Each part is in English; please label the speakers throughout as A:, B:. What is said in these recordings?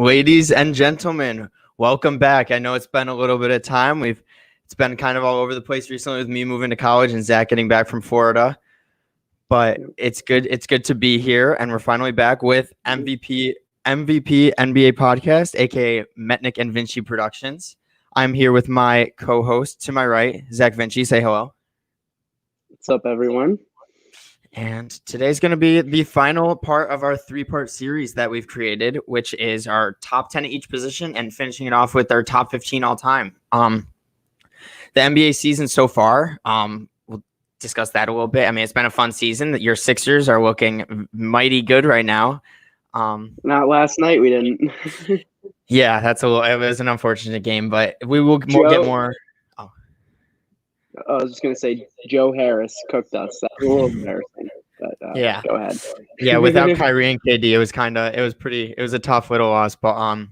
A: Ladies and gentlemen, welcome back. I know it's been a little bit of time. It's been kind of all over the place recently with me moving to college and Zach getting back from Florida. But it's good. It's good to be here, and we're finally back with M.V.P NBA podcast, aka Metnick and Vinci Productions. I'm here with my co-host to my right, Zach Vinci. Say hello.
B: What's up, everyone?
A: And today's going to be the final part of our three-part series that we've created, which is our top 10 at each position and finishing it off with our top 15 all time. The NBA season so far, we'll discuss that a little bit. I mean, it's been a fun season. Your Sixers are looking mighty good right now.
B: Not last night, we didn't.
A: Yeah, it was an unfortunate game, but we will get more.
B: I was just going to say Joe Harris cooked us. That was a little embarrassing. But,
A: yeah.
B: Go ahead.
A: Yeah, without Kyrie and KD, it was a tough little loss. But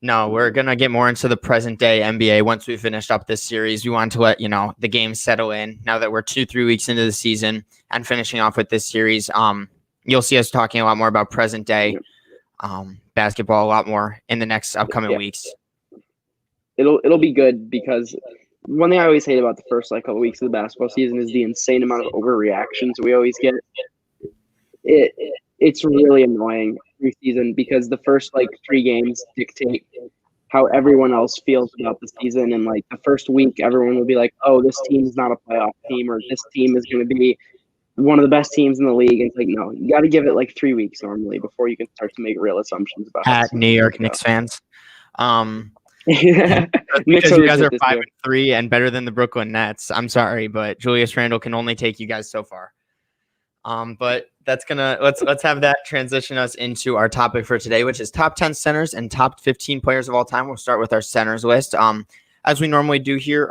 A: no, we're going to get more into the present day NBA once we finished up this series. We want to let, the games settle in now that we're 2-3 weeks into the season and finishing off with this series. You'll see us talking a lot more about present day basketball a lot more in the next upcoming weeks.
B: It'll be good because one thing I always hate about the first couple weeks of the basketball season is the insane amount of overreactions we always get. It's really annoying every season because the first 3 games dictate how everyone else feels about the season, and the first week everyone will be like, "Oh, this team is not a playoff team," or "This team is going to be one of the best teams in the league." And it's like, no, you got to give it 3 weeks normally before you can start to make real assumptions about
A: at New York Knicks fans.
B: Yeah.
A: Because you guys are 5-3 and better than the Brooklyn Nets. I'm sorry, but Julius Randle can only take you guys so far. But let's have that transition us into our topic for today, which is top 10 centers and top 15 players of all time. We'll start with our centers list. As we normally do here,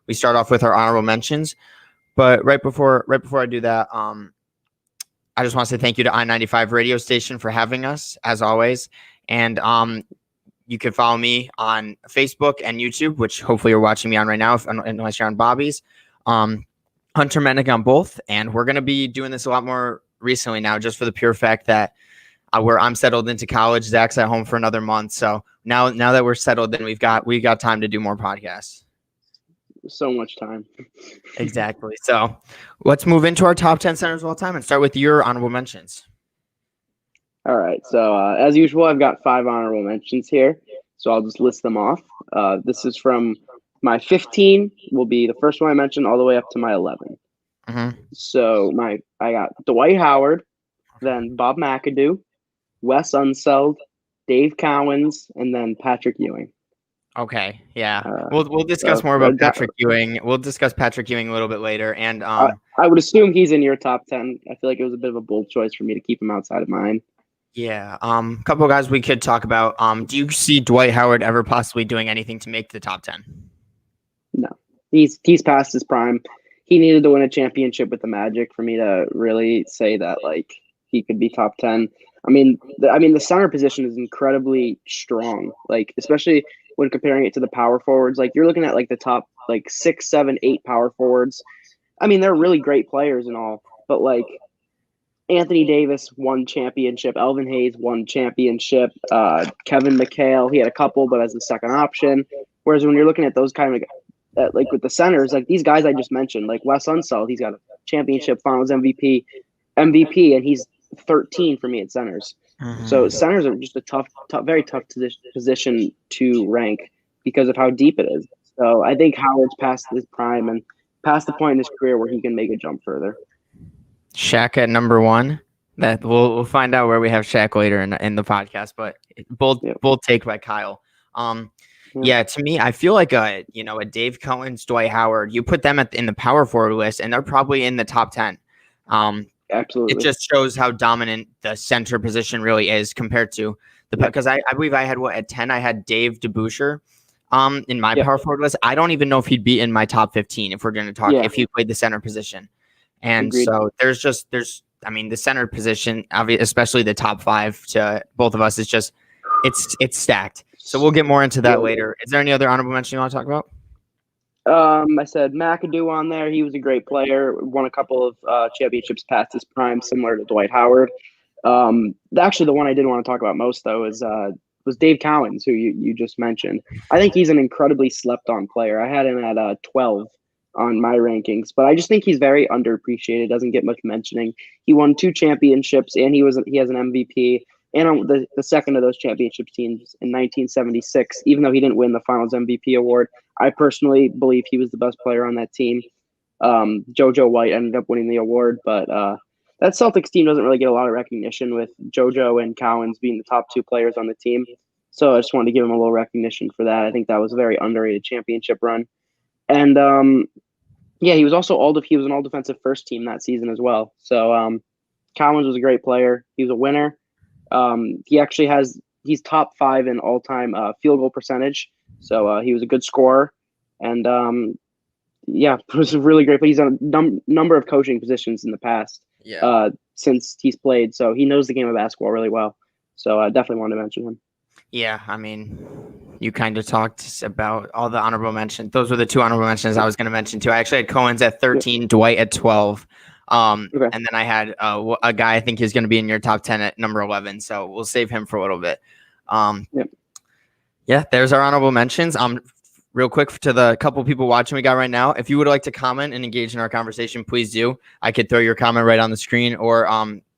A: we start off with our honorable mentions. But right before I do that, I just want to say thank you to I-95 radio station for having us, as always. And you can follow me on Facebook and YouTube, which hopefully you're watching me on right now, unless you're on Bobby's. Hunter Metnick on both. And we're going to be doing this a lot more recently now, just for the pure fact that I'm settled into college. Zach's at home for another month. So now that we're settled, then we got time to do more podcasts.
B: So much time.
A: Exactly. So let's move into our top 10 centers of all time and start with your honorable mentions.
B: All right. So as usual, I've got 5 honorable mentions here. So I'll just list them off. This is from my 15 will be the first one I mentioned all the way up to my 11.
A: Mm-hmm.
B: So I got Dwight Howard, then Bob McAdoo, Wes Unseld, Dave Cowens, and then Patrick Ewing.
A: Okay, yeah, we'll discuss more about Patrick Ewing. We'll discuss Patrick Ewing a little bit later, and
B: I would assume he's in your top 10. I feel like it was a bit of a bold choice for me to keep him outside of mine.
A: Yeah, a couple of guys we could talk about. Do you see Dwight Howard ever possibly doing anything to make the top 10?
B: No, he's past his prime. He needed to win a championship with the Magic for me to really say that he could be top 10. I mean the center position is incredibly strong, especially when comparing it to the power forwards. You're looking at the top 6, 7, 8 power forwards. I mean, they're really great players and all, but Anthony Davis won championship, Elvin Hayes won championship, Kevin McHale, he had a couple, but as the second option. Whereas when you're looking at those kind of with the centers, these guys I just mentioned, Wes Unseld, he's got a championship Finals MVP, and he's 13 for me at centers.
A: Mm-hmm.
B: So centers are just a very tough position to rank because of how deep it is. So I think Howard's past his prime and past the point in his career where he can make a jump further.
A: Shaq at number 1. That we'll find out where we have Shaq later in the podcast, but bold take by Kyle. Yeah, to me, I feel like a Dave Cowens, Dwight Howard. You put them in the power forward list, and they're probably in the top 10.
B: Absolutely,
A: it just shows how dominant the center position really is compared to because I believe I had at 10. I had Dave DeBusschere in my power forward list. I don't even know if he'd be in my top 15 if we're going to talk if he played the center position. And
B: Agreed.
A: So there's the center position, especially the top 5 to both of us, is just it's stacked. So we'll get more into that later. Is there any other honorable mention you want to talk about?
B: I said McAdoo on there. He was a great player. Won a couple of championships past his prime, similar to Dwight Howard. Actually, the one I did want to talk about most, though, is was Dave Cowens, who you just mentioned. I think he's an incredibly slept on player. I had him at 12 on my rankings, but I just think he's very underappreciated. Doesn't get much mentioning. He won 2 championships, and he has an MVP, and on the second of those championship teams in 1976. Even though he didn't win the Finals MVP award, I personally believe he was the best player on that team. JoJo White ended up winning the award, but that Celtics team doesn't really get a lot of recognition, with JoJo and Cowens being the top 2 players on the team. So I just wanted to give him a little recognition for that. I think that was a very underrated championship run. And he was also he was an all defensive first team that season as well. So Cowens was a great player. He was a winner. He's top 5 in all time field goal percentage. So he was a good scorer, and it was a really great. But he's on a number of coaching positions in the past.
A: Yeah.
B: Since he's played, so he knows the game of basketball really well. So I definitely wanted to mention him.
A: Yeah, I mean, you kind of talked about all the honorable mentions. Those were the 2 honorable mentions I was going to mention too. I actually had Cohen's at 13, Dwight at 12. And then I had a guy I think is going to be in your top 10 at number 11. So we'll save him for a little bit. Yeah, there's our honorable mentions. Real quick to the couple people watching we got right now, if you would like to comment and engage in our conversation, please do. I could throw your comment right on the screen, or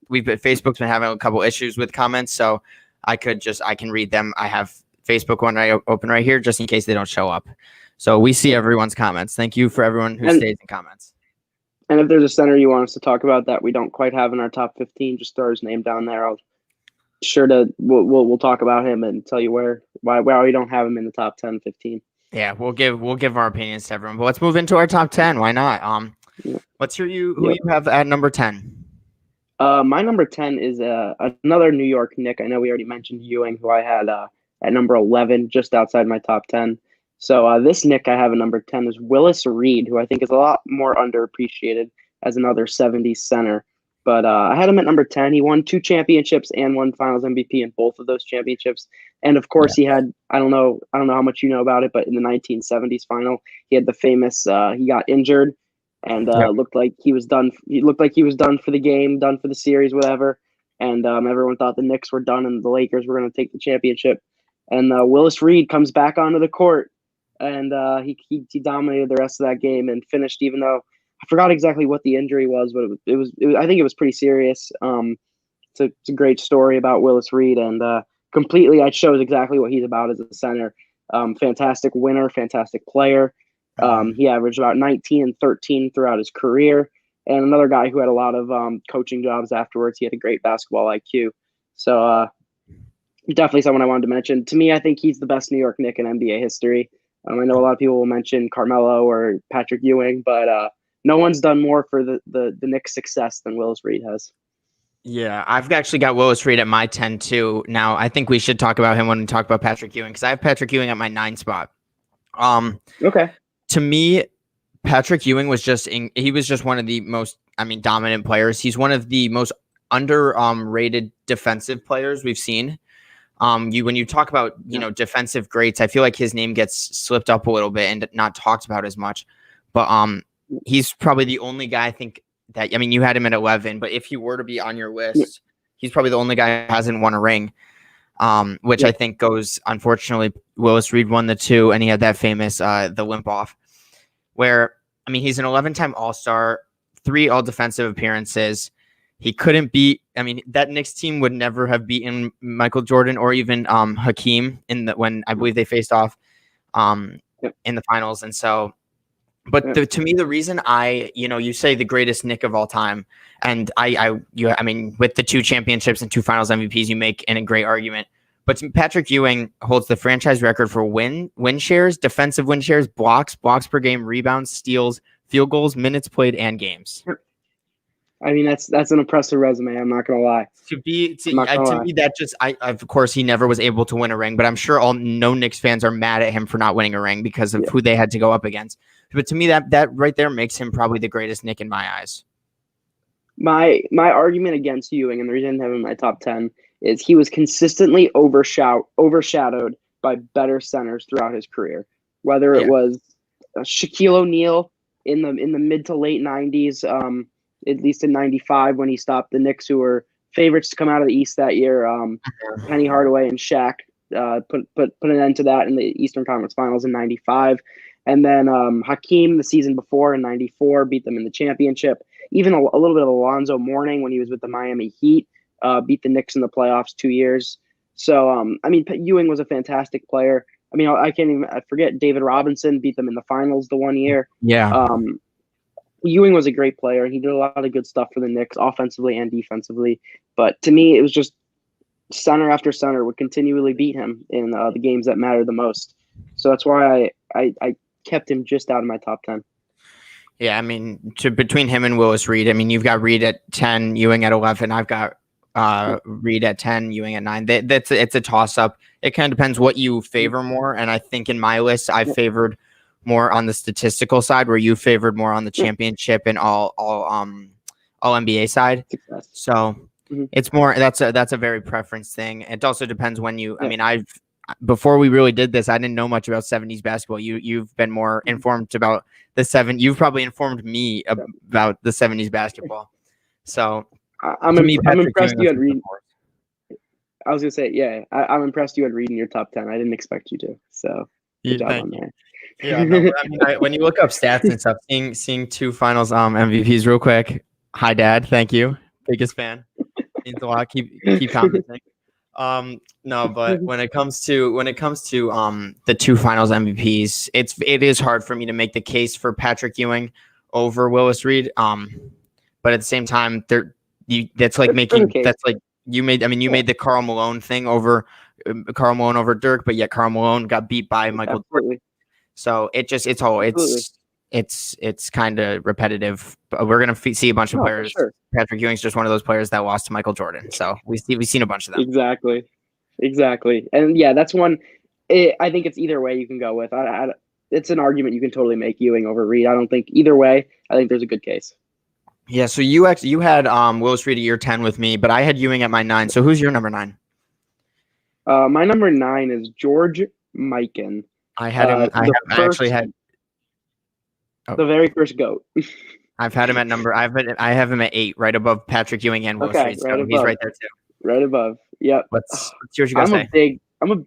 A: Facebook's been having a couple issues with comments, so I can read them. I have Facebook one open right here just in case they don't show up. So we see everyone's comments. Thank you for everyone who stays in comments.
B: And if there's a center you want us to talk about that we don't quite have in our top 15, just throw his name down there. We'll talk about him and tell you why we don't have him in the top 10, 15.
A: Yeah, we'll give our opinions to everyone. But let's move into our top 10. Why not? Let's hear who you have at number 10.
B: My number 10 is another New York Knick. I know we already mentioned Ewing, who I had at number 11, just outside my top 10. So this Knick I have at number 10 is Willis Reed, who I think is a lot more underappreciated as another 70s center. But I had him at number 10. He won 2 championships and won Finals MVP in both of those championships. And of course, he had I don't know how much you know about it, but in the 1970s final, he had the famous he got injured and looked like he was done. He looked like he was done for the game, done for the series, whatever. And everyone thought the Knicks were done and the Lakers were going to take the championship. And Willis Reed comes back onto the court, and he dominated the rest of that game and finished, even though I forgot exactly what the injury was, but it was I think it was pretty serious. It's a great story about Willis Reed, and completely it shows exactly what he's about as a center. Fantastic winner, fantastic player. He averaged about 19 and 13 throughout his career, and another guy who had a lot of coaching jobs afterwards. He had a great basketball IQ. So definitely someone I wanted to mention. To me, I think he's the best New York Knick in NBA history. I know a lot of people will mention Carmelo or Patrick Ewing, but no one's done more for the Knicks' success than Willis Reed has.
A: Yeah, I've actually got Willis Reed at my 10 too. Now, I think we should talk about him when we talk about Patrick Ewing, because I have Patrick Ewing at my 9 spot.
B: Okay.
A: To me, Patrick Ewing was just one of the most, dominant players. He's one of the most underrated defensive players we've seen. When you talk about defensive greats, I feel like his name gets slipped up a little bit and not talked about as much. But he's probably the only guy I think that, you had him at 11, but if he were to be on your list, he's probably the only guy who hasn't won a ring, which I think goes, unfortunately, Willis Reed won the 2, and he had that famous, the limp off, where, he's an 11-time All-Star, 3 all-defensive appearances. He couldn't beat, that Knicks team would never have beaten Michael Jordan or even Hakeem when I believe they faced off in the finals. And so, but to me, the reason you say the greatest Knick of all time, and with the 2 championships and 2 Finals MVPs, you make a great argument. But Patrick Ewing holds the franchise record for win shares, defensive win shares, blocks per game, rebounds, steals, field goals, minutes played, and games.
B: That's an impressive resume. I'm not gonna lie.
A: To me, that just of course he never was able to win a ring, but I'm sure no Knicks fans are mad at him for not winning a ring because of who they had to go up against. But to me, that right there makes him probably the greatest Knick in my eyes.
B: My argument against Ewing, and the reason I have him in my top 10, is he was consistently overshadowed by better centers throughout his career. Whether it was Shaquille O'Neal in the mid to late 90s, at least in 95 when he stopped the Knicks, who were favorites to come out of the East that year, Penny Hardaway and Shaq, put an end to that in the Eastern Conference Finals in '95. And then Hakeem the season before in '94 beat them in the championship. Even a little bit of Alonzo Mourning when he was with the Miami Heat beat the Knicks in the playoffs 2 years. So, I mean, Ewing was a fantastic player. I mean, I forget David Robinson beat them in the finals the 1 year.
A: Yeah.
B: Ewing was a great player, and he did a lot of good stuff for the Knicks, offensively and defensively. But to me, it was just center after center would continually beat him in the games that matter the most. So that's why I kept him just out of my top 10.
A: Yeah, I mean, between him and Willis Reed, I mean, you've got Reed at 10, Ewing at 11. I've got Reed at 10, Ewing at 9. It's a toss-up. It kind of depends what you favor more. And I think in my list, I favored more on the statistical side, where you favored more on the championship and all NBA side. So it's more that's a very preference thing. It also depends when you. I mean, before we really did this, I didn't know much about 70s basketball. You've been more informed about the You've probably informed me about the 70s basketball. So
B: I'm impressed you had read. I was gonna say, yeah, I'm impressed you had reading your top 10. I didn't expect you to. So good job on that.
A: Yeah, no, I mean, when you look up stats and stuff, seeing 2 finals MVPs real quick. Hi, Dad. Thank you. Biggest fan. Means a lot. Keep commenting. No, but when it comes to the 2 finals MVPs, it is hard for me to make the case for Patrick Ewing over Willis Reed. But at the same time, that's like you made the Karl Malone thing over Dirk, but yet Karl Malone got beat by Michael Jordan. So it's kind of repetitive. But we're gonna see a bunch of players. Sure. Patrick Ewing's just one of those players that lost to Michael Jordan. So we've seen a bunch of them.
B: Exactly. And yeah, that's one. I think it's either way you can go with. It's an argument you can totally make Ewing over Reed. I don't think either way. I think there's a good case.
A: Yeah. So you had Willis Reed at your 10 with me, but I had Ewing at my 9. So who's your number 9?
B: My number 9 is George Mikan.
A: I had him.
B: The very first GOAT.
A: I've had him at I have him at 8, right above Patrick Ewing and Willis Reed. So he's right there too.
B: Right above. Yep.
A: Let's hear what you guys say.
B: I'm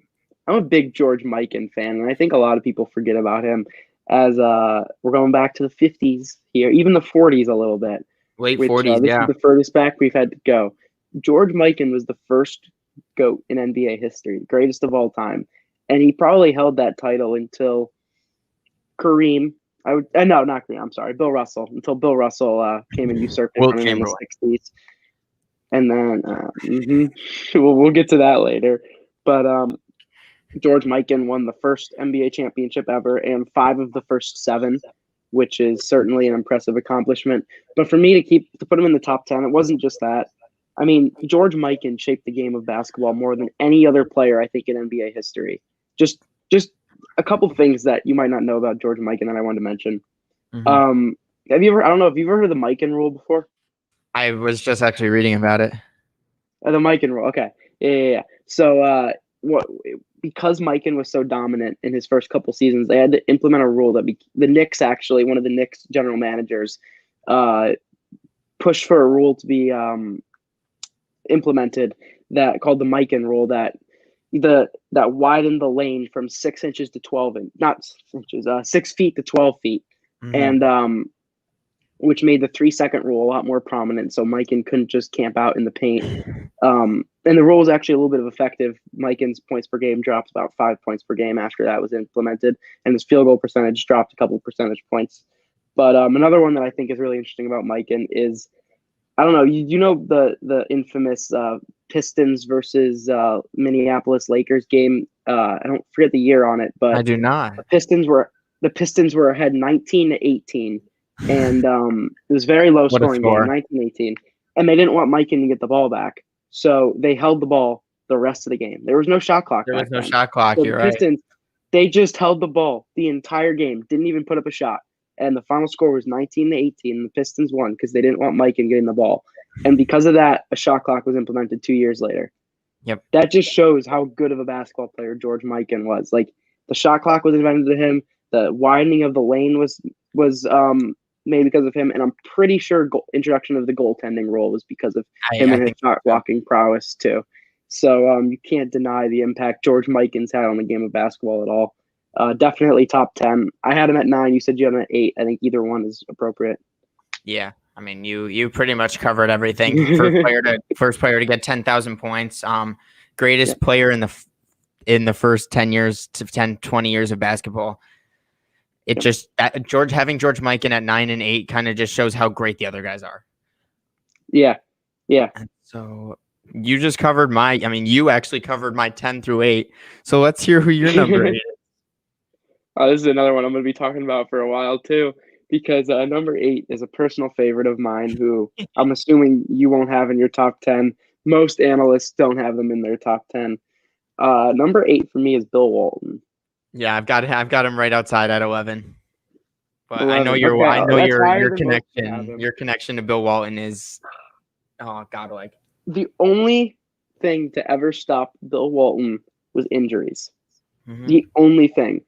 B: a big George Mikan fan, and I think a lot of people forget about him as we're going back to the 50s here, even the 40s a little bit.
A: Late 40s,
B: this is the furthest back we've had to go. George Mikan was the first GOAT in NBA history, greatest of all time. And he probably held that title until Kareem. Not Kareem. I'm sorry, Bill Russell. Until Bill Russell came and usurped it in the 60s. And then we'll get to that later. But George Mikan won the first NBA championship ever and 5 of the first 7, which is certainly an impressive accomplishment. But for me to put him in the top 10, it wasn't just that. I mean, George Mikan shaped the game of basketball more than any other player, I think, in NBA history. Just a couple things that you might not know about George Mikan that I wanted to mention. Mm-hmm. Have you ever heard of the Mikan rule before?
A: I was just actually reading about it.
B: The Mikan rule. Okay. Yeah. So because Mikan was so dominant in his first couple seasons, they had to implement a rule that the Knicks, actually, one of the Knicks general managers, pushed for a rule to be implemented that called the Mikan rule that widened the lane from 6 inches to 12 not 6 inches, 6 feet to 12 feet. Mm-hmm. And which made the 3-second rule a lot more prominent. So Mikan couldn't just camp out in the paint. And the rule was actually a little bit effective. Mikan's points per game dropped about 5 points per game after that was implemented. And his field goal percentage dropped a couple percentage points. But another one that I think is really interesting about Mikan is, I don't know, you know the infamous Pistons versus Minneapolis Lakers game. I don't forget the year on it, but
A: I do not.
B: The Pistons were ahead 19-18, and it was very low scoring game, 19-18, and they didn't want Mikan to get the ball back, so they held the ball the rest of the game. There was no shot clock.
A: There was no shot clock. So you're right. Pistons,
B: they just held the ball the entire game, didn't even put up a shot. And the final score was 19-18. And the Pistons won because they didn't want Mikan getting the ball. And because of that, a shot clock was implemented 2 years later.
A: Yep.
B: That just shows how good of a basketball player George Mikan was. Like, the shot clock was invented to him. The widening of the lane was made because of him. And I'm pretty sure introduction of the goaltending rule was because of him and his shot blocking prowess too. So you can't deny the impact George Mikan's had on the game of basketball at all. Definitely top 10. I had him at 9. You said you had him at 8. I think either one is appropriate.
A: Yeah, I mean, you pretty much covered everything. First player to get 10,000 points. Greatest player in the first 10 years to 10, 20 years of basketball. It just having George Mikan at 9 and 8 kind of just shows how great the other guys are.
B: Yeah.
A: And so you just covered you actually covered my 10 through 8. So let's hear who your number 8 is.
B: This is another one I'm going to be talking about for a while too, because number 8 is a personal favorite of mine who I'm assuming you won't have in your top 10. Most analysts don't have them in their top 10. Number 8 for me is Bill Walton.
A: Yeah, I've got him right outside at 11. But
B: 11.
A: I know your connection to Bill Walton is godlike.
B: The only thing to ever stop Bill Walton was injuries. Mm-hmm. The only thing.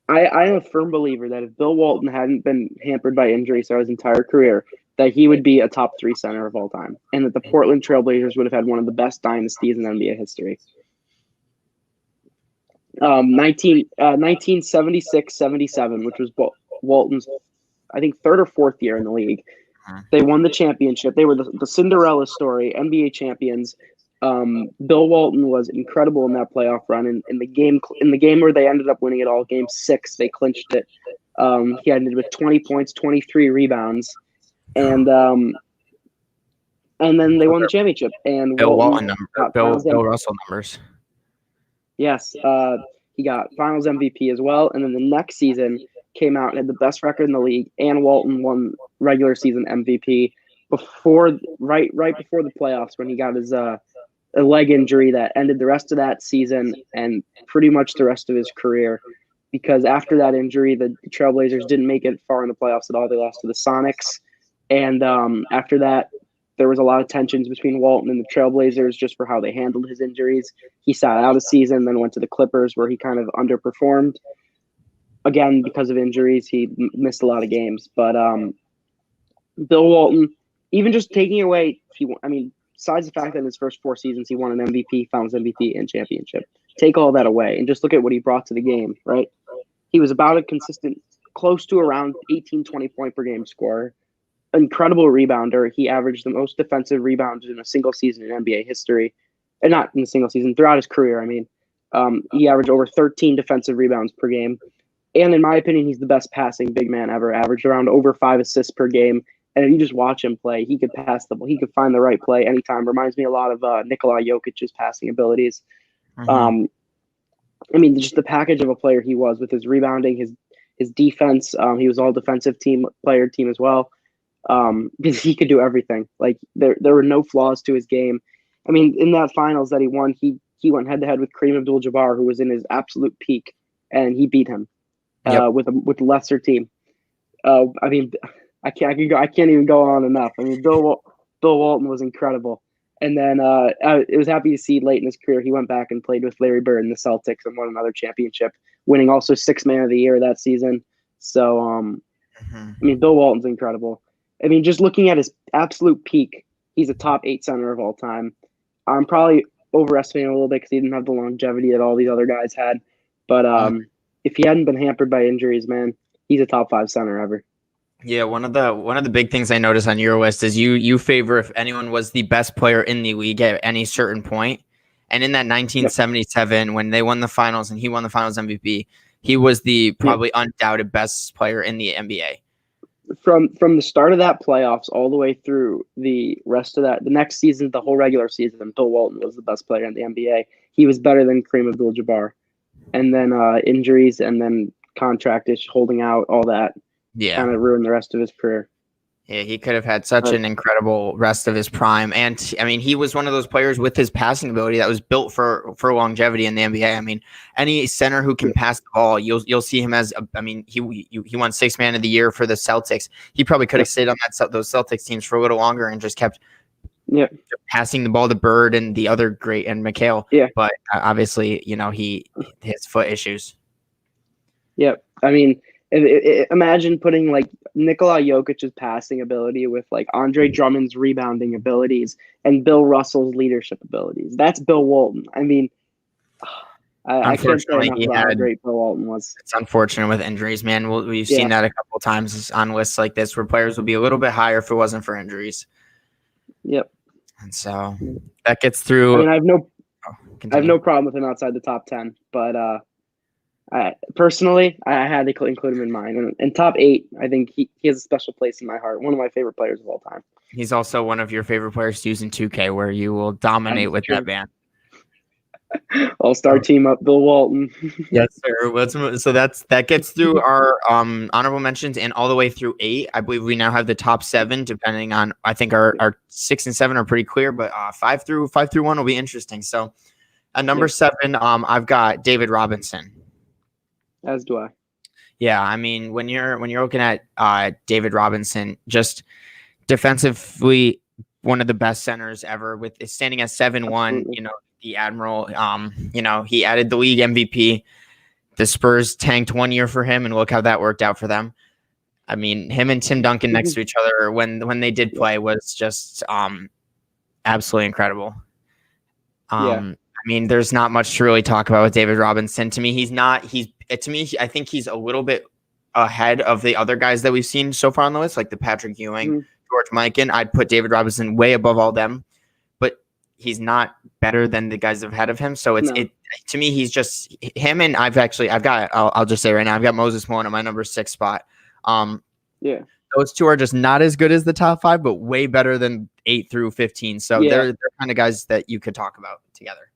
B: I am a firm believer that if Bill Walton hadn't been hampered by injuries throughout his entire career, that he would be a top 3 center of all time, and that the Portland Trailblazers would have had one of the best dynasties in NBA history. 1976-77, which was Walton's, I think, 3rd or 4th year in the league. They won the championship. They were the Cinderella story, NBA champions. Bill Walton was incredible in that playoff run. In the game where they ended up winning it all, Game 6, they clinched it. He ended with 20 points, 23 rebounds, and then they won the championship. And
A: Bill Russell numbers.
B: Yes, he got Finals MVP as well, and then the next season came out and had the best record in the league, and Walton won regular season MVP right before the playoffs when he got his a leg injury that ended the rest of that season and pretty much the rest of his career. Because after that injury, the Trailblazers didn't make it far in the playoffs at all. They lost to the Sonics, and after that, there was a lot of tensions between Walton and the Trailblazers just for how they handled his injuries. He sat out a season, then went to the Clippers where he kind of underperformed. Again, because of injuries, he missed a lot of games. But Bill Walton, even just taking away, besides the fact that in his first 4 seasons he won an MVP, Finals MVP, and championship, take all that away and just look at what he brought to the game, right? He was about a consistent, close to around 18, 20 point per game scorer. Incredible rebounder. He averaged the most defensive rebounds in a single season in NBA history. And not in a single season, throughout his career, he averaged over 13 defensive rebounds per game. And in my opinion, he's the best passing big man ever, averaged around over 5 assists per game. And if you just watch him play, he could pass the ball. He could find the right play anytime. Reminds me a lot of Nikola Jokic's passing abilities.
A: Mm-hmm.
B: Just the package of a player he was with his rebounding, his defense. He was all defensive team as well. Because he could do everything. Like there were no flaws to his game. In that finals that he won, he went head to head with Kareem Abdul-Jabbar, who was in his absolute peak, and he beat him with a lesser team. I can't even go on enough. Bill Walton was incredible. And then I was happy to see late in his career he went back and played with Larry Bird in the Celtics and won another championship, winning also 6th Man of the Year that season. So Bill Walton's incredible. Just looking at his absolute peak, he's a top 8 center of all time. I'm probably overestimating a little bit because he didn't have the longevity that all these other guys had. But if he hadn't been hampered by injuries, man, he's a top 5 center ever.
A: Yeah, one of the big things I noticed on your list is you favor if anyone was the best player in the league at any certain point. And in that 1977, when they won the finals and he won the Finals MVP, he was the probably undoubted best player in the NBA.
B: From the start of that playoffs all the way through the rest of the next season, the whole regular season, Bill Walton was the best player in the NBA. He was better than Kareem Abdul-Jabbar. And then injuries and then contract ish, holding out, all that kind of ruined the rest of his career.
A: Yeah, he could have had such an incredible rest of his prime. And he was one of those players with his passing ability that was built for longevity in the NBA. Any center who can pass the ball, you'll see him as he won 6th Man of the Year for the Celtics. He probably could have stayed on those Celtics teams for a little longer and just kept passing the ball to Bird and the other great and McHale.
B: Yeah.
A: But obviously, his foot issues.
B: Yep. Imagine putting like Nikola Jokic's passing ability with like Andre Drummond's rebounding abilities and Bill Russell's leadership abilities. That's Bill Walton. I mean, I can't say enough about how great Bill Walton was.
A: It's unfortunate with injuries, man. We've seen that a couple times on lists like this where players would be a little bit higher if it wasn't for injuries.
B: Yep.
A: And so that gets through.
B: I mean, I have no problem with him outside the top 10, but personally, I had to include him in mine. And top 8, I think he has a special place in my heart. One of my favorite players of all time.
A: He's also one of your favorite players to use in 2K, where you will dominate with that man.
B: All-star team up, Bill Walton.
A: Yes, sir. So that gets through our honorable mentions and all the way through 8. I believe we now have the top 7, depending on. I think our 6 and 7 are pretty clear, but 5 through 1 will be interesting. So at number 7, I've got David Robinson.
B: As do I.
A: Yeah, I mean, when you're looking at David Robinson, just defensively one of the best centers ever, with standing at 7'1", you know, the Admiral, you know, he added the league MVP. The Spurs tanked 1 year for him, and look how that worked out for them. I mean, him and Tim Duncan next to each other when they did play was just absolutely incredible. I mean, there's not much to really talk about with David Robinson. To me, I think he's a little bit ahead of the other guys that we've seen so far on the list, like the Patrick Ewing, George Mikan. I'd put David Robinson way above all them, but he's not better than the guys ahead of him. So to me, he's just him. And I'll just say right now, I've got Moses Malone on my number 6 spot. Those two are just not as good as the top 5, but way better than 8 through 15. So they're kind of guys that you could talk about together.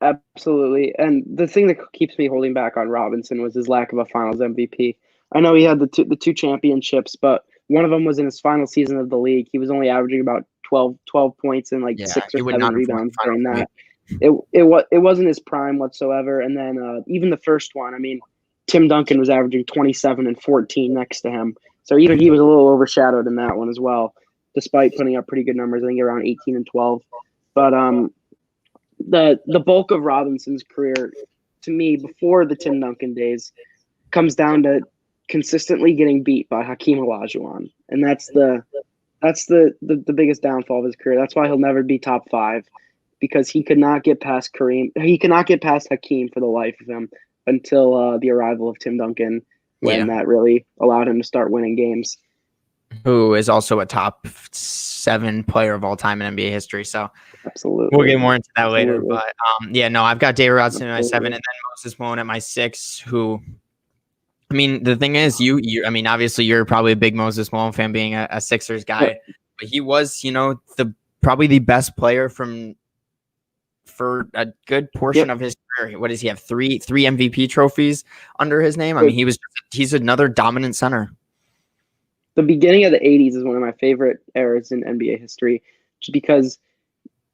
B: Absolutely. And the thing that keeps me holding back on Robinson was his lack of a finals MVP. I know he had the two championships, but one of them was in his final season of the league. He was only averaging about 12 points and 6 or 7 rebounds during that. It wasn't his prime whatsoever. And then even the first one, I mean, Tim Duncan was averaging 27 and 14 next to him. So even he was a little overshadowed in that one as well, despite putting up pretty good numbers, I think around 18 and 12. But the bulk of Robinson's career, to me, before the Tim Duncan days, comes down to consistently getting beat by Hakeem Olajuwon, and that's the biggest downfall of his career. That's why he'll never be top 5, because he could not get past Kareem. He could not get past Hakeem for the life of him until the arrival of Tim Duncan, when that really allowed him to start winning games.
A: Who is also a top 7 player of all time in NBA history. So
B: absolutely,
A: we'll get more into that later. But I've got David Robinson at my 7, and then Moses Malone at my 6. Who, I mean, the thing is, I mean, obviously you're probably a big Moses Malone fan, being a Sixers guy, but he was, you know, probably the best player for a good portion of his career. What does he have? 3 MVP trophies under his name. I mean, he's another dominant center.
B: The beginning of the 80s is one of my favorite eras in NBA history, just because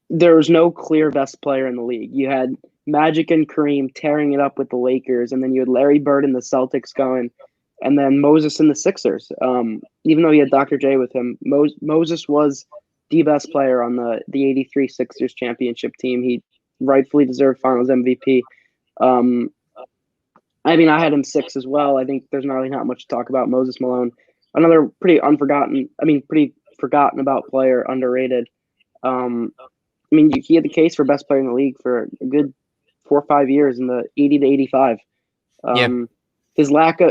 B: there was no clear best player in the league. You had Magic and Kareem tearing it up with the Lakers, and then you had Larry Bird and the Celtics going, and then Moses and the Sixers. Even though he had Dr. J with him, Moses was the best player on the 83 Sixers championship team. He rightfully deserved Finals MVP. I mean, I had him 6 as well. I think there's really not much to talk about. Moses Malone, another pretty forgotten about player, underrated. I mean, he had the case for best player in the league for a good 4 or 5 years in the 80 to 85. His lack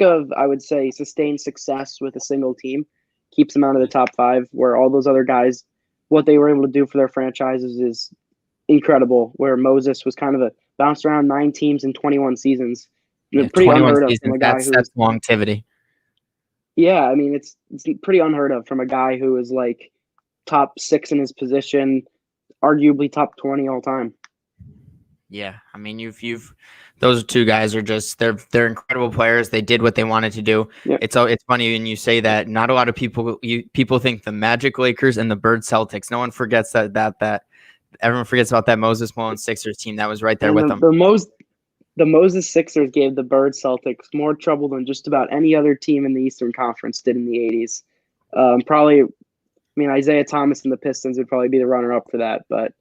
B: of, I would say, sustained success with a single team keeps him out of the top 5, where all those other guys, what they were able to do for their franchises is incredible, where Moses was kind of bounced around 9 teams in 21 seasons. Pretty unheard of from a guy
A: that's longevity.
B: Yeah, I mean, it's pretty unheard of from a guy who is like top 6 in his position, arguably top 20 all time.
A: Yeah, I mean, you've those 2 guys are just they're incredible players. They did what they wanted to do. Yeah. It's funny when you say that. Not a lot of people think the Magic, Lakers, and the Bird Celtics. No one forgets that everyone forgets about that Moses Malone Sixers team that was right there with them.
B: The Moses Sixers gave the Bird Celtics more trouble than just about any other team in the Eastern Conference did in the 80s. Probably, I mean, Isaiah Thomas and the Pistons would probably be the runner-up for that, but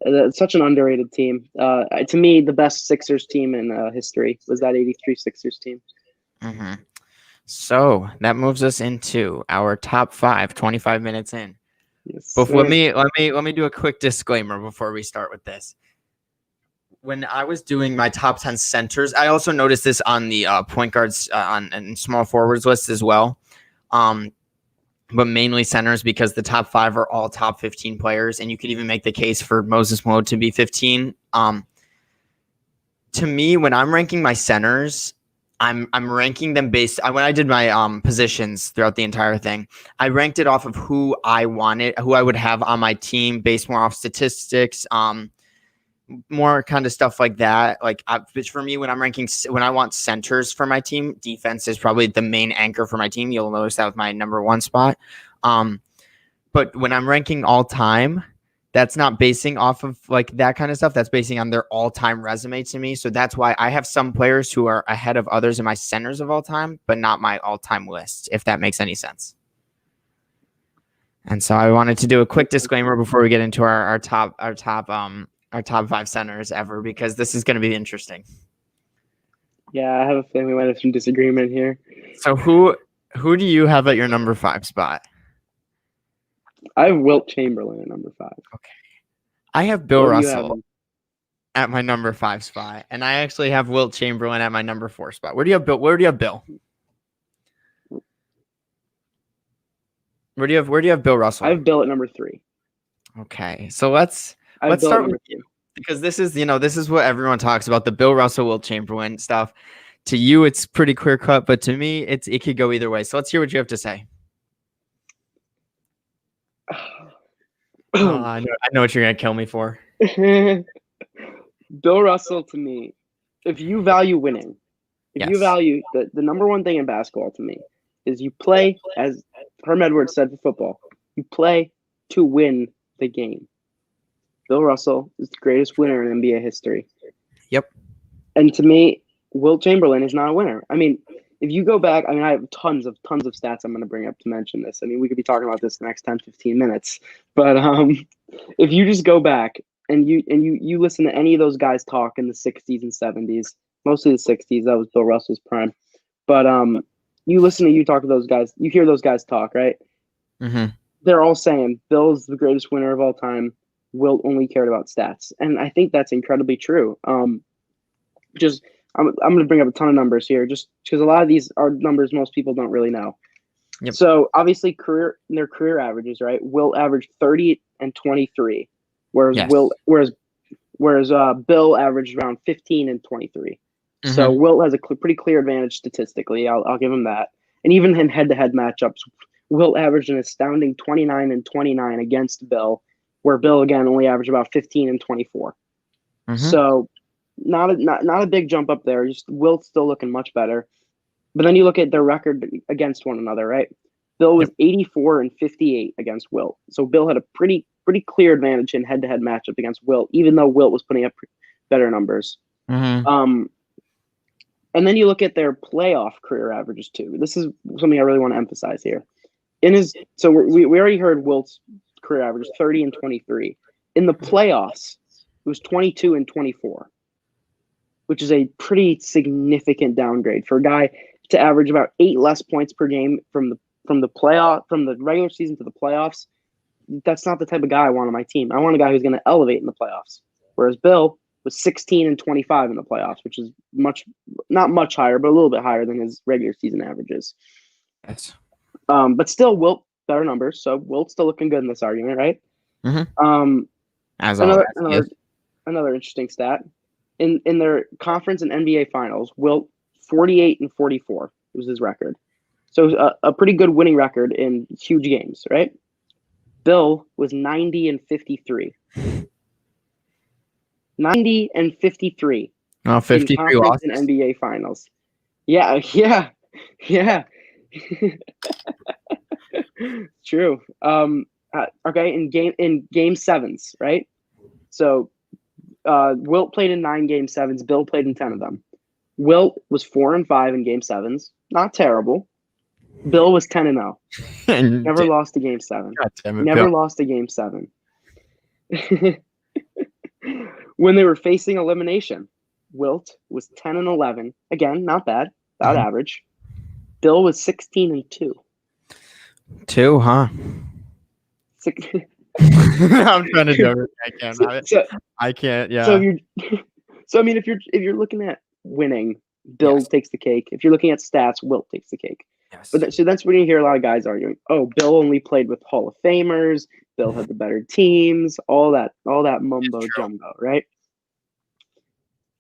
B: it's such an underrated team. To me, the best Sixers team in history was that 83 Sixers team.
A: Mm-hmm. So that moves us into our top 5, 25 minutes in.
B: Yes,
A: But
B: sir.
A: let me do a quick disclaimer before we start with this. When I was doing my top 10 centers, I also noticed this on the point guards and small forwards list as well. But mainly centers because the top 5 are all top 15 players, and you could even make the case for Moses Malone to be 15. To me, when I'm ranking my centers, I'm ranking them based when I did my positions throughout the entire thing. I ranked it off of who I wanted, who I would have on my team, based more off statistics, more kind of stuff like that. Like, which for me, when I want centers for my team, defense is probably the main anchor for my team. You'll notice that with my number 1 spot. But when I'm ranking all time, that's not basing off of like that kind of stuff. That's basing on their all-time resume to me. So that's why I have some players who are ahead of others in my centers of all time, but not my all-time list, if that makes any sense. And so I wanted to do a quick disclaimer before we get into our top 5 centers ever, because this is going to be interesting.
B: Yeah, I have a feeling we might have some disagreement here.
A: So who do you have at your number 5 spot?
B: I have Wilt Chamberlain at number 5.
A: Okay. I have Bill
B: What do you
A: Russell
B: have?
A: at my number 5 spot, and I actually have Wilt Chamberlain at my number 4 spot. Where do you have Bill? Where do you have Bill? Where do you have Bill Russell?
B: I have Bill at number 3.
A: Okay, so let's
B: Bill
A: start with you, because this is what everyone talks about, the Bill Russell, Wilt Chamberlain stuff. To you, it's pretty clear cut, but to me, it could go either way. So let's hear what you have to say. I know what you're gonna kill me for.
B: Bill Russell, to me, if you value winning, you value the number 1 thing in basketball to me is you play, as Herm Edwards said for football, you play to win the game. Bill Russell is the greatest winner in NBA history.
A: Yep.
B: And to me, Wilt Chamberlain is not a winner. I mean, if you go back, I have tons of stats I'm going to bring up to mention this. I mean, we could be talking about this the next 10, 15 minutes. But if you just go back and you listen to any of those guys talk in the 60s and 70s, mostly the 60s, that was Bill Russell's prime. But you listen to you talk to those guys, you hear those guys talk, right?
A: Mm-hmm.
B: They're all saying Bill's the greatest winner of all time. Wilt only cared about stats. And I think that's incredibly true. I'm going to bring up a ton of numbers here, just because a lot of these are numbers most people don't really know. Yep. So obviously, their career averages, right? Wilt averaged 30 and 23, whereas Bill averaged around 15 and 23. Mm-hmm. So Wilt has a pretty clear advantage statistically. I'll give him that. And even in head-to-head matchups, Wilt averaged an astounding 29 and 29 against Bill, where Bill again only averaged about 15 and 24. Mm-hmm. So not a big jump up there. Just Wilt's still looking much better. But then you look at their record against one another, right? Bill was 84 and 58 against Wilt. So Bill had a pretty clear advantage in head-to-head matchup against Wilt, even though Wilt was putting up better numbers. Mm-hmm. And then you look at their playoff career averages too. This is something I really want to emphasize here. So we already heard Wilt's career average 30 and 23. In the playoffs, it was 22 and 24. Which is a pretty significant downgrade for a guy to average about 8 less points per game from the regular season to the playoffs. That's not the type of guy I want on my team. I want a guy who's going to elevate in the playoffs. Whereas Bill was 16 and 25 in the playoffs, which is not much higher, but a little bit higher than his regular season averages.
A: Yes.
B: But still, Wilt better numbers, so Wilt's still looking good in this argument, right?
A: Mm-hmm.
B: Another interesting stat. In their conference and NBA finals, Wilt 48 and 44 was his record. So a pretty good winning record in huge games, right? Bill was 90 and 53. 90 and 53.
A: Oh, 53 losses
B: in NBA finals. Yeah. True. Okay, in game sevens, right? So Wilt played in 9 game sevens. Bill played in 10 of them. Wilt was 4 and 5 in game sevens. Not terrible. Bill was 10 and 0. Never lost a game 7. Never lost a game 7. When they were facing elimination, Wilt was 10 and 11. Again, not bad. About average. Bill was 16-2.
A: 2, huh?
B: Six,
A: I'm trying to do it. I can't. Yeah.
B: So I mean, if you're looking at winning, Bill takes the cake. If you're looking at stats, Wilt takes the cake.
A: Yes.
B: But so that's when you hear a lot of guys arguing, "Oh, Bill only played with Hall of Famers. Bill had the better teams. All that mumbo jumbo, right?"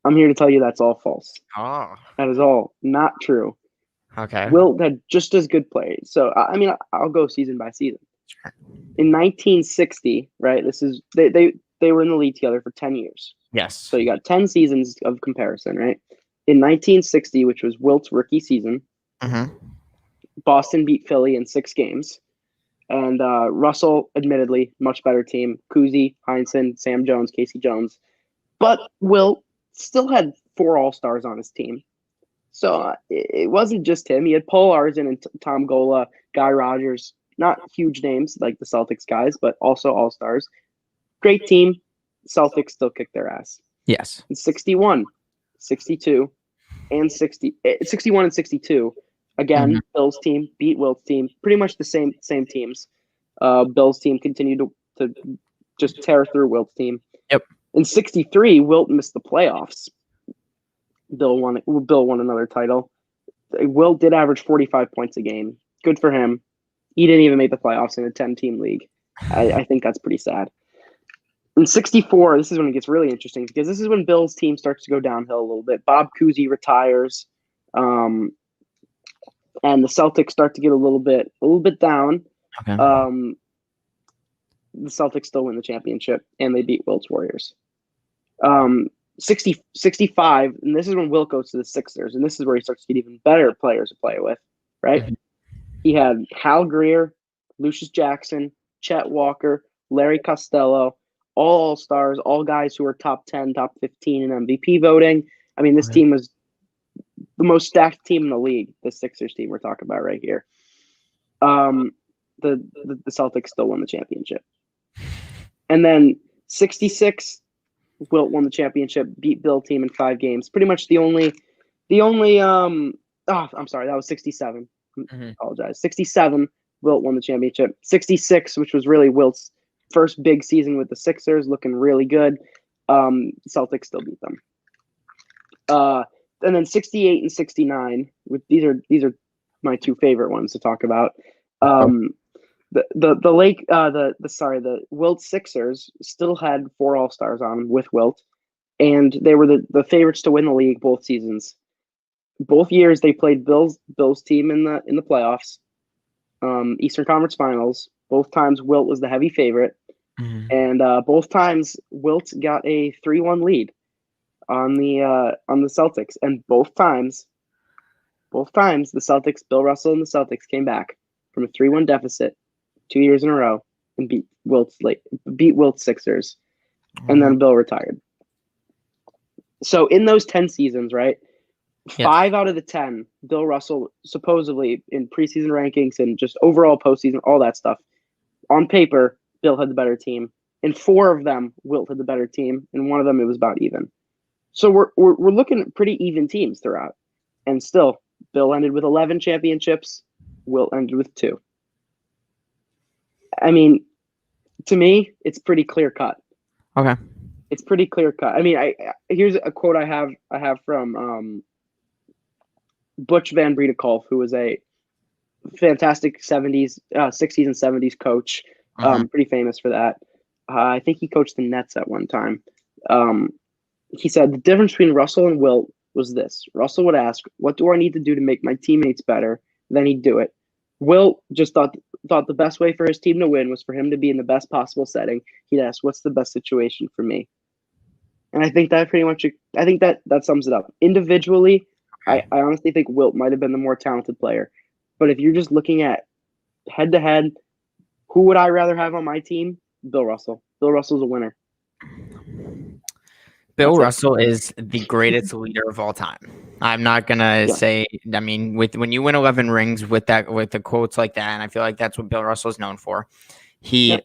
B: I'm here to tell you that's all false.
A: Oh.
B: That is all not true.
A: Okay.
B: Wilt had just as good players. So I mean, I'll go season by season.
A: Sure.
B: In 1960, right? This is they were in the league together for 10 years.
A: Yes.
B: So you got 10 seasons of comparison, right? In 1960, which was Wilt's rookie season, Boston beat Philly in 6 games. And Russell, admittedly, much better team. Cousy, Heinsohn, Sam Jones, Casey Jones. But Wilt still had 4 All-Stars on his team. So it wasn't just him. He had Paul Arzon and Tom Gola, Guy Rogers. Not huge names like the Celtics guys, but also All-Stars. Great team. Celtics still kicked their ass.
A: Yes.
B: In 61, 62, and 61 and 62. Again, Bill's team beat Wilt's team. Pretty much the same teams. Bill's team continued to just tear through Wilt's team.
A: Yep.
B: In 63, Wilt missed the playoffs. Bill won another title. Wilt did average 45 points a game. Good for him. He didn't even make the playoffs in a 10-team league. I think that's pretty sad. In 64, this is when it gets really interesting because this is when Bill's team starts to go downhill a little bit. Bob Cousy retires, and the Celtics start to get a little bit down.
A: Okay.
B: The Celtics still win the championship, and they beat Wilt's Warriors. 65, and this is when Wilt goes to the Sixers, and this is where he starts to get even better players to play with, right? He had Hal Greer, Lucius Jackson, Chet Walker, Larry Costello, all stars, all guys who were top 10, top 15 in MVP voting. I mean, this team was the most stacked team in the league, the Sixers team we're talking about right here. The Celtics still won the championship. And then 66, Wilt won the championship, beat Bill team in 5 games. Pretty much the only I'm sorry, that was 67. I apologize. 67, Wilt won the championship. 66, which was really Wilt's first big season with the Sixers, looking really good. Celtics still beat them. And then 68 and 69, these are my 2 favorite ones to talk about. The Wilt Sixers still had 4 All-Stars on with Wilt, and they were the favorites to win the league both seasons. Both years they played Bill's team in the playoffs, Eastern Conference Finals. Both times Wilt was the heavy favorite, and both times Wilt got a 3-1 lead on the Celtics, and both times the Celtics, Bill Russell and the Celtics came back from a 3-1 deficit 2 years in a row and beat Wilt's Sixers, and then Bill retired. So in those 10 seasons, right, 5 out of the 10, Bill Russell supposedly in preseason rankings and just overall postseason, all that stuff. On paper, Bill had the better team. In 4 of them, Wilt had the better team. In 1 of them, it was about even. So we're looking at pretty even teams throughout. And still, Bill ended with 11 championships. Wilt ended with 2. I mean, to me, it's pretty clear cut.
A: Okay.
B: It's pretty clear cut. I mean, here's a quote I have from Butch Van Bredekolf, who was a fantastic 60s and 70s coach. Pretty famous for that. I think he coached the Nets at one time. He said the difference between Russell and Wilt was this. Russell would ask, "What do I need to do to make my teammates better?" Then he'd do it. Wilt just thought the best way for his team to win was for him to be in the best possible setting. He'd ask, "What's the best situation for me?" And I think that pretty much that sums it up. Individually, I honestly think Wilt might have been the more talented player. But if you're just looking at head-to-head, who would I rather have on my team? Bill Russell. Bill Russell's a winner.
A: Bill Russell is the greatest leader of all time. I'm not gonna say. I mean, when you win 11 rings with the quotes like that, and I feel like that's what Bill Russell is known for. He's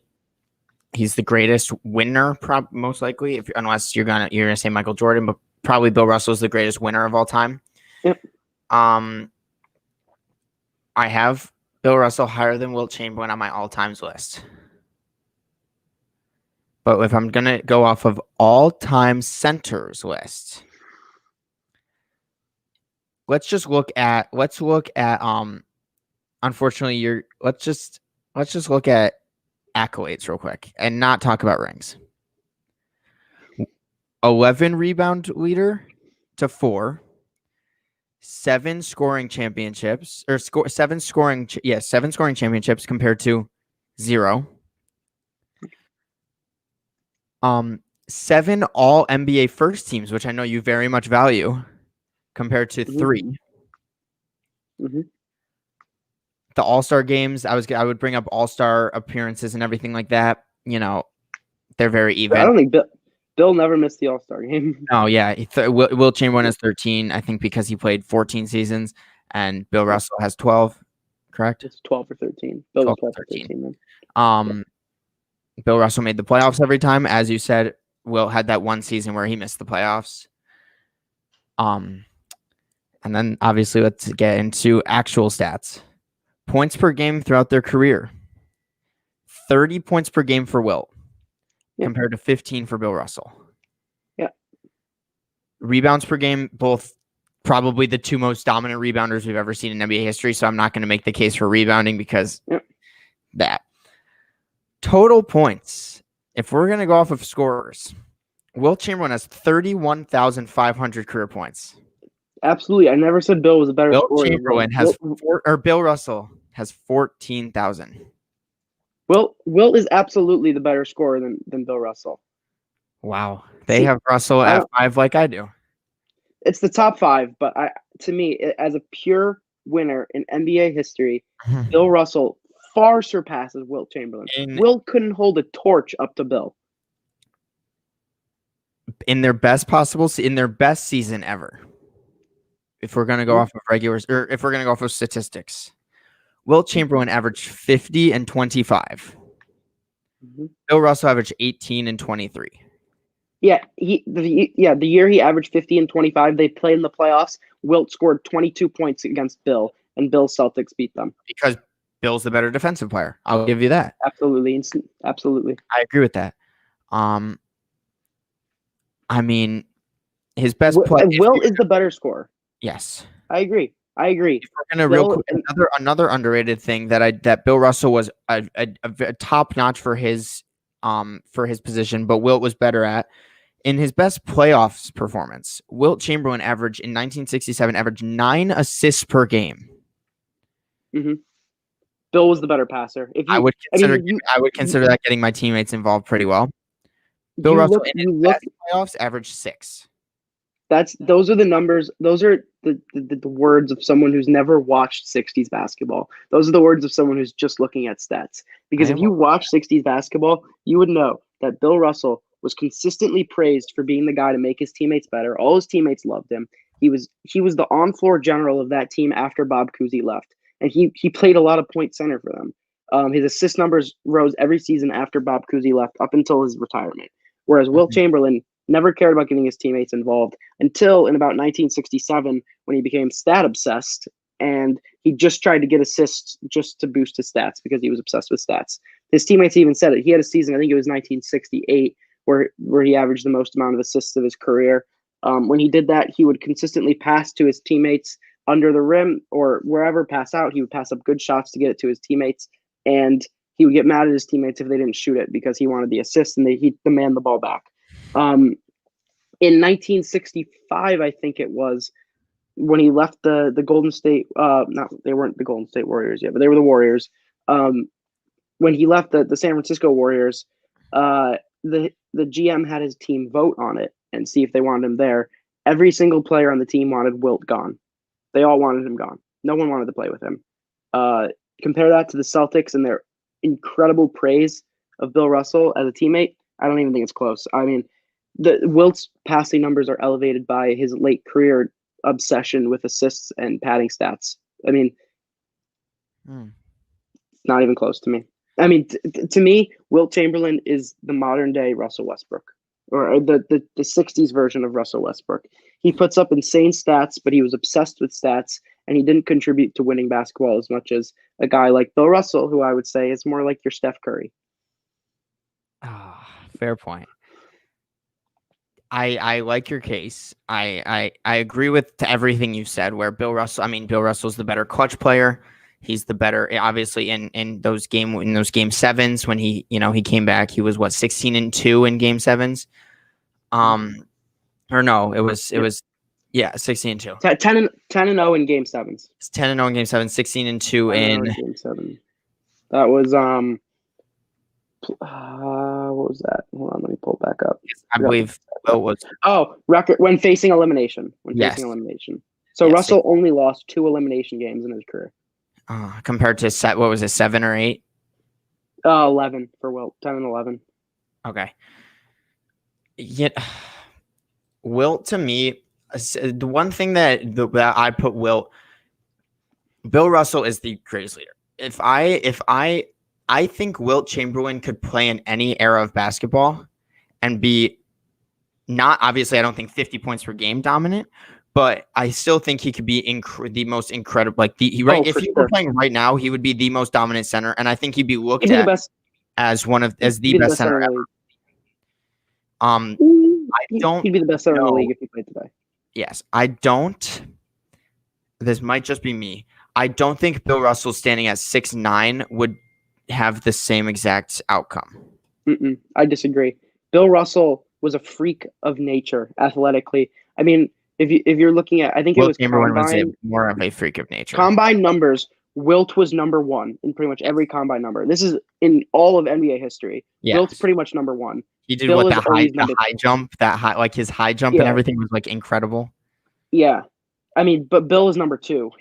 A: the greatest winner, most likely. Unless you're gonna say Michael Jordan, but probably Bill Russell is the greatest winner of all time.
B: Yep.
A: I have Bill Russell higher than Wilt Chamberlain on my all-times list. But if I'm going to go off of all-time centers list, let's look at unfortunately let's just look at accolades real quick and not talk about rings. 11 rebound leader to 4. 7 scoring championships or 7 scoring championships compared to 0. 7 all NBA first teams, which I know you very much value, compared to 3.
B: Mm-hmm.
A: The All-Star games, I would bring up All-Star appearances and everything like that. You know, they're very even.
B: I don't think Bill never missed the All-Star game.
A: Oh yeah, Wilt Chamberlain has 13, I think, because he played 14 seasons, and Bill Russell has 12. Correct?
B: It's 12 or 13. Bill 12 or 13
A: then. Bill Russell made the playoffs every time, as you said. Wilt had that one season where he missed the playoffs. And then obviously let's get into actual stats. Points per game throughout their career. 30 points per game for Wilt, compared to 15 for Bill Russell.
B: Yeah.
A: Rebounds per game, both probably the two most dominant rebounders we've ever seen in NBA history, so I'm not going to make the case for rebounding because that. Total points, if we're going to go off of scorers, Wilt Chamberlain has 31,500 career points.
B: Absolutely. I never said Bill was a better
A: Wilt
B: scorer.
A: Chamberlain Bill Russell has 14,000.
B: Wilt is absolutely the better scorer than Bill Russell.
A: Wow. They have Russell at 5 like I do.
B: It's the top 5, but to me, as a pure winner in NBA history, Bill Russell far surpasses Wilt Chamberlain. Wilt couldn't hold a torch up to Bill.
A: In their best season ever. If we're going to go off of regulars, or if we're going to go off of statistics, Wilt Chamberlain averaged 50 and 25. Bill Russell averaged 18 and 23.
B: Yeah, the year he averaged 50 and 25, they played in the playoffs. Wilt scored 22 points against Bill, and Bill's Celtics beat them.
A: Because Bill's the better defensive player. I'll give you that.
B: Absolutely.
A: I agree with that. I mean, his best play.
B: Wilt is the better scorer.
A: Yes.
B: I agree. If
A: we're gonna real quick, another underrated thing that Bill Russell was a top notch for his position, but Wilt was better at. In his best playoffs performance, Wilt Chamberlain in 1967 averaged 9 assists per game.
B: Mm-hmm. Bill was the better passer.
A: I would consider that getting my teammates involved pretty well. Bill Russell in his best playoffs averaged 6.
B: Those are the numbers. Those are the words of someone who's never watched 60s basketball. Those are the words of someone who's just looking at stats. Because if you watch 60s basketball, you would know that Bill Russell was consistently praised for being the guy to make his teammates better. All his teammates loved him. He was the on-floor general of that team after Bob Cousy left, and he played a lot of point center for them. His assist numbers rose every season after Bob Cousy left up until his retirement. Whereas Wilt Chamberlain never cared about getting his teammates involved until in about 1967 when he became stat obsessed, and he just tried to get assists just to boost his stats because he was obsessed with stats. His teammates even said it. He had a season, I think it was 1968, where he averaged the most amount of assists of his career. When he did that, he would consistently pass to his teammates under the rim or wherever, pass out. He would pass up good shots to get it to his teammates, and he would get mad at his teammates if they didn't shoot it because he wanted the assist and he'd demand the ball back. In 1965, I think it was, when he left the Golden State, they weren't the Golden State Warriors yet, but they were the Warriors. When he left the San Francisco Warriors, the GM had his team vote on it and see if they wanted him there. Every single player on the team wanted Wilt gone. They all wanted him gone. No one wanted to play with him. Compare that to the Celtics and their incredible praise of Bill Russell as a teammate. I don't even think it's close. I mean, Wilt's passing numbers are elevated by his late career obsession with assists and padding stats. I mean, it's not even close to me. I mean, to me, Wilt Chamberlain is the modern day Russell Westbrook. or the 60s version of Russell Westbrook. He puts up insane stats, but he was obsessed with stats, and he didn't contribute to winning basketball as much as a guy like Bill Russell, who I would say is more like your Steph Curry.
A: Fair point. I like your case. I agree with everything you said. Where Bill Russell's the better clutch player. He's the better, obviously, in those game sevens when he came back. He was 16-2 in game sevens. Or no, it was 16-2.
B: 10-0 in game sevens.
A: It's 10-0 in game seven, 16-2 in
B: game seven. That was what was that? Hold on, let me pull it back up.
A: I believe Will was
B: record when facing elimination. So
A: yes,
B: Russell only lost 2 elimination games in his career.
A: Compared to 7 or 8?
B: 11 for Wilt. 10 and 11.
A: Okay. Yet, Wilt to me, the one thing that I put Wilt, Bill Russell is the greatest leader. If I think Wilt Chamberlain could play in any era of basketball and be not, obviously, I don't think 50 points per game dominant, but I still think he could be the most incredible. Like if he were playing right now, he would be the most dominant center, and I think he'd be looked at as the best center ever.
B: He'd be the best center in the league if he played today.
A: Yes, I don't. This might just be me. I don't think Bill Russell standing at 6'9" would have the same exact outcome.
B: I disagree. Bill Russell was a freak of nature athletically. I mean, if you're looking at, I think Will it was
A: Chamberlain was more of a freak of nature.
B: Combine numbers, Wilt was number 1 in pretty much every combine number. This is in all of NBA history. Yes. Wilt's pretty much number 1.
A: He did the high jump, his high jump and everything was like incredible.
B: Yeah. I mean, but Bill is number 2.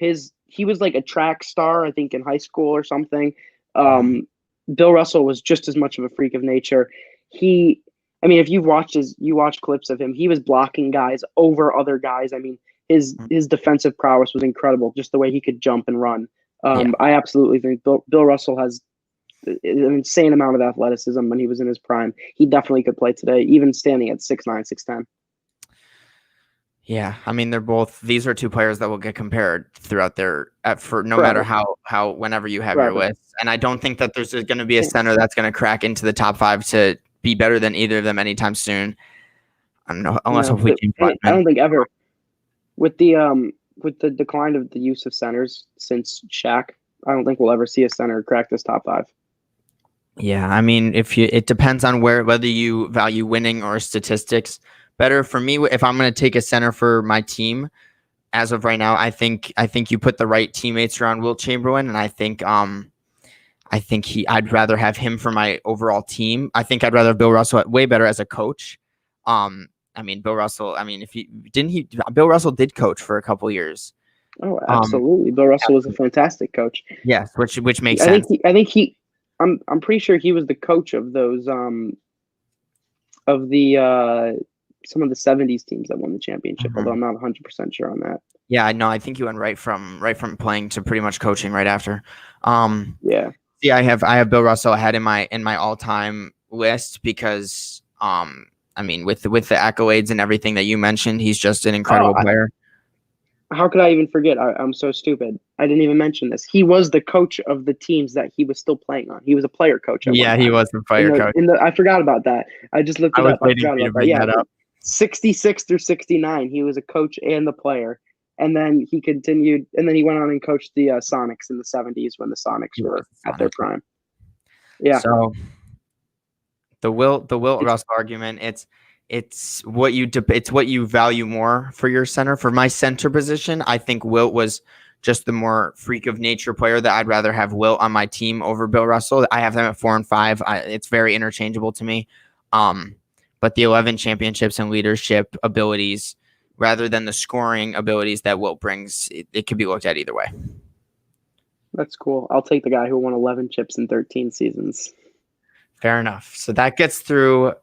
B: He was like a track star, I think, in high school or something. Bill Russell was just as much of a freak of nature. If you watch clips of him, he was blocking guys over other guys. I mean, his defensive prowess was incredible, just the way he could jump and run. I absolutely think Bill Russell has an insane amount of athleticism when he was in his prime. He definitely could play today, even standing at 6'9", 6'10".
A: Yeah, I mean, these are 2 players that will get compared throughout matter how whenever you have your list. And I don't think that there's going to be a center that's going to crack into the top 5 to be better than either of them anytime soon. I don't know, unless I
B: don't think ever. With the decline of the use of centers since Shaq, I don't think we'll ever see a center crack this top 5.
A: Yeah, I mean, it depends on whether you value winning or statistics better. For me, if I'm going to take a center for my team, as of right now, I think you put the right teammates around Wilt Chamberlain, and I think I'd rather have him for my overall team. I think I'd rather have Bill Russell way better as a coach. Bill Russell. Bill Russell did coach for a couple years.
B: Oh, absolutely. Bill Russell was a fantastic coach.
A: Yes, which makes sense.
B: I'm pretty sure he was the coach of those some of the 70s teams that won the championship, although I'm not 100% sure on that.
A: Yeah, no, I think he went right from playing to pretty much coaching right after.
B: Yeah.
A: See, I have Bill Russell ahead in my all-time list because with the accolades and everything that you mentioned, he's just an incredible player.
B: How could I even forget? I'm so stupid. I didn't even mention this. He was the coach of the teams that he was still playing on. He was a player coach.
A: Yeah, he was the player coach.
B: I forgot about that. I just looked it up. I forgot about that. Yeah, 66 through 69, he was a coach and the player. And then he continued, and then he went on and coached the Sonics in the 70s when the Sonics were at their prime. Yeah.
A: So the Wilt Russell argument, it's what you value more for your center. For my center position, I think Wilt was just the more freak of nature player that I'd rather have Wilt on my team over Bill Russell. I have them at 4 and 5. It's very interchangeable to me. But the 11 championships and leadership abilities, rather than the scoring abilities that Wilt brings, it could be looked at either way.
B: That's cool. I'll take the guy who won 11 chips in 13 seasons.
A: Fair enough. So that gets through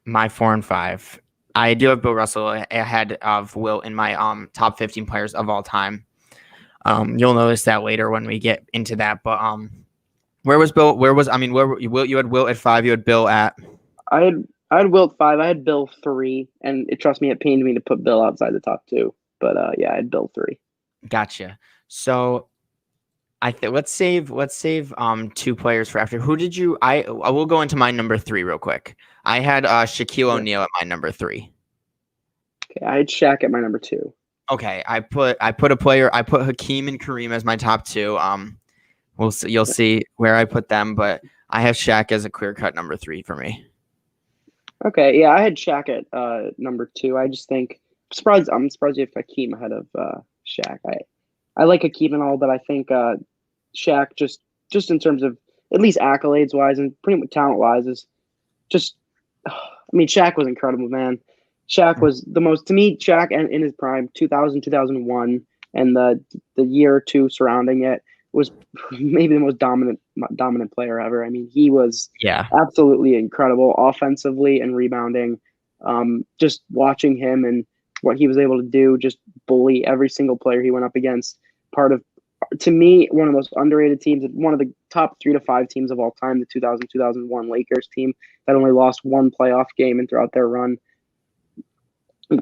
A: my 4 and 5. I do have Bill Russell ahead of Wilt in my top 15 players of all time. You'll notice that later when we get into that. But where was Bill? You had Wilt at 5. You had Bill at.
B: I had I had Wilt 5. I had Bill 3, and trust me, it pained me to put Bill outside the top 2. But yeah, I had Bill 3.
A: Gotcha. So let's save 2 players for after. Who did you? I will go into my number 3 real quick. I had Shaquille O'Neal at my number 3.
B: Okay, I had Shaq at my number 2.
A: Okay, I put a player. I put Hakeem and Kareem as my top 2. You'll see where I put them, but I have Shaq as a clear-cut number 3 for me.
B: Okay, yeah, I had Shaq at number 2. I just think I'm surprised you have Hakeem ahead of Shaq. I like Hakeem and all, but I think Shaq just in terms of at least accolades wise and pretty much talent wise is just. I mean, Shaq was incredible, man. Shaq was the most to me. Shaq and in his prime, 2000, 2001, and the year or two surrounding it was maybe the most dominant player ever. I mean, he was absolutely incredible offensively and rebounding. Just watching him and what he was able to do, just bully every single player he went up against. To me, one of the most underrated teams, one of the top 3 to 5 teams of all time, the 2000-2001 Lakers team that only lost one playoff game and throughout their run.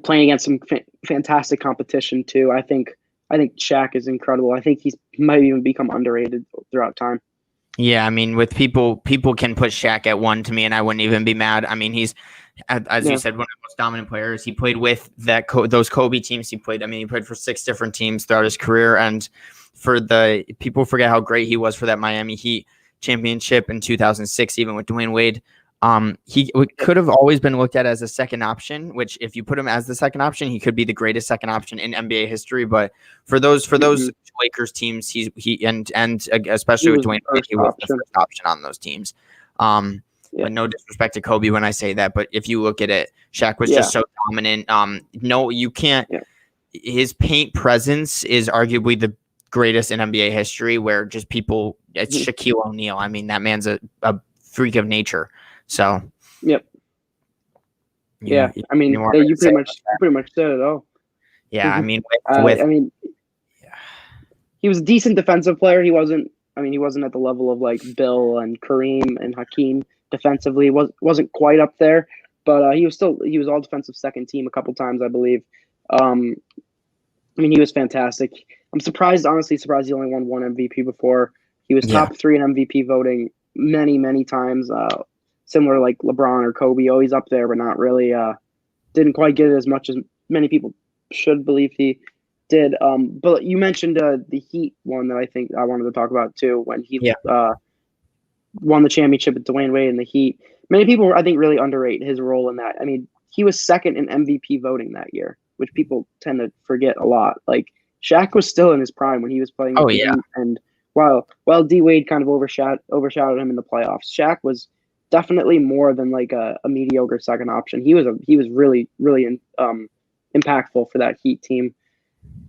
B: Playing against some fantastic competition too. I think Shaq is incredible. I think he might even become underrated throughout time.
A: Yeah, I mean, with people can put Shaq at 1 to me, and I wouldn't even be mad. I mean, he's as you said, one of the most dominant players. He played with those Kobe teams. He played for 6 different teams throughout his career, and for the people forget how great he was for that Miami Heat championship in 2006, even with Dwayne Wade. He could have always been looked at as a second option, which if you put him as the second option, he could be the greatest second option in NBA history. But for those Lakers teams, he especially with Dwayne Wade, he was the first option on those teams. But no disrespect to Kobe when I say that, but if you look at it, Shaq was just so dominant. No, you can't. Yeah. His paint presence is arguably the greatest in NBA history. Where just it's Shaquille O'Neal. I mean, that man's a freak of nature. So,
B: I mean, you pretty much said it all.
A: Yeah, I mean,
B: he was a decent defensive player. He wasn't at the level of like Bill and Kareem and Hakeem defensively. Wasn't quite up there, but he was all defensive second team a couple times, I believe. I mean, he was fantastic. I'm honestly surprised he only won 1 MVP before. He was top 3 in MVP voting many times. Similar like LeBron or Kobe, always up there, but not really. Didn't quite get it as much as many people should believe he did. But you mentioned the Heat one that I think I wanted to talk about too, when he won the championship with Dwayne Wade and the Heat. Many people, I think, really underrate his role in that. I mean, he was second in MVP voting that year, which people tend to forget a lot. Like Shaq was still in his prime when he was playing. And while D Wade kind of overshadowed him in the playoffs, Shaq was definitely more than like a mediocre second option. He was really impactful for that Heat team.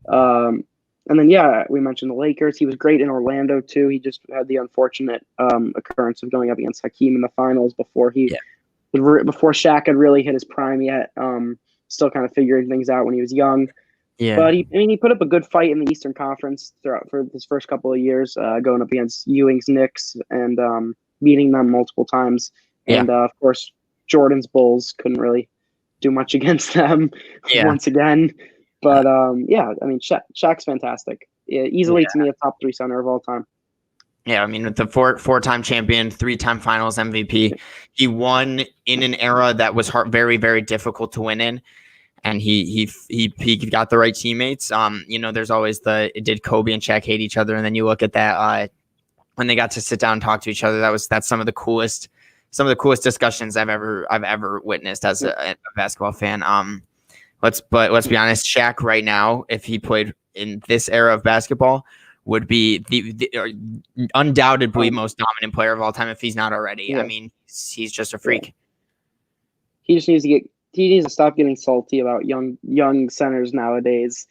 B: And then we mentioned the Lakers. He was great in Orlando too. He just had the unfortunate occurrence of going up against Hakeem in the finals before before Shaq had really hit his prime yet. Still kind of figuring things out when he was young. Yeah. But he put up a good fight in the Eastern Conference for his first couple of years, going up against Ewing's Knicks and beating them multiple times. And of course, Jordan's Bulls couldn't really do much against them once again. But I mean, Shaq's fantastic. Easily to me a top 3 center of all time.
A: Yeah, I mean, with the four-time champion, 3-time Finals MVP, he won in an era that was very, very difficult to win in, and he got the right teammates. There's always did Kobe and Shaq hate each other, and then you look at that when they got to sit down and talk to each other. That's some of the coolest discussions I've ever witnessed as a basketball fan. Let's be honest, Shaq right now, if he played in this era of basketball, would be the undoubtedly most dominant player of all time if he's not already. Yeah. I mean, he's just a freak.
B: He just needs to stop getting salty about young centers nowadays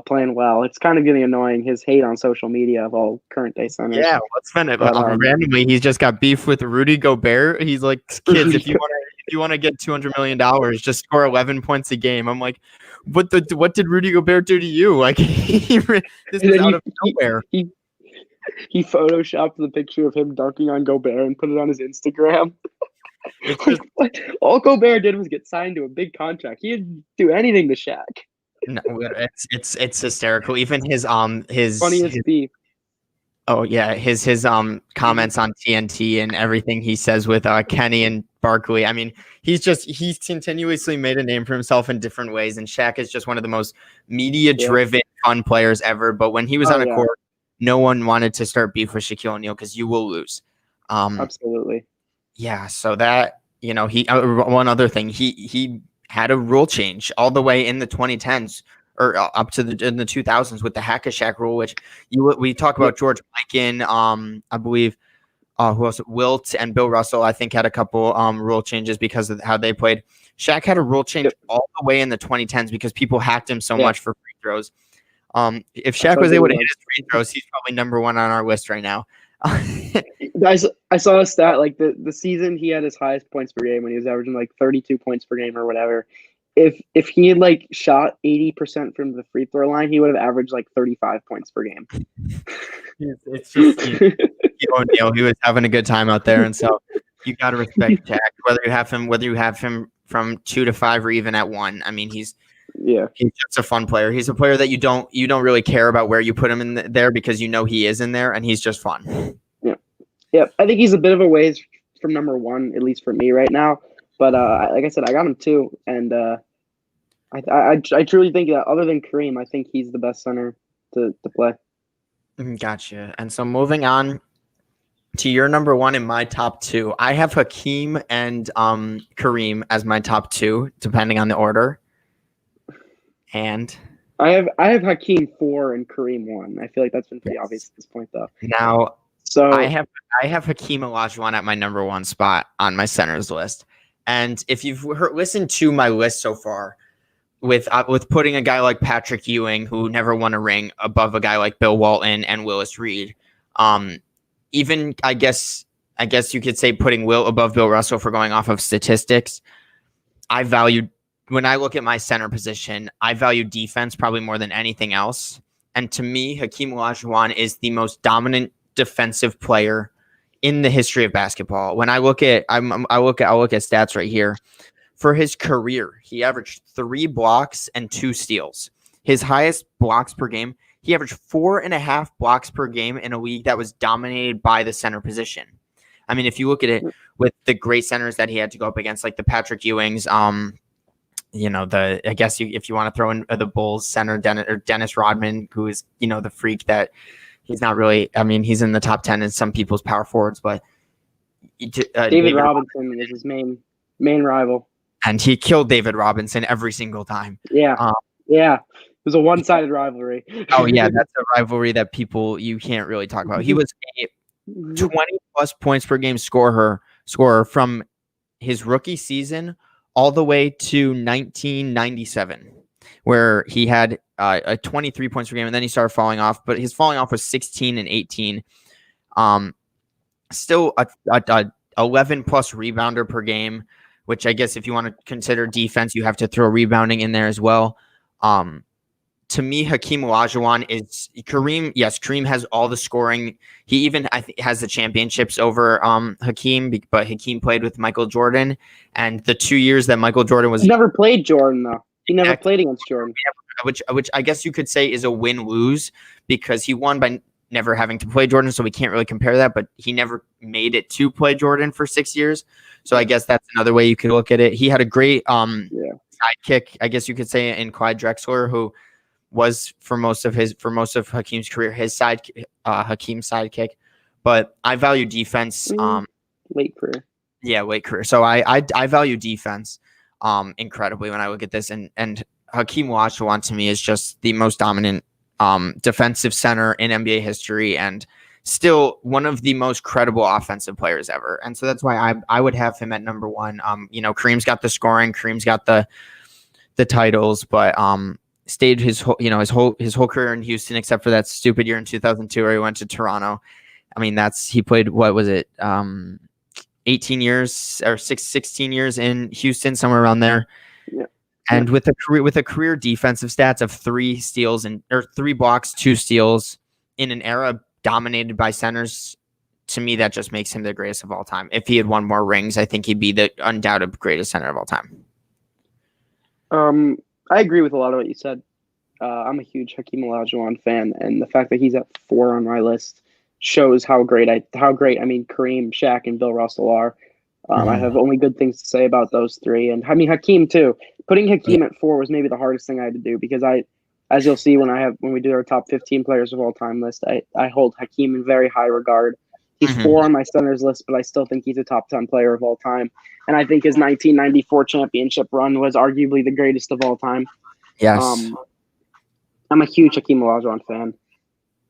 B: playing well. It's kind of getting annoying, his hate on social media of all current day centers.
A: Yeah, let's spend it. Randomly, he's just got beef with Rudy Gobert. He's like, kids, if you want to get $200 million, just score 11 points a game. I'm like, what did Rudy Gobert do to you? Like, this is out of nowhere.
B: He photoshopped the picture of him dunking on Gobert and put it on his Instagram.
A: It's just
B: All Gobert did was get signed to a big contract. He didn't do anything to Shaq.
A: no, it's hysterical. Even his
B: Funniest beef.
A: oh yeah, his comments on TNT and everything he says with Kenny and Barkley. I mean, he's continuously made a name for himself in different ways, and Shaq is just one of the most media-driven, fun players ever. But when he was on a court, no one wanted to start beef with Shaquille O'Neal because you will lose.
B: Absolutely.
A: Yeah, so that he one other thing he had a rule change all the way in the 2010s or up to in the 2000s with the Hack-a-Shaq rule, which we talk about George Mikan, I believe. Who else? Wilt and Bill Russell, I think, had a couple rule changes because of how they played. Shaq had a rule change all the way in the 2010s because people hacked him so much for free throws. If Shaq was able to hit his free throws, he's probably number one on our list right now.
B: I saw a stat like the season he had his highest points per game when he was averaging like 32 points per game or whatever. If he had like shot 80% from the free throw line, he would have averaged like 35 points per game.
A: It's just O'Neal. He was having a good time out there, and so you got to respect Shaq. Whether you have him from 2 to 5 or even at 1. I mean, he's just a fun player. He's a player that you don't really care about where you put him in there because you know he is in there and he's just fun.
B: Yeah. I think he's a bit of a ways from number 1, at least for me right now. But like I said, I got him 2, and I truly think that other than Kareem, I think he's the best center to play.
A: Gotcha. And so moving on to your number 1 in my top 2, I have Hakeem and Kareem as my top 2, depending on the order. And
B: I have Hakeem 4 and Kareem 1. I feel like that's been pretty obvious at this point, though.
A: Now, so I have Hakeem Olajuwon at my number 1 spot on my centers list. And if you've listened to my list so far, with putting a guy like Patrick Ewing, who never won a ring, above a guy like Bill Walton and Willis Reed, even I guess you could say putting Will above Bill Russell for going off of statistics. When I look at my center position, I value defense probably more than anything else. And to me, Hakeem Olajuwon is the most dominant defensive player in the history of basketball. When I look at stats right here. For his career, he averaged 3 blocks and 2 steals. His highest blocks per game, he averaged 4.5 blocks per game in a league that was dominated by the center position. I mean, if you look at it with the great centers that he had to go up against, like the Patrick Ewings, if you want to throw in the Bulls center, Dennis Rodman, who is, the freak that he's not really, I mean, he's in the top 10 in some people's power forwards, but
B: David Robinson is his main rival.
A: And he killed David Robinson every single time.
B: Yeah. It was a one-sided rivalry.
A: Oh, yeah. That's a rivalry that you can't really talk about. He was a 20-plus points per game scorer from his rookie season all the way to 1997, where he had a 23 points per game, and then he started falling off. But his falling off was 16 and 18. Still a 11-plus rebounder per game, which I guess if you want to consider defense, you have to throw rebounding in there as well. To me, Hakeem Olajuwon is Kareem. Yes, Kareem has all the scoring. He even has the championships over Hakeem, but Hakeem played with Michael Jordan. And the 2 years that Michael Jordan was...
B: He never played Jordan, though. He never played against Jordan.
A: Which I guess you could say is a win-lose because he won by never having to play Jordan, so we can't really compare that, but he never made it to play Jordan for 6 years. So I guess that's another way you could look at it. He had a great sidekick, I guess you could say, in Clyde Drexler, who was for most of Hakeem's career his Hakeem's sidekick. But I value defense.
B: Late career.
A: Yeah, late career. So I value defense incredibly when I look at this, and Hakeem Olajuwon to me is just the most dominant defensive center in NBA history, and still one of the most credible offensive players ever. And so that's why I would have him at number 1. Kareem's got the scoring, Kareem's got the titles, but stayed his whole career in Houston except for that stupid year in 2002 where he went to Toronto. I mean, he played, what was it? 18 years or 16 years in Houston, somewhere around there.
B: Yeah.
A: And with a career defensive stats of 3 steals or 3 blocks, 2 steals in an era dominated by centers, to me, that just makes him the greatest of all time. If he had won more rings, I think he'd be the undoubted greatest center of all time.
B: I agree with a lot of what you said. I'm a huge Hakeem Olajuwon fan, and the fact that he's at 4 on my list shows how great Kareem, Shaq, and Bill Russell are. I have only good things to say about those three, and I mean Hakeem too. Putting Hakeem at 4 was maybe the hardest thing I had to do because as you'll see when we do our top 15 players of all time list, I hold Hakeem in very high regard. He's 4 on my centers list, but I still think he's a top 10 player of all time. And I think his 1994 championship run was arguably the greatest of all time.
A: Yes.
B: I'm a huge Hakeem Olajuwon fan.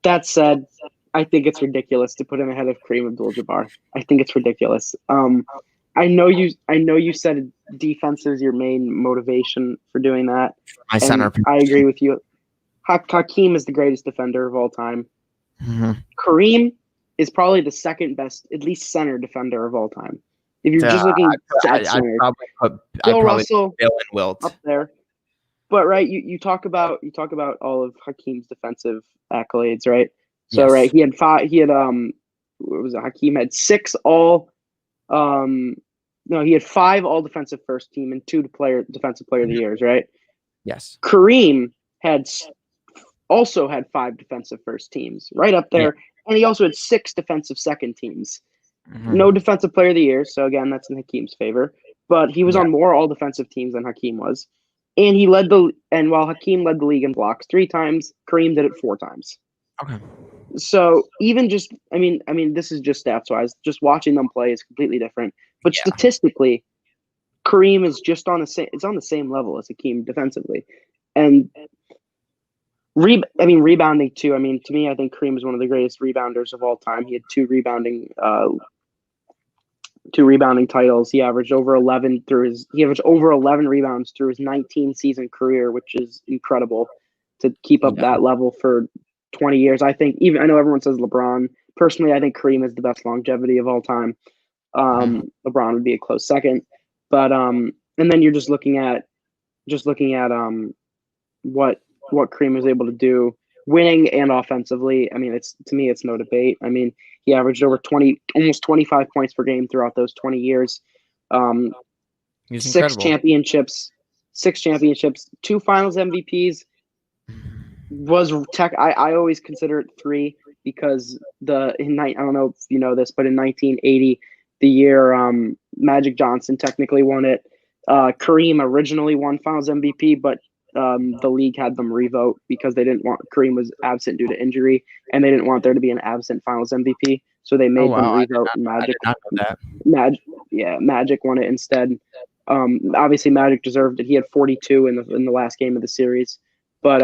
B: That said, I think it's ridiculous to put him ahead of Kareem Abdul-Jabbar. I think it's ridiculous. I know you said defense is your main motivation for doing that.
A: My center.
B: I agree with you. Hakeem is the greatest defender of all time.
A: Mm-hmm.
B: Kareem is probably the second best, at least center defender of all time. If you're just looking at center, Bill Russell,
A: Bill and Wilt
B: up there. But right, you talk about all of Hakeem's defensive accolades, right? So
A: Yes.
B: right, he had 5. He had what was it? Hakeem had 6 all. No, he had 5 all defensive first team and 2 defensive player of the years, right?
A: Yes.
B: Kareem also had 5 defensive first teams, right up there. Yeah. And he also had 6 defensive second teams. Mm-hmm. No defensive player of the year, so again, that's in Hakeem's favor. But he was on more all defensive teams than Hakeem was. And while Hakeem led the league in blocks 3 times, Kareem did it 4 times. Okay. So even just, I mean, this is just stats wise. Just watching them play is completely different. But statistically, Kareem is just on the same. It's on the same level as Hakeem defensively, and rebounding too. I mean, to me, I think Kareem is one of the greatest rebounders of all time. He had 2 rebounding titles. He averaged over 11 rebounds through his 19-season career, which is incredible to keep up that level for 20 years. I know everyone says LeBron. Personally, I think Kareem is the best longevity of all time. LeBron would be a close second, but and then you're just looking at what Kareem was able to do, winning and offensively. I mean, it's no debate. I mean, he averaged over almost 25 points per game throughout those 20 years. 6 championships, 2 Finals MVPs. I always consider it 3 because I don't know if you know this, but in 1980, the year Magic Johnson technically won it. Kareem originally won Finals MVP, but the league had them revote because they didn't want Kareem was absent due to injury, and they didn't want there to be an absent Finals MVP, so they made them revote. Magic won it instead. Obviously, Magic deserved it. He had 42 in the last game of the series. But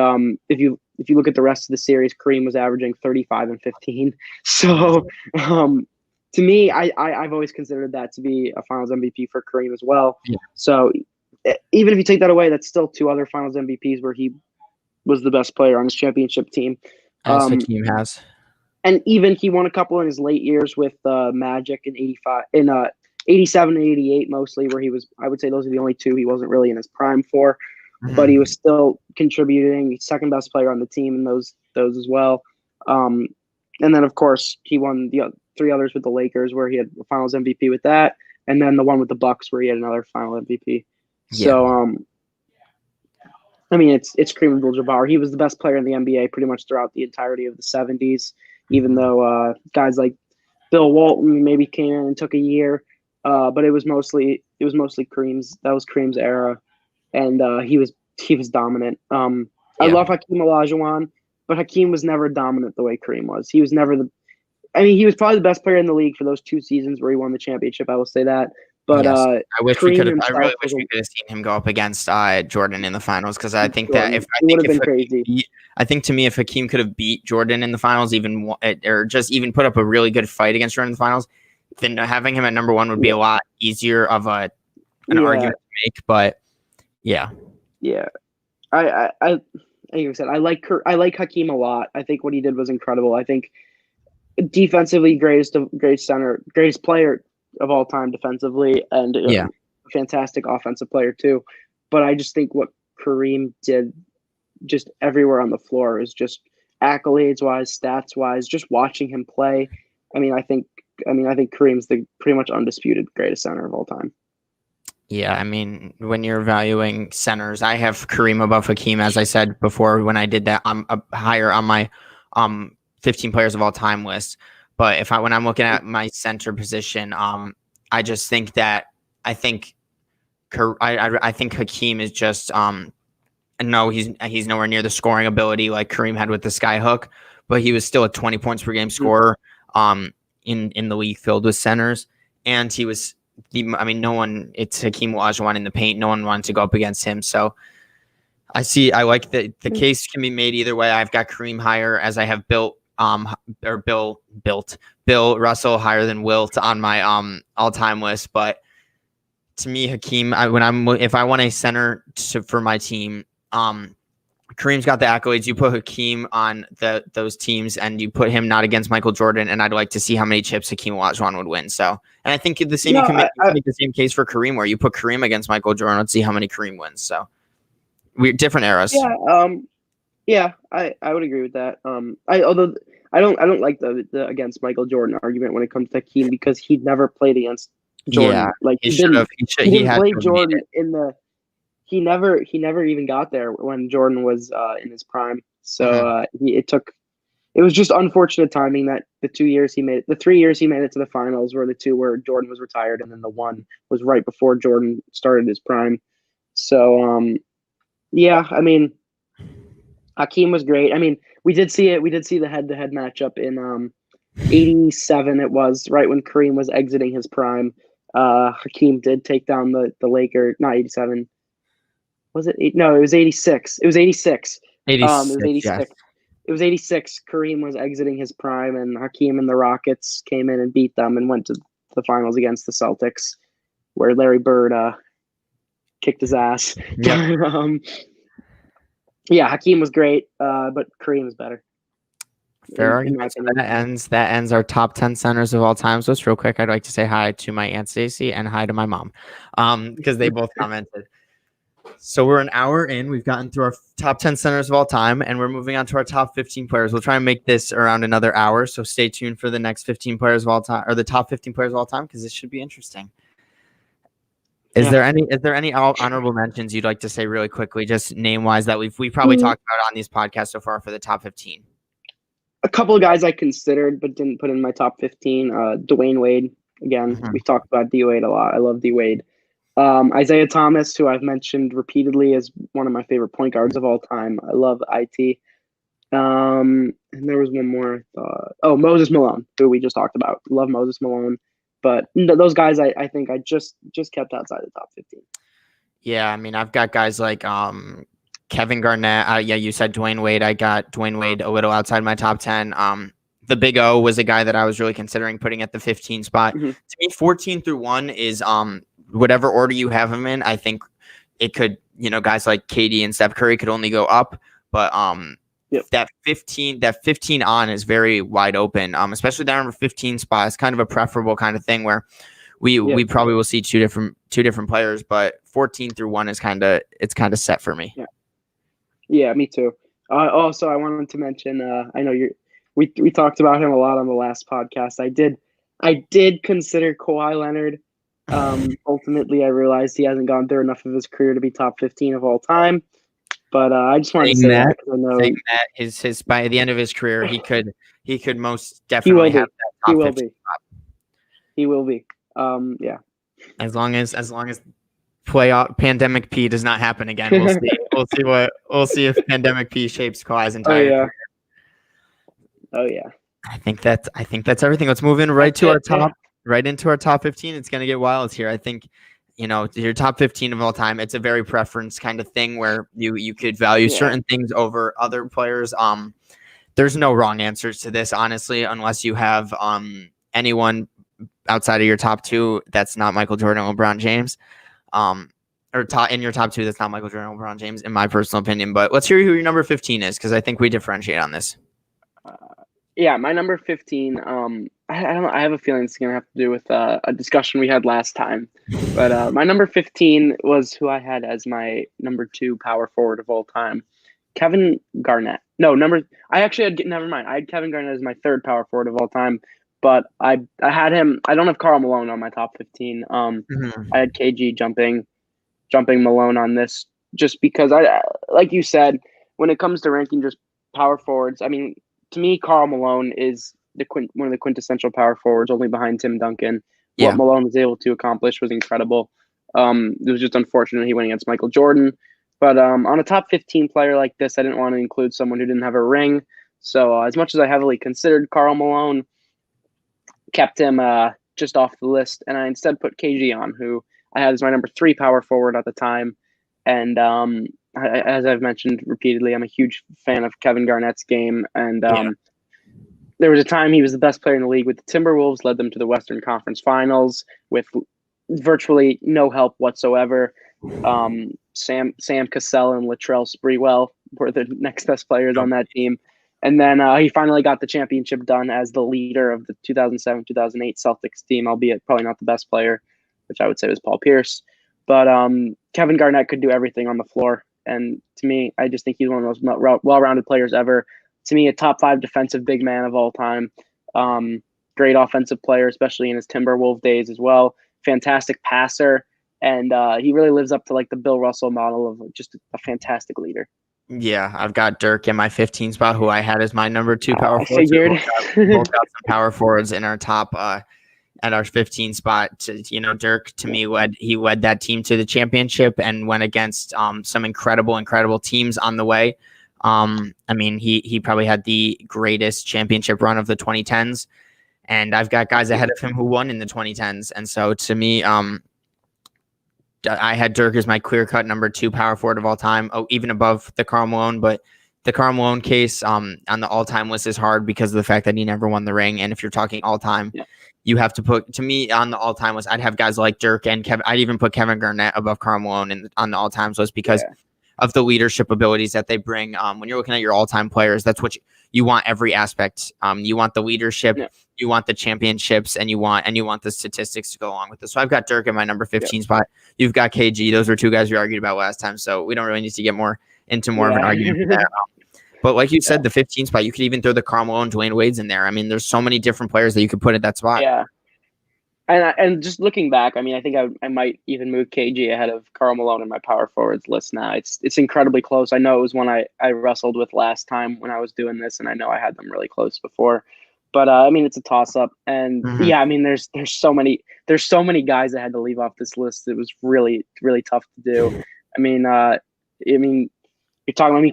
B: if you look at the rest of the series, Kareem was averaging 35 and 15. So to me, I've always considered that to be a Finals MVP for Kareem as well. Yeah. So even if you take that away, that's still 2 other Finals MVPs where he was the best player on his championship team.
A: As Hakeem has.
B: And even he won a couple in his late years with Magic in 87 and 88 mostly, where he was, I would say those are the only 2 he wasn't really in his prime for. But he was still contributing, second best player on the team in those as well. And then, of course, he won the 3 others with the Lakers, where he had a Finals MVP with that, and then the one with the Bucks, where he had another Final MVP. Yeah. So, I mean, it's Kareem Abdul-Jabbar. He was the best player in the NBA pretty much throughout the entirety of the 70s, even though guys like Bill Walton maybe came in and took a year, but it was mostly Kareem's. That was Kareem's era. And he was dominant. I love Hakeem Olajuwon, but Hakeem was never dominant the way Kareem was. He was never he was probably the best player in the league for those 2 seasons where he won the championship. I will say that. But
A: yes. I really wish we could have seen him go up against Jordan in the finals, because I think that it would have been crazy. I think to me, if Hakeem could have beat Jordan in the finals, or just even put up a really good fight against Jordan in the finals, then having him at number 1 would be a lot easier of an argument to make. But yeah.
B: I like I said, I like Hakeem a lot. I think what he did was incredible. I think defensively greatest player of all time defensively, and fantastic offensive player too. But I just think what Kareem did just everywhere on the floor is just accolades wise, stats wise, just watching him play. I mean, I think I think Kareem's the pretty much undisputed greatest center of all time.
A: Yeah, I mean, when you're valuing centers, I have Kareem above Hakeem, as I said before when I did that. I'm higher on my 15 players of all time list. But when I'm looking at my center position, I just think that I think Hakeem is just no, he's nowhere near the scoring ability like Kareem had with the sky hook, but he was still a 20 points per game scorer in the league filled with centers, and he was. It's Hakeem Olajuwon in the paint. No one wanted to go up against him. So I like the case can be made either way. I've got Kareem higher as I have Bill Russell higher than Wilt on my all-time list. But to me, Hakeem, if I want a center for my team, Kareem's got the accolades. You put Hakeem on those teams, and you put him not against Michael Jordan, and I'd like to see how many chips Hakeem Olajuwon would win. So, and I think the same you can make the same case for Kareem, where you put Kareem against Michael Jordan. Let's see how many Kareem wins. So, we're different eras.
B: Yeah, I would agree with that. Although I don't like the against Michael Jordan argument when it comes to Hakeem, because he'd never played against Jordan.
A: Yeah,
B: like he didn't play Jordan in the. He never even got there when Jordan was in his prime. So it was just unfortunate timing that the 3 years he made it to the finals were the two where Jordan was retired, and then the one was right before Jordan started his prime. So Hakeem was great. I mean, we did see it. We did see the head-to-head matchup in 87. It was right when Kareem was exiting his prime. Hakeem did take down the Lakers. Not 87. Was it? No, it was 86. It was 86.
A: 86.
B: It was 86. Yes. It was 86. Kareem was exiting his prime, and Hakeem and the Rockets came in and beat them and went to the finals against the Celtics, where Larry Bird kicked his ass.
A: Yep.
B: Hakeem was great, but Kareem is better.
A: Fair argument. That ends our top 10 centers of all time. So just real quick, I'd like to say hi to my Aunt Stacy and hi to my mom, because they both commented. So we're an hour in. We've gotten through our top 10 centers of all time, and we're moving on to our top 15 players. We'll try and make this around another hour, so stay tuned for the next 15 players of all time, or the top 15 players of all time, because this should be interesting. Is there any honorable mentions you'd like to say really quickly, just name-wise, that we've probably talked about on these podcasts so far for the top 15?
B: A couple of guys I considered but didn't put in my top 15. Dwayne Wade. Again, we've talked about D Wade a lot. I love D Wade. Isaiah Thomas, who I've mentioned repeatedly as one of my favorite point guards of all time. I love IT. And there was one more. Moses Malone, who we just talked about. Love Moses Malone. But those guys, I think I just kept outside the top 15.
A: Yeah, I mean, I've got guys like Kevin Garnett. You said Dwayne Wade. I got Dwayne Wade a little outside my top 10. The Big O was a guy that I was really considering putting at the 15 spot. To me, 14 through 1 is whatever order you have them in. I think it could, guys like KD and Steph Curry could only go up, but that 15 on is very wide open. Especially that number 15 spot is kind of a preferable kind of thing where we probably will see two different players, but 14 through 1 is kind of set for me.
B: Yeah, me too. Also, I wanted to mention, I know we talked about him a lot on the last podcast. I did consider Kawhi Leonard. Ultimately, I realized he hasn't gone through enough of his career to be top 15 of all time. But I just wanted to say that. I know
A: that his by the end of his career, he could most definitely have that top 15 spot.
B: He will be. Yeah.
A: As long as playoff pandemic P does not happen again, we'll see. We'll see if pandemic P shapes Kawhi's entire career.
B: Oh yeah.
A: I think that's everything. Let's move in right into our top 15. It's gonna get wild here. I think your top 15 of all time. It's a very preference kind of thing where you could value certain things over other players. There's no wrong answers to this, honestly, unless you have anyone outside of your top 2 that's not Michael Jordan or LeBron James. In your top 2 that's not Michael Jordan or LeBron James, in my personal opinion. But let's hear who your number 15 is, because I think we differentiate on this.
B: My number 15. I don't know. I have a feeling it's gonna have to do with a discussion we had last time. But my number 15 was who I had as my number 2 power forward of all time, Kevin Garnett. No, I actually had. Never mind. I had Kevin Garnett as my 3rd power forward of all time. but I had him. I don't have Karl Malone on my top 15. I had KG jumping Malone on this just because like you said, when it comes to ranking just power forwards, I mean, to me, Karl Malone is one of the quintessential power forwards, only behind Tim Duncan.
A: Yeah.
B: What Malone was able to accomplish was incredible. It was just unfortunate he went against Michael Jordan. But on a top 15 player like this, I didn't want to include someone who didn't have a ring. So as much as I heavily considered Karl Malone, kept him just off the list, and I instead put KG on, who I had as my number 3 power forward at the time. And as I've mentioned repeatedly, I'm a huge fan of Kevin Garnett's game. And there was a time he was the best player in the league with the Timberwolves, led them to the Western Conference Finals with virtually no help whatsoever. Sam Cassell and Latrell Sprewell were the next best players on that team. And then he finally got the championship done as the leader of the 2007-2008 Celtics team, albeit probably not the best player, which I would say was Paul Pierce. But Kevin Garnett could do everything on the floor. And to me, I just think he's one of the most well-rounded players ever. To me, a top 5 defensive big man of all time. Great offensive player, especially in his Timberwolves days as well. Fantastic passer. And he really lives up to like the Bill Russell model of just a fantastic leater.
A: Yeah, I've got Dirk in my 15 spot, who I had as my number 2 power
B: I
A: forward.
B: figured.
A: So both got some power forwards in our top at our 15 spot. Dirk to me led that team to the championship and went against some incredible teams on the way. I mean, he probably had the greatest championship run of the 2010s, and I've got guys ahead of him who won in the 2010s. And so to me, I had Dirk as my clear-cut number 2 power forward of all time, even above the Karl Malone. But the Karl Malone case on the all-time list is hard because of the fact that he never won the ring. And if you're talking all-time, you have to put, to me, on the all-time list, I'd have guys like Dirk and Kevin. I'd even put Kevin Garnett above Karl Malone on the all-time list because of the leadership abilities that they bring. When you're looking at your all-time players, that's what you want every aspect. You want the leadership, you want the championships, and you want the statistics to go along with this. So I've got Dirk in my number 15 spot. You've got KG. Those were 2 guys we argued about last time, so we don't really need to get into more of an argument for that. But like you said, the 15 spot, you could even throw the Karl Malone, Dwayne Wade's in there. I mean, there's so many different players that you could put at that spot.
B: Yeah. And just looking back, I mean, I think I might even move KG ahead of Karl Malone in my power forwards list now. It's incredibly close. I know it was one I wrestled with last time when I was doing this, and I know I had them really close before. But I mean, it's a toss up, and I mean, there's so many guys that had to leave off this list. It was really tough to do. I mean, you're talking. I mean,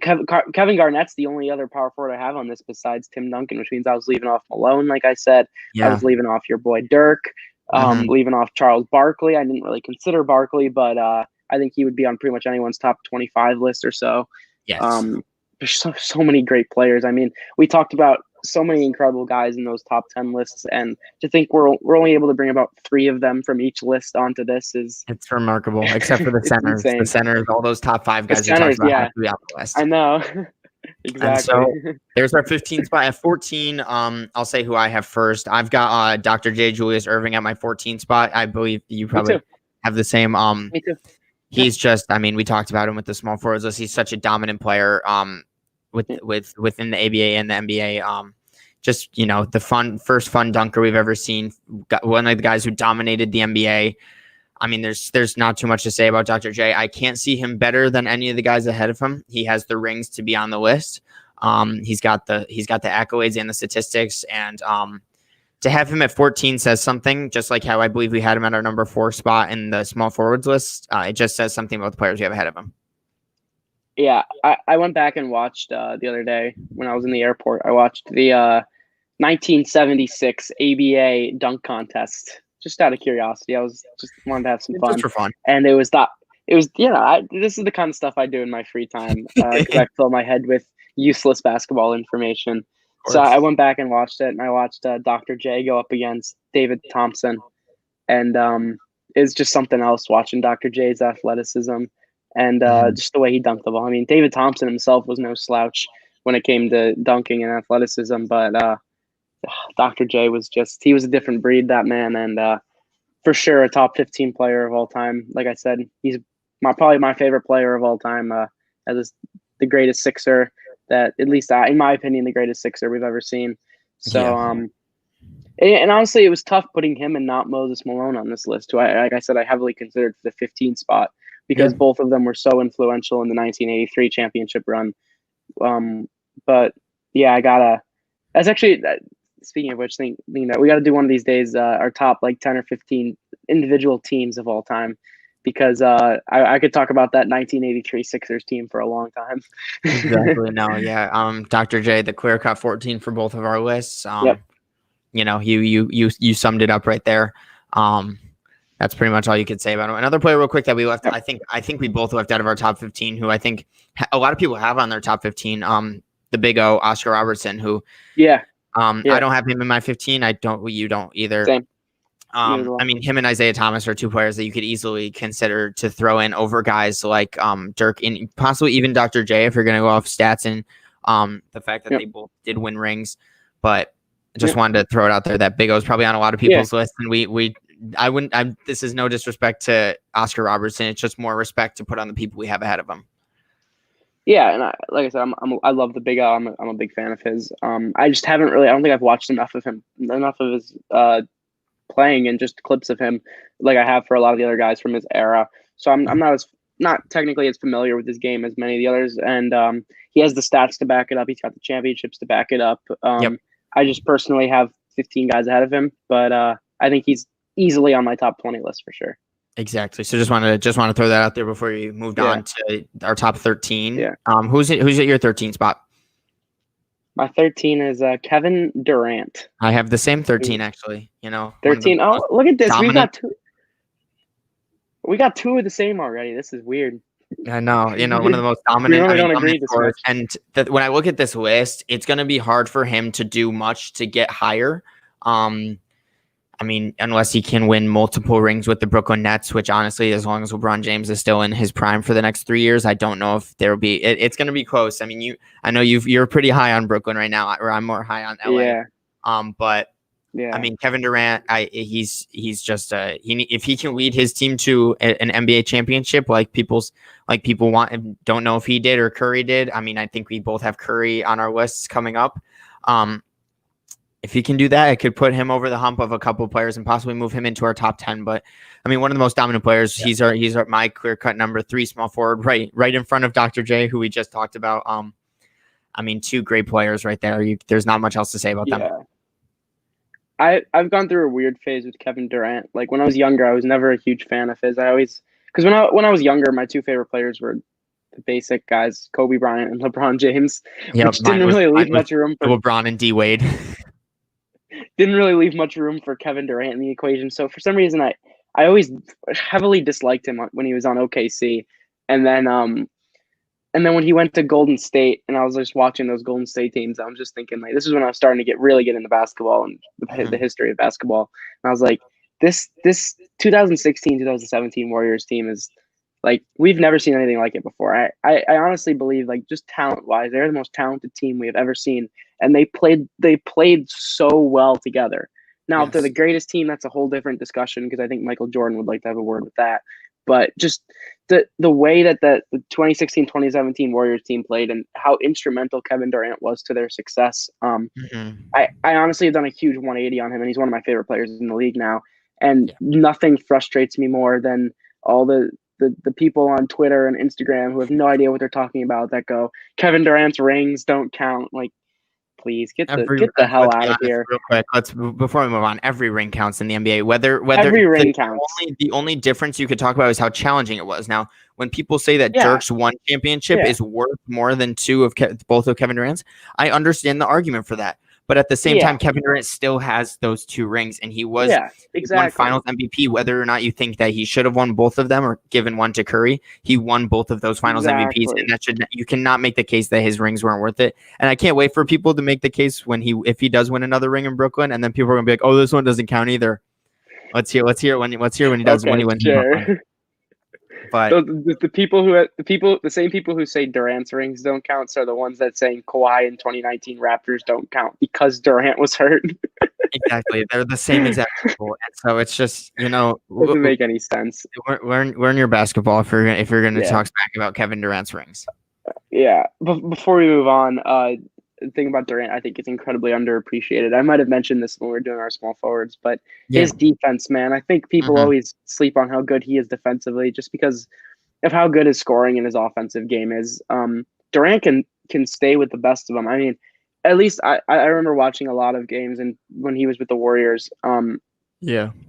B: Kevin Garnett's the only other power forward I have on this besides Tim Duncan, which means I was leaving off Malone, like I said. I was leaving off your boy Dirk. Leaving off Charles Barkley. I didn't really consider Barkley, but I think he would be on pretty much anyone's top 25 list or so.
A: Yes.
B: There's so many great players. I mean, we talked about so many incredible guys in those top 10 lists, and to think we're only able to bring about 3 of them from each list onto this it's
A: remarkable, except for the centers. The centers, all those top 5 guys you talked about have to be on the list.
B: I know. Exactly.
A: And so there's our 15 spot. At 14, I'll say who I have first. I've got Dr. J. Julius Erving at my 14 spot. I believe you probably have the same.
B: Me too.
A: He's just, I mean, we talked about him with the small forwards list. He's such a dominant player within the ABA and the NBA. Just, the first fun dunker we've ever seen. Got one of the guys who dominated the NBA. I mean, there's not too much to say about Dr. J. I can't see him better than any of the guys ahead of him. He has the rings to be on the list. He's got the accolades and the statistics, and to have him at 14 says something. Just like how I believe we had him at our number 4 spot in the small forwards list. It just says something about the players we have ahead of him.
B: Yeah, I went back and watched the other day when I was in the airport. I watched the 1976 ABA dunk contest. Just out of curiosity, I was just wanted to have some fun.
A: Just for fun.
B: And this is the kind of stuff I do in my free time because I fill my head with useless basketball information. So I went back and watched it, and I watched Dr. J go up against David Thompson, and it's just something else watching Dr. J's athleticism and just the way he dunked the ball. I mean, David Thompson himself was no slouch when it came to dunking and athleticism, but Dr. J he was a different breed, that man, and for sure a top 15 player of all time. Like I said, he's probably my favorite player of all time, as the greatest Sixer that, at least in my opinion, the greatest Sixer we've ever seen. So And honestly, it was tough putting him and not Moses Malone on this list, who like I said, I heavily considered for the 15 spot because both of them were so influential in the 1983 championship run. But yeah, I gotta. That's actually speaking of which, thinking that we got to do one of these days our top like 10 or 15 individual teams of all time, because I could talk about that 1983 Sixers team for a long time.
A: Exactly. No, yeah. Dr. J, the clear cut 14 for both of our lists.
B: Yep.
A: You know, you summed it up right there. That's pretty much all you could say about him. Another player real quick that we left, I think we both left out of our top 15, who I think a lot of people have on their top 15. The Big O, Oscar Robertson, who I don't have him in my 15. You don't either.
B: Same.
A: I mean, him and Isaiah Thomas are two players that you could easily consider to throw in over guys like Dirk and possibly even Dr. J if you're going to go off stats and the fact that they both did win rings. But I just wanted to throw it out there that Big O is probably on a lot of people's list, and this is no disrespect to Oscar Robertson. It's just more respect to put on the people we have ahead of him.
B: Yeah, and like I said, I love the Big O. I'm a big fan of his. I just haven't really. I don't think I've watched enough of his playing and just clips of him like I have for a lot of the other guys from his era. So I'm not technically as familiar with his game as many of the others, and he has the stats to back it up. He's got the championships to back it up. I just personally have 15 guys ahead of him, but I think he's easily on my top 20 list for sure.
A: Exactly. So just want to throw that out there before you moved on to our top 13.
B: Yeah.
A: Who's at your 13 spot?
B: My 13 is Kevin Durant.
A: I have the same 13 actually.
B: 13. Oh, look at this. Dominant. We got two of the same already. This is weird.
A: I know. One of the most dominant. And when I look at this list, it's going to be hard for him to do much to get higher. I mean, unless he can win multiple rings with the Brooklyn Nets, which honestly, as long as LeBron James is still in his prime for the next 3 years, I don't know if there will be. It's going to be close. I mean, I know you're pretty high on Brooklyn right now, or I'm more high on LA.
B: Yeah.
A: But I mean, Kevin Durant, he's just if he can lead his team to an NBA championship, like people want, don't know if he did or Curry did. I mean, I think we both have Curry on our lists coming up. If he can do that, it could put him over the hump of a couple of players and possibly move him into our top 10. But I mean, one of the most dominant players. Yeah. He's my clear cut number 3 small forward, right in front of Dr. J, who we just talked about. I mean, 2 great players right there. There's not much else to say about them.
B: I've gone through a weird phase with Kevin Durant. Like when I was younger, I was never a huge fan of his. Because when I was younger, my 2 favorite players were the basic guys, Kobe Bryant and LeBron James, which didn't really leave much room for
A: LeBron and D Wade.
B: Didn't really leave much room for Kevin Durant in the equation. So for some reason, I always heavily disliked him when he was on OKC, and then when he went to Golden State, and I was just watching those Golden State teams, I was just thinking like, this is when I was starting to really get into basketball and the history of basketball. And I was like, this 2016-2017 Warriors team is like, we've never seen anything like it before. I honestly believe, like, just talent wise, they're the most talented team we have ever seen. And they played so well together. Now, if they're the greatest team, that's a whole different discussion, because I think Michael Jordan would like to have a word with that. But just the way that the 2016-2017 Warriors team played and how instrumental Kevin Durant was to their success. I honestly have done a huge 180 on him, and he's one of my favorite players in the league now. And nothing frustrates me more than all the people on Twitter and Instagram who have no idea what they're talking about that go, Kevin Durant's rings don't count. Like, please get the hell out of here.
A: Real quick, before we move on, every ring counts in the NBA. Whether
B: every ring counts.
A: The only difference you could talk about is how challenging it was. Now, when people say that Dirk's 1 championship is worth more than 2 of both of Kevin Durant's, I understand the argument for that. But at the same time, Kevin Durant still has those 2 rings, and he was one Finals MVP. Whether or not you think that he should have won both of them or given one to Curry, he won both of those Finals MVPs, and you cannot make the case that his rings weren't worth it. And I can't wait for people to make the case if he does win another ring in Brooklyn, and then people are gonna be like, "Oh, this one doesn't count either." Let's hear when he does when he wins.
B: Sure. But the same people who say Durant's rings don't count are the ones that saying Kawhi in 2019 Raptors don't count because Durant was hurt.
A: Exactly, they're the same exact people, and so it's just
B: doesn't make any sense.
A: Learn your basketball if you're going to talk smack about Kevin Durant's rings.
B: Yeah, but before we move on, the thing about Durant, I think, is incredibly underappreciated. I might have mentioned this when we were doing our small forwards, but his defense, man, I think people always sleep on how good he is defensively just because of how good his scoring and his offensive game is. Durant can stay with the best of them. I mean, at least I remember watching a lot of games and when he was with the Warriors. The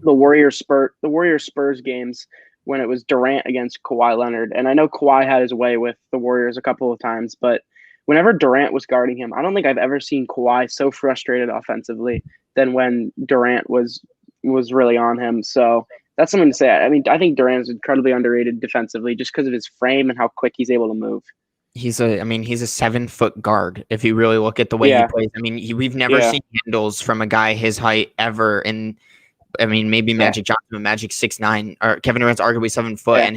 B: Warriors Spurs games when it was Durant against Kawhi Leonard. And I know Kawhi had his way with the Warriors a couple of times, but whenever Durant was guarding him, I don't think I've ever seen Kawhi so frustrated offensively than when Durant was really on him. So that's something to say. I mean, I think Durant is incredibly underrated defensively just because of his frame and how quick he's able to move.
A: He's a 7-foot guard. If you really look at the way he plays, I mean, we've never seen handles from a guy his height ever. And I mean, maybe Magic Johnson, but Magic 6'9", or Kevin Durant's arguably 7 foot, and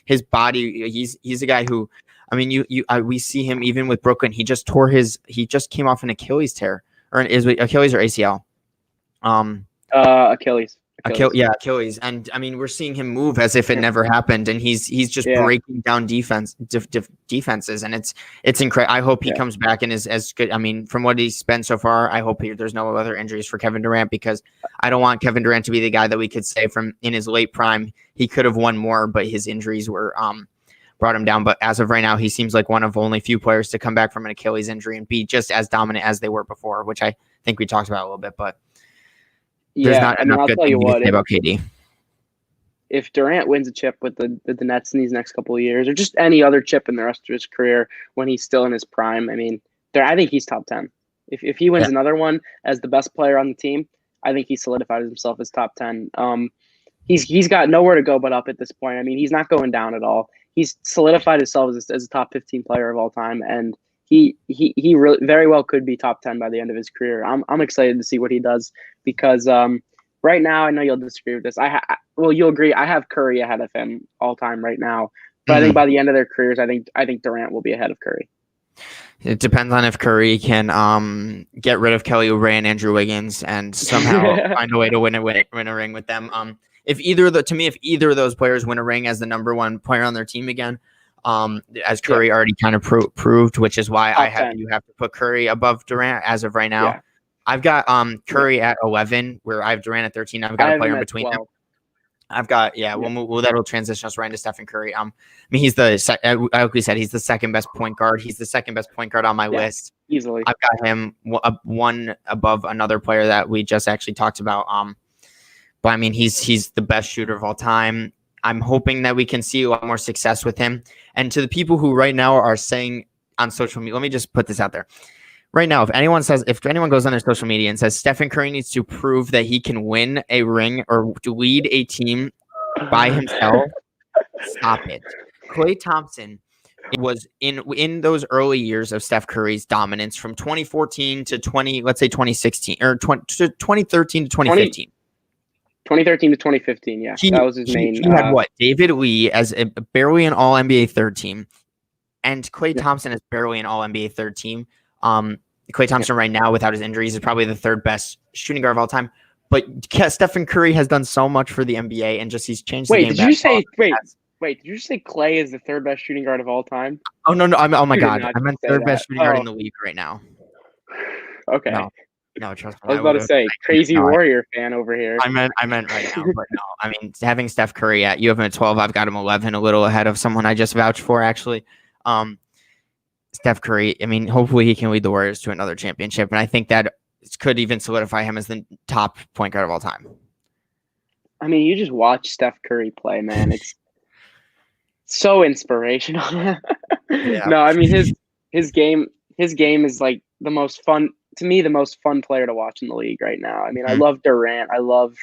A: his body. He's a guy who, I mean, we see him even with Brooklyn. He just came off an Achilles tear, or is it Achilles or ACL?
B: Achilles.
A: Achilles. And I mean, we're seeing him move as if it never happened, and he's just breaking down defenses, and it's incredible. I hope he comes back and is as good. I mean, from what he's been so far, I hope there's no other injuries for Kevin Durant, because I don't want Kevin Durant to be the guy that we could say from in his late prime he could have won more, but his injuries were brought him down. But as of right now, he seems like one of only few players to come back from an Achilles injury and be just as dominant as they were before, which I think we talked about a little bit, but. There's not enough good things to say about KD.
B: If Durant wins a chip with the Nets in these next couple of years, or just any other chip in the rest of his career when he's still in his prime, I mean, I think he's top 10. If he wins another one as the best player on the team, I think he solidified himself as top 10. He's got nowhere to go but up at this point. I mean, he's not going down at all. He's solidified himself as a top 15 player of all time, and he really very well could be top 10 by the end of his career. I'm excited to see what he does because right now, I know you'll disagree with this. You'll agree. I have Curry ahead of him all time right now, but I think by the end of their careers, I think Durant will be ahead of Curry.
A: It depends on if Curry can get rid of Kelly Oubre and Andrew Wiggins and somehow find a way to win a ring with them. If either of those players win a ring as the number one player on their team again. As Curry already kind of proved, which is why you have to put Curry above Durant as of right now. Yeah. I've got Curry at 11, where I have Durant at 13. I've got a player in between them. I've got that'll transition us right into Stephen Curry. I mean, he's like said, he's the second best point guard. He's the second best point guard on my list
B: easily.
A: I've got him one above another player that we just actually talked about. But I mean, he's the best shooter of all time. I'm hoping that we can see a lot more success with him. And to the people who right now are saying on social media, let me just put this out there. Right now, if anyone goes on their social media and says Stephen Curry needs to prove that he can win a ring or to lead a team by himself, stop it. Klay Thompson was in those early years of Steph Curry's dominance from 2014 to 2016 or 2013 to 2015.
B: 2013 to 2015, that was his main.
A: He had David Lee as barely an All-NBA third team, and Klay Thompson is barely an All-NBA third team. Klay Thompson right now, without his injuries, is probably the third best shooting guard of all time. But Stephen Curry has done so much for the NBA, and he's changed the game.
B: Did you say Klay is the third best shooting guard of all time?
A: Oh no! Oh my God! I meant third best shooting guard in the league right now.
B: Okay.
A: No, trust me.
B: I was about to say, crazy Warrior fan over here.
A: I meant right now, but no. I mean, having Steph Curry you have him at 12. I've got him 11, a little ahead of someone I just vouched for, actually. Steph Curry, I mean, hopefully he can lead the Warriors to another championship, and I think that could even solidify him as the top point guard of all time.
B: I mean, you just watch Steph Curry play, man. It's so inspirational. No, I mean his game is like the most fun. To me, the most fun player to watch in the league right now. I mean, I love Durant. I love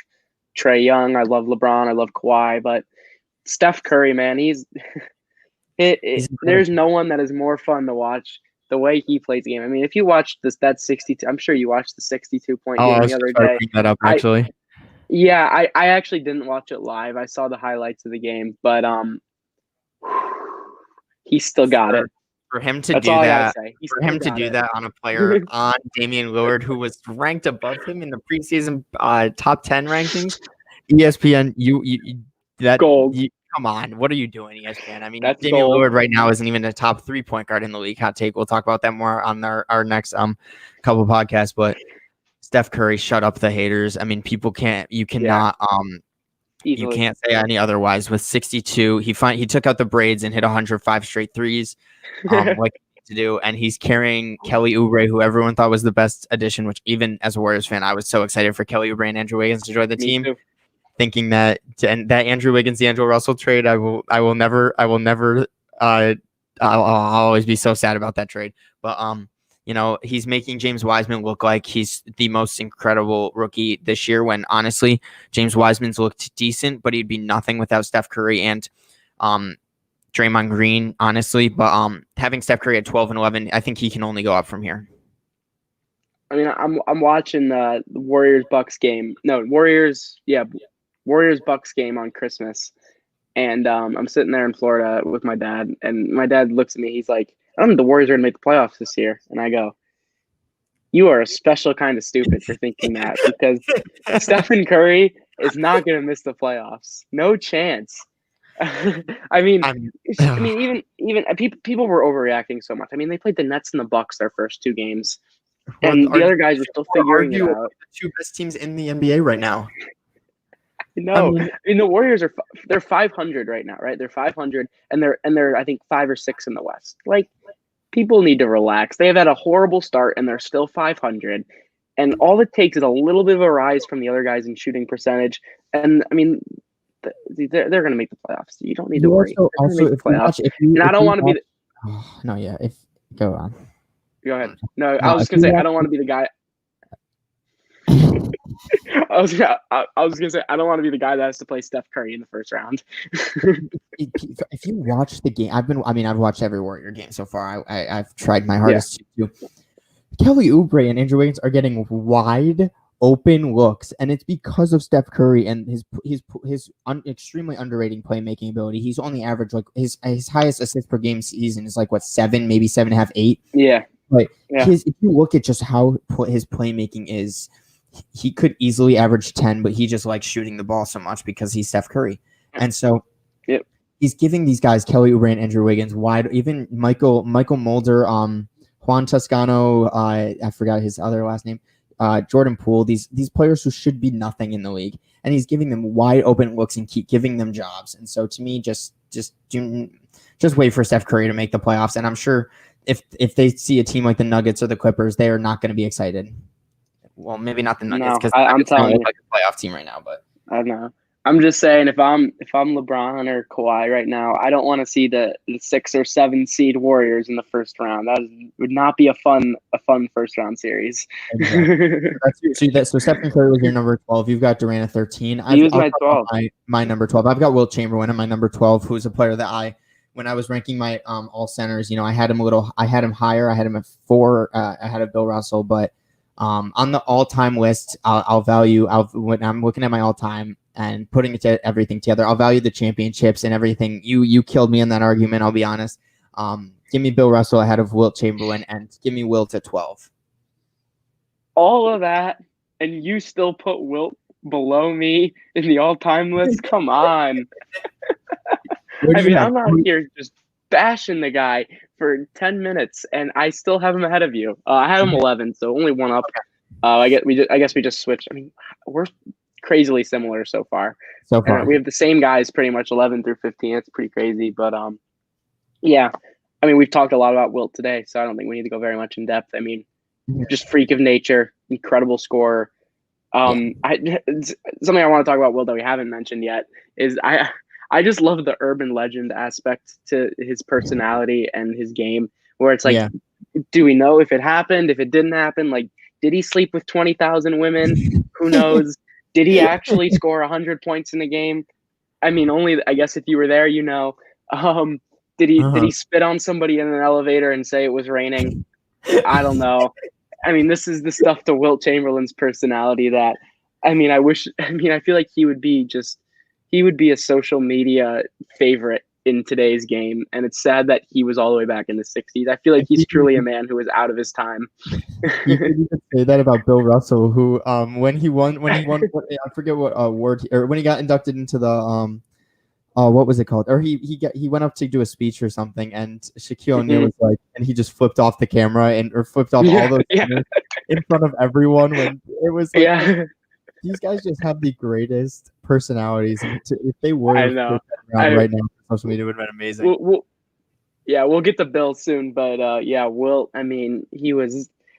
B: Trae Young. I love LeBron. I love Kawhi. But Steph Curry, man, there's no one that is more fun to watch the way he plays the game. I mean, if you watch that 62, I'm sure you watched the 62-point game the other day.
A: That up, actually.
B: I actually didn't watch it live. I saw the highlights of the game, but he still got it.
A: For him to do that on a player on Damian Lillard, who was ranked above him in the preseason top 10 rankings, ESPN,
B: gold.
A: come on. What are you doing, ESPN? I mean,
B: That's
A: Damian
B: gold.
A: Lillard right now isn't even a top 3-point guard in the league. Hot take. We'll talk about that more on our next couple podcasts. But Steph Curry, shut up the haters. I mean, you cannot you
B: Easily.
A: can't say any otherwise. With 62, he took out the braids and hit 105 straight threes, like to do, and he's carrying Kelly Oubre, who everyone thought was the best addition. Which even as a Warriors fan, I was so excited for Kelly Oubre and Andrew Wiggins to join the
B: Me
A: team,
B: too.
A: thinking that Andrew Wiggins, the Andrew Russell trade, I'll always be so sad about that trade. But he's making James Wiseman look like he's the most incredible rookie this year, when honestly, James Wiseman's looked decent, but he'd be nothing without Steph Curry and Draymond Green, honestly. But having Steph Curry at 12 and 11, I think he can only go up from here.
B: I mean, I'm watching the Warriors Bucks game. No, Warriors Bucks game on Christmas, and I'm sitting there in Florida with my dad, and my dad looks at me. He's like, "I don't think the Warriors are going to make the playoffs this year," and I go, "You are a special kind of stupid for thinking that, because Stephen Curry is not going to miss the playoffs. No chance." I mean, even people were overreacting so much. I mean, they played the Nets and the Bucks their first 2 games. And the other guys are still figuring it out.
A: The 2 best teams in the NBA right now.
B: No, I mean the Warriors they're 500 right now, right? They're 500, and they're I think 5 or 6 in the West. Like, people need to relax. They have had a horrible start, and they're still 500. And all it takes is a little bit of a rise from the other guys in shooting percentage. And I mean, they're going to make the playoffs. You don't need to worry.
A: Also,
B: if I don't want to be.
A: Go on.
B: Go ahead. No, I was just gonna say I don't want to be the guy. I was gonna say I don't want to be the guy that has to play Steph Curry in the first round.
A: If you watch the game, I've watched every Warrior game so far. I've tried my hardest to. Kelly Oubre and Andrew Wiggins are getting wide open looks, and it's because of Steph Curry and his extremely underrated playmaking ability. He's only averaged like his highest assist per game season is like 7, maybe 7.5, 8.
B: Yeah.
A: But if you look at just how his playmaking is, he could easily average 10, but he just likes shooting the ball so much because he's Steph Curry. And so he's giving these guys, Kelly Oubre and Andrew Wiggins, wide, even Michael Mulder, Juan Toscano, I forgot his other last name, Jordan Poole, these players who should be nothing in the league. And he's giving them wide open looks and keep giving them jobs. And so to me, just wait for Steph Curry to make the playoffs. And I'm sure if they see a team like the Nuggets or the Clippers, they are not going to be excited. Well, maybe not the Nuggets, because
B: I'm telling you,
A: like a playoff team right now. But
B: I don't know. I'm just saying, if I'm LeBron or Kawhi right now, I don't want to see the 6 or 7 seed Warriors in the first round. That would not be a fun first round series.
A: Exactly. So Stephen Curry was your number 12. You've got Durant at 13.
B: He was my 12.
A: My number 12. I've got Wilt Chamberlain at my number 12, who's a player that when I was ranking my all centers, I had him higher. I had him at 4 ahead of Bill Russell, but on the all-time list, when I'm looking at my all-time and putting everything together, I'll value the championships and everything. You killed me in that argument, I'll be honest. Give me Bill Russell ahead of Wilt Chamberlain, and give me Wilt at 12.
B: All of that, and you still put Wilt below me in the all-time list? Come on. I mean, I'm out here just bashing the guy for 10 minutes, and I still have him ahead of you. I had him 11, so only one up. I guess we just switched. I mean, we're crazily similar so far. We have the same guys pretty much 11 through 15. It's pretty crazy, but yeah. I mean, we've talked a lot about Wilt today, so I don't think we need to go very much in depth. I mean, just freak of nature, incredible scorer. Something I want to talk about Wilt that we haven't mentioned yet is I just love the urban legend aspect to his personality and his game, where it's like, do we know if it happened, if it didn't happen? Like, did he sleep with 20,000 women? Who knows? Did he actually score 100 points in a game? I mean, only, I guess, if you were there, did he spit on somebody in an elevator and say it was raining? I don't know. I mean, this is the stuff to Wilt Chamberlain's personality that, I feel like he would be a social media favorite in today's game. And it's sad that he was all the way back in the 60s. I feel like he's truly a man who is out of his time.
A: You could even say that about Bill Russell, who when he won, I forget what award, or when he got inducted into the what was it called? Or he went up to do a speech or something, and Shaquille O'Neal was like, and he just flipped off the camera or flipped off all those in front of everyone when it was like, these guys just have the greatest personalities, and if they were
B: I know.
A: right now, social media would have been amazing.
B: We'll get to Bill soon, but Wilt. I mean,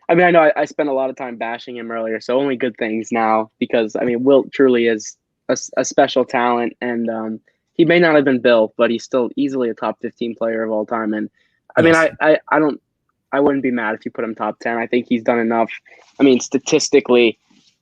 B: I know I spent a lot of time bashing him earlier, so only good things now because I mean, Wilt truly is a special talent, and he may not have been Bill, but he's still easily a top 15 player of all time. And I mean, I wouldn't be mad if you put him top 10. I think he's done enough. I mean, statistically,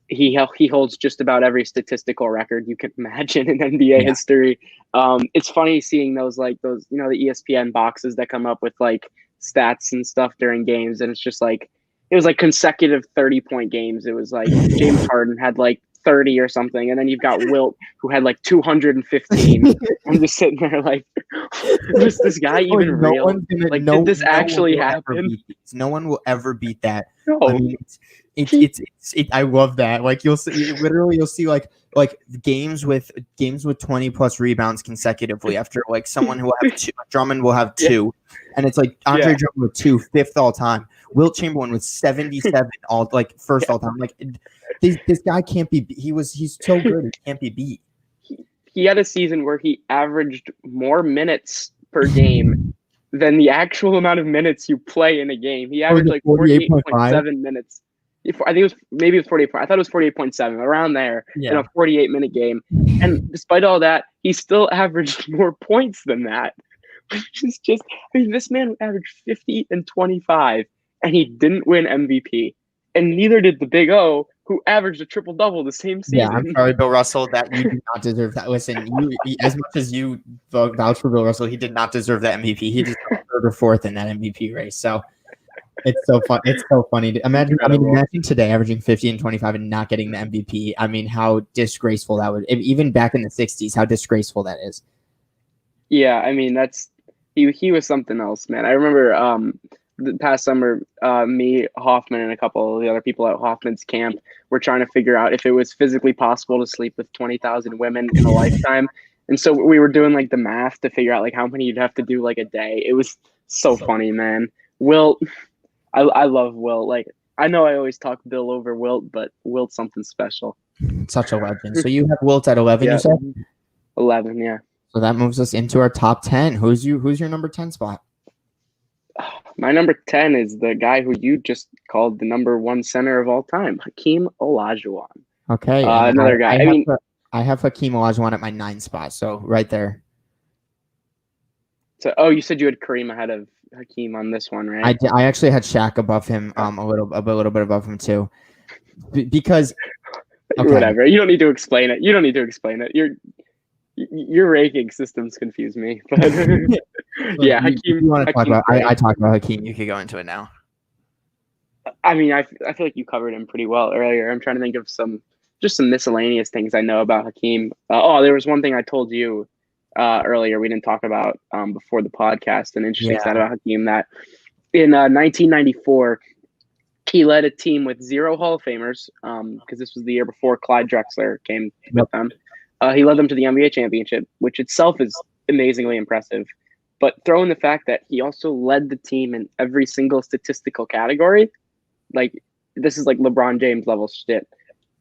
B: he holds just about every statistical record you can imagine in NBA history. It's funny seeing those the ESPN boxes that come up with like stats and stuff during games, and it's just like it was like consecutive 30-point games. It was like James Harden had like 30 or something, and then you've got Wilt who had like 215. I'm just sitting there like, was this guy even real? Did this actually happen?
A: No one will ever beat that.
B: No.
A: I mean, I love that. Like you'll see like games with 20 plus rebounds consecutively after like someone who will have two. Drummond will have two, and it's like Andre Drummond with 2, 5th all time. Wilt Chamberlain with 77 first all time. Like this guy can't be. He's so good. He can't be beat.
B: He had a season where he averaged more minutes per game than the actual amount of minutes you play in a game. He averaged like 48.7 minutes. I think it was 48. I thought it was 48.7, around there in a 48-minute game. And despite all that, he still averaged more points than that. Which is just, I mean, this man averaged 50 and 25, and he didn't win MVP. And neither did the Big O, who averaged a triple-double the same season.
A: Yeah, I'm sorry, Bill Russell, that you do not deserve that. Listen, as much as you vouch for Bill Russell, he did not deserve that MVP. He just got 3rd or 4th in that MVP race. So it's so fun. It's so funny to imagine. Imagine today averaging 50 and 25 and not getting the MVP. I mean, how disgraceful that would. Even back in the 60s, how disgraceful that is.
B: Yeah, I mean he was something else, man. I remember the past summer, me, Hoffman, and a couple of the other people at Hoffman's camp were trying to figure out if it was physically possible to sleep with 20,000 women in a lifetime. And so we were doing like the math to figure out like how many you'd have to do like a day. It was so funny, man. Wilt, I love Wilt. Like, I know I always talk Bill over Wilt, but Wilt's something special.
A: Such a legend. So you have Wilt at 11, you said?
B: 11, yeah.
A: So that moves us into our top 10. Who's your number 10 spot?
B: My number 10 is the guy who you just called the number 1 center of all time, Hakeem Olajuwon.
A: Okay.
B: Another guy.
A: I have Hakeem Olajuwon at my 9 spot, so right there.
B: So, you said you had Kareem ahead of Hakeem on this one, right?
A: I actually had Shaq above him, a little bit above him too, because
B: whatever. You don't need to explain it. Your ranking systems confuse me, but yeah, Hakeem.
A: I talked about Hakeem. You could go into it now.
B: I mean, I feel like you covered him pretty well earlier. I'm trying to think of some miscellaneous things I know about Hakeem. There was one thing I told you earlier we didn't talk about before the podcast. An interesting stat about Hakeem, that in 1994 he led a team with 0 Hall of Famers because this was the year before Clyde Drexler came with them. He led them to the NBA championship, which itself is amazingly impressive. But throw in the fact that he also led the team in every single statistical category. Like, this is like LeBron James level shit.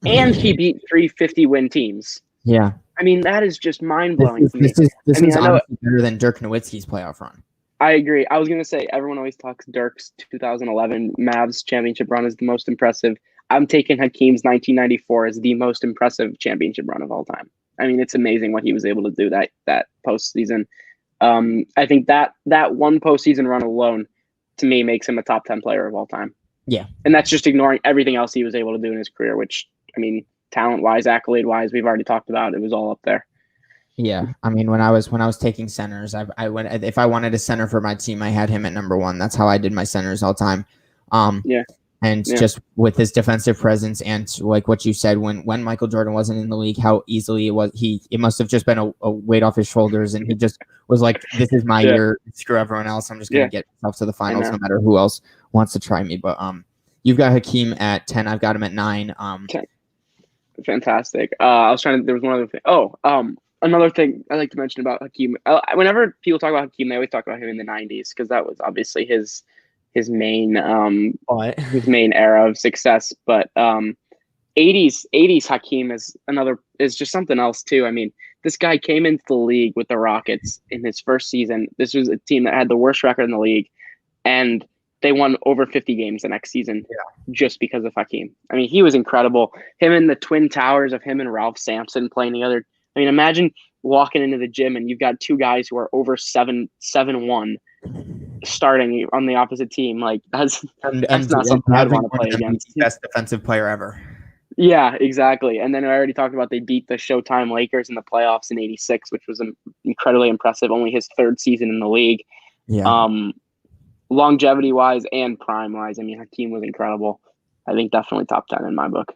B: And he beat 3 50-win teams. Yeah. I mean, that is just mind-blowing to me.
A: This is honestly better than Dirk Nowitzki's playoff run.
B: I agree. I was going to say, everyone always talks Dirk's 2011 Mavs championship run is the most impressive. I'm taking Hakeem's 1994 as the most impressive championship run of all time. I mean, it's amazing what he was able to do that postseason. I think that one postseason run alone, to me, makes him a top 10 player of all time. Yeah. And that's just ignoring everything else he was able to do in his career, which, I mean, talent-wise, accolade-wise, we've already talked about. It was all up there.
A: Yeah. I mean, when I was taking centers, I went, if I wanted a center for my team, I had him at number 1. That's how I did my centers all the time. Just with his defensive presence and like what you said, when Michael Jordan wasn't in the league, how easily it must have just been a weight off his shoulders, and he just was like, this is my year, screw everyone else, I'm just gonna get myself to the finals no matter who else wants to try me. But you've got Hakeem at 10, I've got him at 9.
B: 10. Fantastic. I was trying to, there was one other thing. another thing I like to mention about Hakeem. Whenever people talk about Hakeem, they always talk about him in the '90s because that was obviously his main
A: What?
B: his main era of success. But '80s Hakeem is just something else too. I mean, this guy came into the league with the Rockets in his first season. This was a team that had the worst record in the league, and they won over 50 games the next season just because of Hakeem. I mean, he was incredible. Him and the twin towers of him and Ralph Sampson playing together. I mean, imagine walking into the gym and you've got two guys who are over 7'1" starting on the opposite team. Like that's not something I'd want to play against.
A: Best defensive player ever.
B: Yeah, exactly. And then I already talked about they beat the Showtime Lakers in the playoffs in '86, which was incredibly impressive. Only his third season in the league.
A: Yeah.
B: Longevity wise and prime wise, I mean, Hakeem was incredible. I think definitely top 10 in my book.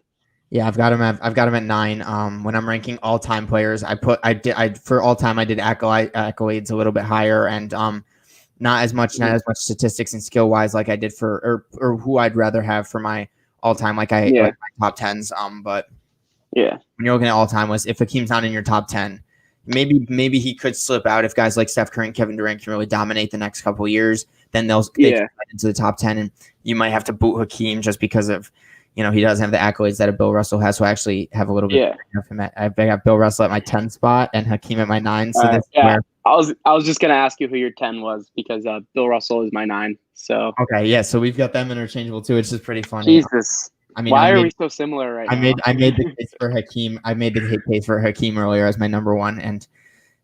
A: Yeah, I've got him at 9. When I'm ranking all time players, for all time I did accolades a little bit higher, and not as much statistics and skill wise like I did for or who I'd rather have for my all time like my top 10s. But
B: yeah,
A: when you're looking at all time, if Hakeem's not in your top 10, maybe he could slip out if guys like Steph Curry and Kevin Durant can really dominate the next couple of years. Then they can get into the top 10, and you might have to boot Hakeem just because of, he doesn't have the accolades that a Bill Russell has. So I actually have a little bit of him. I got Bill Russell at my 10 spot and Hakeem at my 9. So
B: I was just gonna ask you who your 10 was because Bill Russell is my 9. So
A: okay, yeah. So we've got them interchangeable too, which is pretty funny.
B: Jesus,
A: I mean,
B: why are we so similar right now?
A: I made the case for Hakeem. I made the case for Hakeem earlier as my number 1, and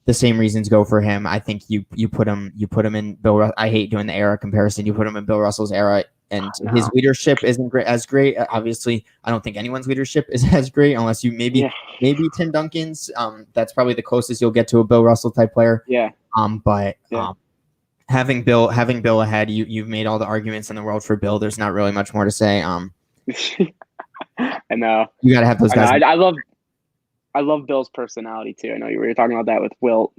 A: the same reasons go for him. I think you put him in Bill. I hate doing the era comparison. You put him in Bill Russell's era, and his leadership isn't as great. Obviously, I don't think anyone's leadership is as great unless you maybe Tim Duncan's. That's probably the closest you'll get to a Bill Russell type player.
B: Yeah.
A: Having Bill ahead, you've made all the arguments in the world for Bill. There's not really much more to say.
B: I know
A: you got to have those guys.
B: I love Bill's personality too. I know you were talking about that with Wilt.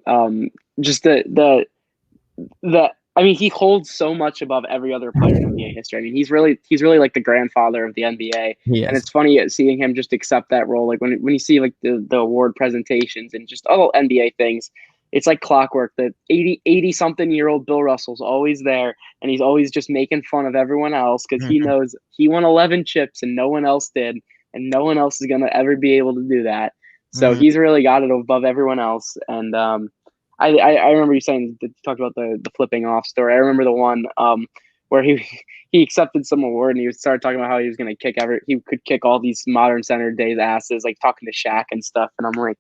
B: Just the I mean, he holds so much above every other player in NBA history. I mean, he's really like the grandfather of the NBA. And it's funny seeing him just accept that role. Like when you see like the award presentations and just all NBA things, it's like clockwork. The 80 something year old Bill Russell's always there, and he's always just making fun of everyone else because he knows he won 11 chips and no one else did, and no one else is gonna ever be able to do that. So he's really got it above everyone else. And I remember you saying that you talked about the flipping off story. I remember the one where he accepted some award and he started talking about how he was going to he could kick all these modern center days asses, like talking to Shaq and stuff. And I'm like,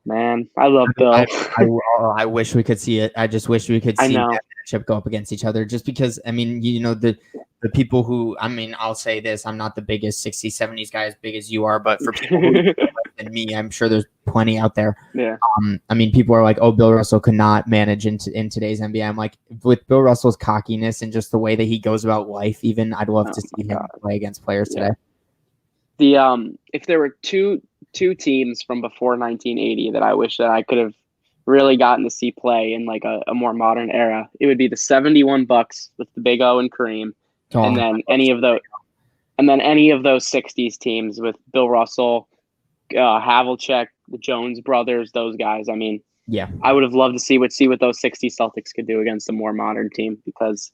B: man, I love Bill.
A: I wish we could see it. I just wish we could see that matchup go up against each other. Just because, I mean, the people who, I mean, I'll say this: I'm not the biggest 60s, 70s guy as big as you are, but for people who than me, I'm sure there's plenty out there.
B: Yeah.
A: I mean, people are like, "Oh, Bill Russell could not manage in today's NBA." I'm like, with Bill Russell's cockiness and just the way that he goes about life, even I'd love to see him play against players today.
B: If there were two teams from before 1980 that I wish that I could have really gotten to see play in like a more modern era, it would be the 71 Bucks with the Big O and Kareem, and then any of those 60s teams with Bill Russell, Havlicek, the Jones brothers, those guys. I mean, I would have loved to see what those 60s Celtics could do against a more modern team because,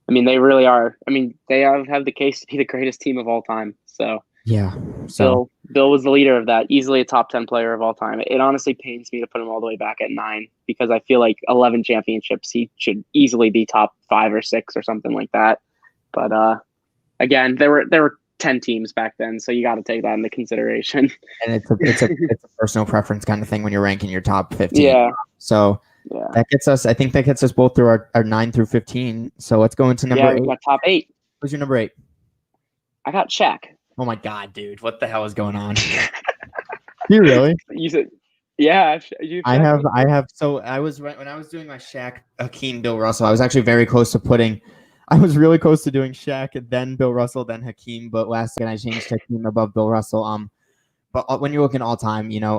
B: I mean, they really are. I mean, they have the case to be the greatest team of all time. So Bill was the leader of that, easily a top 10 player of all time. It honestly pains me to put him all the way back at 9 because I feel like 11 championships, he should easily be top 5 or 6 or something like that. But again, there were 10 teams back then, so you got to take that into consideration.
A: And it's a personal preference kind of thing when you're ranking your top 15.
B: Yeah.
A: So that gets us. I think that gets us both through our 9 through 15. So let's go into number 8.
B: We got top 8.
A: Who's your number 8?
B: I got Shaq.
A: Oh my God, dude! What the hell is going on? You really?
B: You said, yeah.
A: I have. So I was when I was doing my Shaq, Hakeem, Bill Russell. I was actually very close to putting. I was really close to doing Shaq, then Bill Russell, then Hakeem. But last second, I changed Hakeem above Bill Russell. But when you're looking all time, you put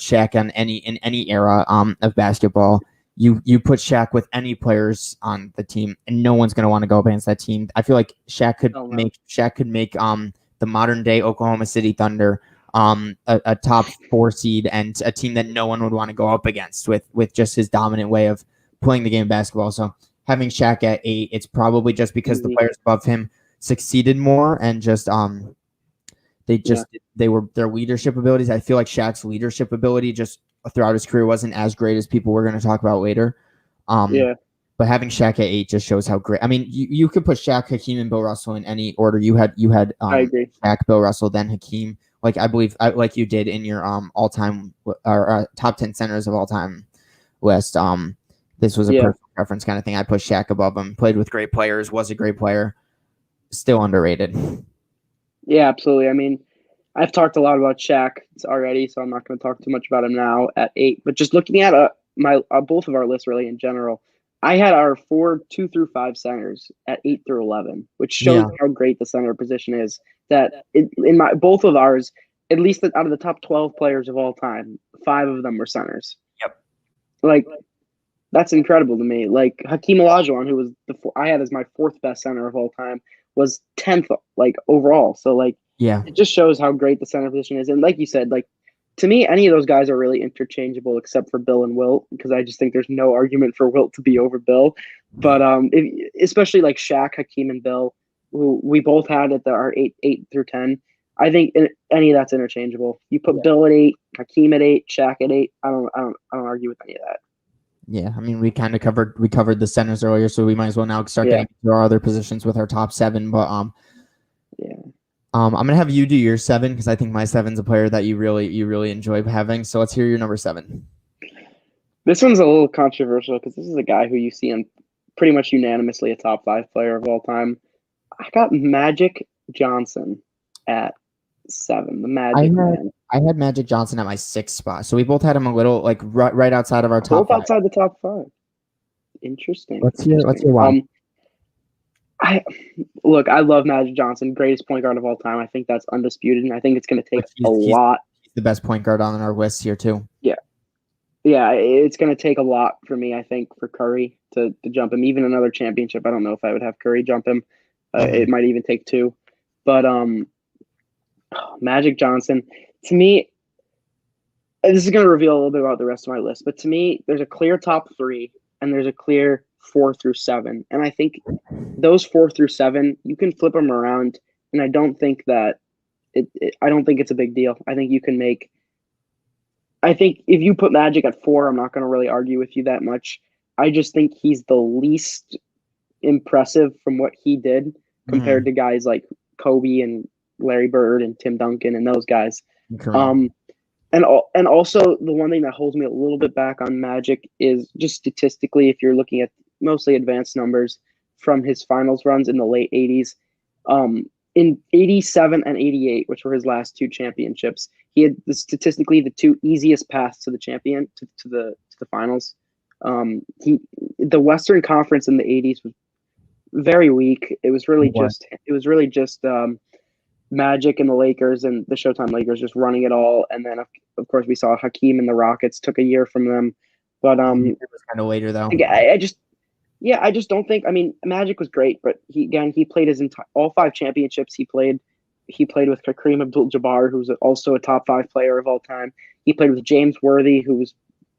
A: Shaq in any era of basketball. You put Shaq with any players on the team, and no one's gonna want to go against that team. I feel like Shaq could make the modern day Oklahoma City Thunder a top 4 seed and a team that no one would want to go up against with just his dominant way of playing the game of basketball. So having Shaq at 8, it's probably just because the players above him succeeded more and just they were their leadership abilities. I feel like Shaq's leadership ability just throughout his career wasn't as great as people we're going to talk about later. But having Shaq at 8 just shows how great. I mean, you could put Shaq, Hakeem, and Bill Russell in any order. You had
B: I agree.
A: Shaq, Bill Russell, then Hakeem. Like I believe, like you did in your all-time or top 10 centers of all time list. This was a personal preference kind of thing. I put Shaq above him. Played with great players. Was a great player. Still underrated.
B: Yeah, absolutely. I mean, I've talked a lot about Shaq already, so I'm not going to talk too much about him now at 8. But just looking at both of our lists really in general, I had our 2 through 5 centers at 8 through 11, which shows how great the center position is. That in both of ours, at least out of the top 12 players of all time, 5 of them were centers.
A: Yep.
B: Like, that's incredible to me. Like Hakeem Olajuwon, who was I had as my 4th best center of all time, was 10th like overall. So like, it just shows how great the center position is. And like you said, like to me, any of those guys are really interchangeable except for Bill and Wilt, because I just think there's no argument for Wilt to be over Bill. But especially like Shaq, Hakeem, and Bill, who we both had at our 8 through 10. I think any of that's interchangeable. You put Bill at 8, Hakeem at 8, Shaq at 8. I don't argue with any of that.
A: Yeah, I mean we covered the centers earlier, so we might as well now start getting to our other positions with our top 7. But I'm gonna have you do your 7 because I think my 7's a player that you really enjoy having. So let's hear your number 7.
B: This one's a little controversial because this is a guy who you see him pretty much unanimously a top 5 player of all time. I got Magic Johnson at 7. The Magic man.
A: I had Magic Johnson at my 6th spot, so we both had him a little like right outside of our top.
B: Both outside the top 5. Interesting.
A: Let's hear why.
B: I love Magic Johnson, greatest point guard of all time. I think that's undisputed, and I think it's going to take a lot.
A: He's the best point guard on our list here too.
B: Yeah, it's going to take a lot for me, I think, for Curry to jump him. Even another championship, I don't know if I would have Curry jump him. It might even take 2. But Magic Johnson, to me, this is going to reveal a little bit about the rest of my list. But to me, there's a clear top 3, and there's a clear 4 through 7. And I think those 4 through 7, you can flip them around. And I don't think that I don't think it's a big deal. I think you can I think if you put Magic at 4, I'm not going to really argue with you that much. I just think he's the least impressive from what he did compared to guys like Kobe and Larry Bird and Tim Duncan and those guys. And also the one thing that holds me a little bit back on Magic is just statistically, if you're looking at mostly advanced numbers from his finals runs in the late 80s, in 87 and 88, which were his last 2 championships, he had statistically the 2 easiest paths to the champion to the finals. The Western Conference in the 80s was very weak. It was really just Magic and the Lakers and the Showtime Lakers just running it all. And then of course we saw Hakeem and the Rockets took a year from them. But it
A: was kind of later though.
B: I just don't think. I mean, Magic was great, but he played his all 5 championships. He played with Kareem Abdul-Jabbar, who's also a top 5 player of all time. He played with James Worthy, who was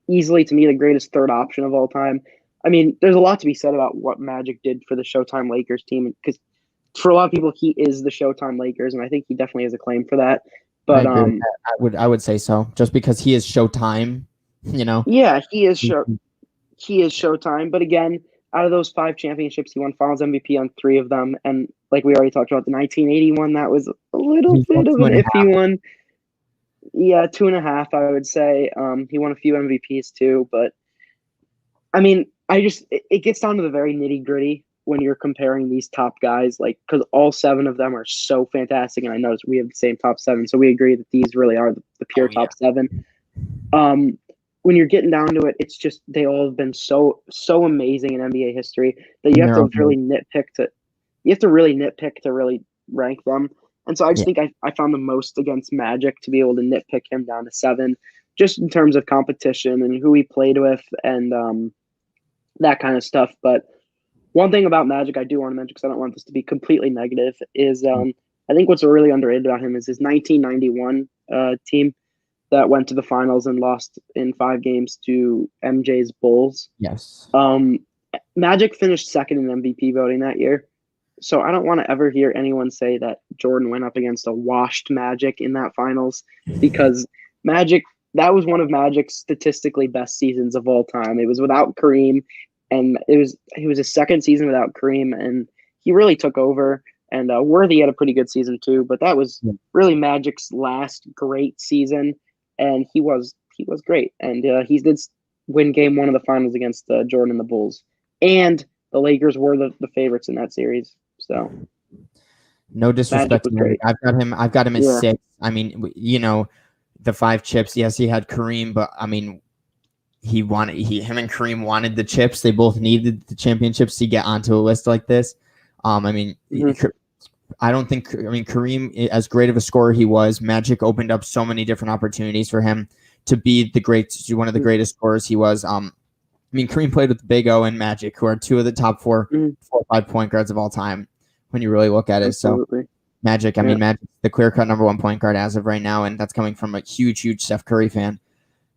B: easily to me the greatest third option of all time. I mean, there's a lot to be said about what Magic did for the Showtime Lakers team, because for a lot of people, he is the Showtime Lakers, and I think he definitely has a claim for that. But
A: I would say so, just because he is Showtime, you know.
B: Yeah, he is Showtime. But again, out of those 5 championships, he won Finals MVP on 3 of them, and like we already talked about, the 1981, that was a little bit of an iffy one. Yeah, 2.5, I would say. He won a few MVPs too, but I mean, it gets down to the very nitty gritty when you're comparing these top guys, like, because all 7 of them are so fantastic, and I noticed we have the same top 7, so we agree that these really are the pure top 7. When you're getting down to it, it's just they all have been so amazing in NBA history that you have to really nitpick to really rank them. And so I just think I found the most against Magic to be able to nitpick him down to 7, just in terms of competition and who he played with and that kind of stuff. But one thing about Magic I do want to mention, because I don't want this to be completely negative, is I think what's really underrated about him is his 1991 team that went to the finals and lost in 5 games to MJ's Bulls.
A: Yes.
B: Magic finished second in MVP voting that year. So I don't want to ever hear anyone say that Jordan went up against a washed Magic in that finals, because Magic, that was one of Magic's statistically best seasons of all time. It was without Kareem, and it was his second season without Kareem, and he really took over. And Worthy had a pretty good season too, but that was really Magic's last great season, and he was great. And he did win Game 1 of the finals against Jordan and the Bulls, and the Lakers were the favorites in that series. So,
A: no disrespect to him. I've got him at 6. I mean, the 5 chips. Yes, he had Kareem, but I mean, him and Kareem wanted the chips. They both needed the championships to get onto a list like this. I mean, Kareem, as great of a scorer he was, Magic opened up so many different opportunities for him to be one of the greatest scorers he was. Kareem played with Big O and Magic, who are 2 of the top 4 or 5 point guards of all time when you really look at it.
B: Absolutely.
A: So Magic, Magic's the clear-cut number 1 point guard as of right now, and that's coming from a huge Steph Curry fan.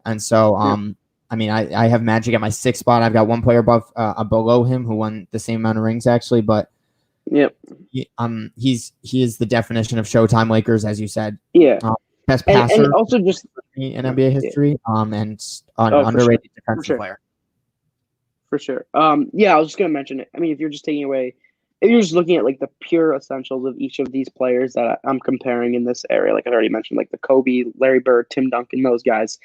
A: And so, I have Magic at my 6th spot. I've got one player below him who won the same amount of rings, actually, but he is the definition of Showtime Lakers, as you said.
B: Yeah.
A: Best passer
B: and also just
A: in NBA history, and underrated defensive player.
B: For sure. I was just gonna mention it. I mean, if you're just looking at like the pure essentials of each of these players that I'm comparing in this area, like I already mentioned, like the Kobe, Larry Bird, Tim Duncan, those guys.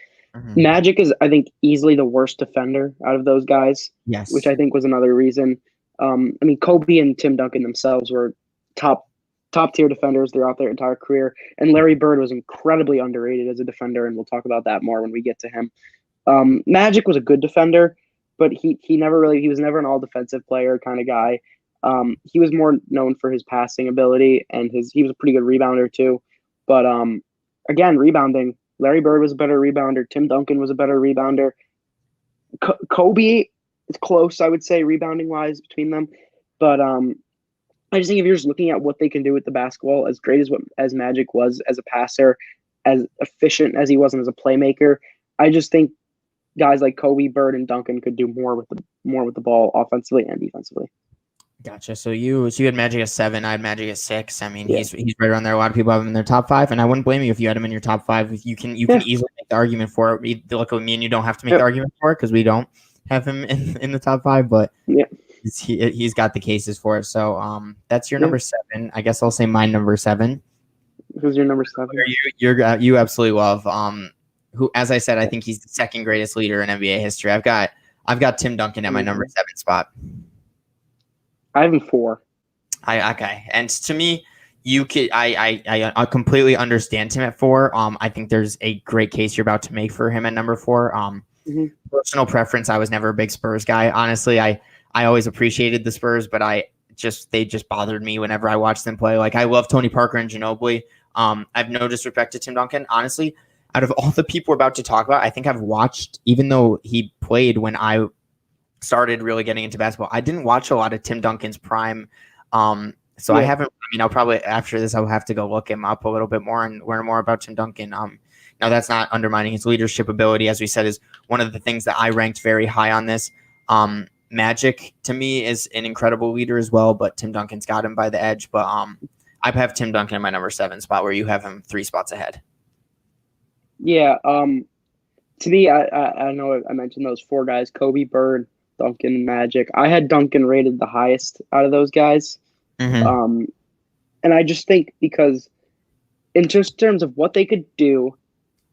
B: Magic is, I think, easily the worst defender out of those guys.
A: Yes.
B: Which I think was another reason. Kobe and Tim Duncan themselves were top tier defenders throughout their entire career, and Larry Bird was incredibly underrated as a defender, and we'll talk about that more when we get to him. Magic was a good defender, but he was never an all defensive player kind of guy. He was more known for his passing ability, and he was a pretty good rebounder too. But again, rebounding, Larry Bird was a better rebounder. Tim Duncan was a better rebounder. Kobe is close, I would say, rebounding wise between them. But I just think if you're just looking at what they can do with the basketball, as great as Magic was as a passer, as efficient as he was as a playmaker, I just think guys like Kobe, Bird, and Duncan could do more with the ball offensively and defensively.
A: Gotcha. So you had Magic at 7. I had Magic at 6. I mean, he's right around there. A lot of people have him in their top 5, and I wouldn't blame you if you had him in your top 5. You can easily make the argument for it. Luckily, me and you don't have to make the argument for it because we don't have him in the top 5. But he's got the cases for it. So that's your number 7. I guess I'll say my number 7.
B: Who's your number 7?
A: You absolutely love. Who, as I said, I think he's the second greatest leader in NBA history. I've got Tim Duncan at my number 7 spot.
B: I have him 4.
A: Okay, and to me, I completely understand him at 4. I think there's a great case you're about to make for him at number 4. Personal preference, I was never a big Spurs guy. Honestly, I always appreciated the Spurs, but they just bothered me whenever I watched them play. Like, I love Tony Parker and Ginobili. I have no disrespect to Tim Duncan. Honestly, out of all the people we're about to talk about, I think I've watched, even though he played when I started really getting into basketball, I didn't watch a lot of Tim Duncan's prime. I haven't, I'll probably, after this, I'll have to go look him up a little bit more and learn more about Tim Duncan. Now that's not undermining his leadership ability, as we said, is one of the things that I ranked very high on this. Magic to me is an incredible leader as well, but Tim Duncan's got him by the edge. But I have Tim Duncan in my number 7 spot, where you have him 3 spots ahead.
B: Yeah. To me, I know I mentioned those 4 guys: Kobe, Bird, Duncan, Magic. I had Duncan rated the highest out of those guys. And I just think because in just terms of what they could do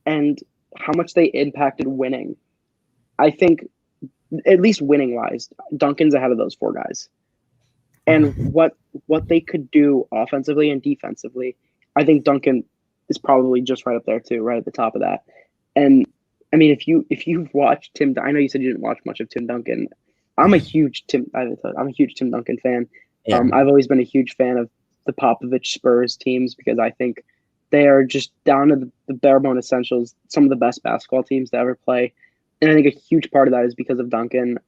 B: and how much they impacted winning, I think at least winning wise, Duncan's ahead of those 4 guys. And what they could do offensively and defensively, I think Duncan is probably just right up there too, right at the top of that. And I mean, if you've watched Tim, I know you said you didn't watch much of Tim Duncan. I'm a huge Tim Duncan fan. Yeah. I've always been a huge fan of the Popovich Spurs teams because I think they are just down to the bare bone essentials, some of the best basketball teams to ever play. And I think a huge part of that is because of Duncan.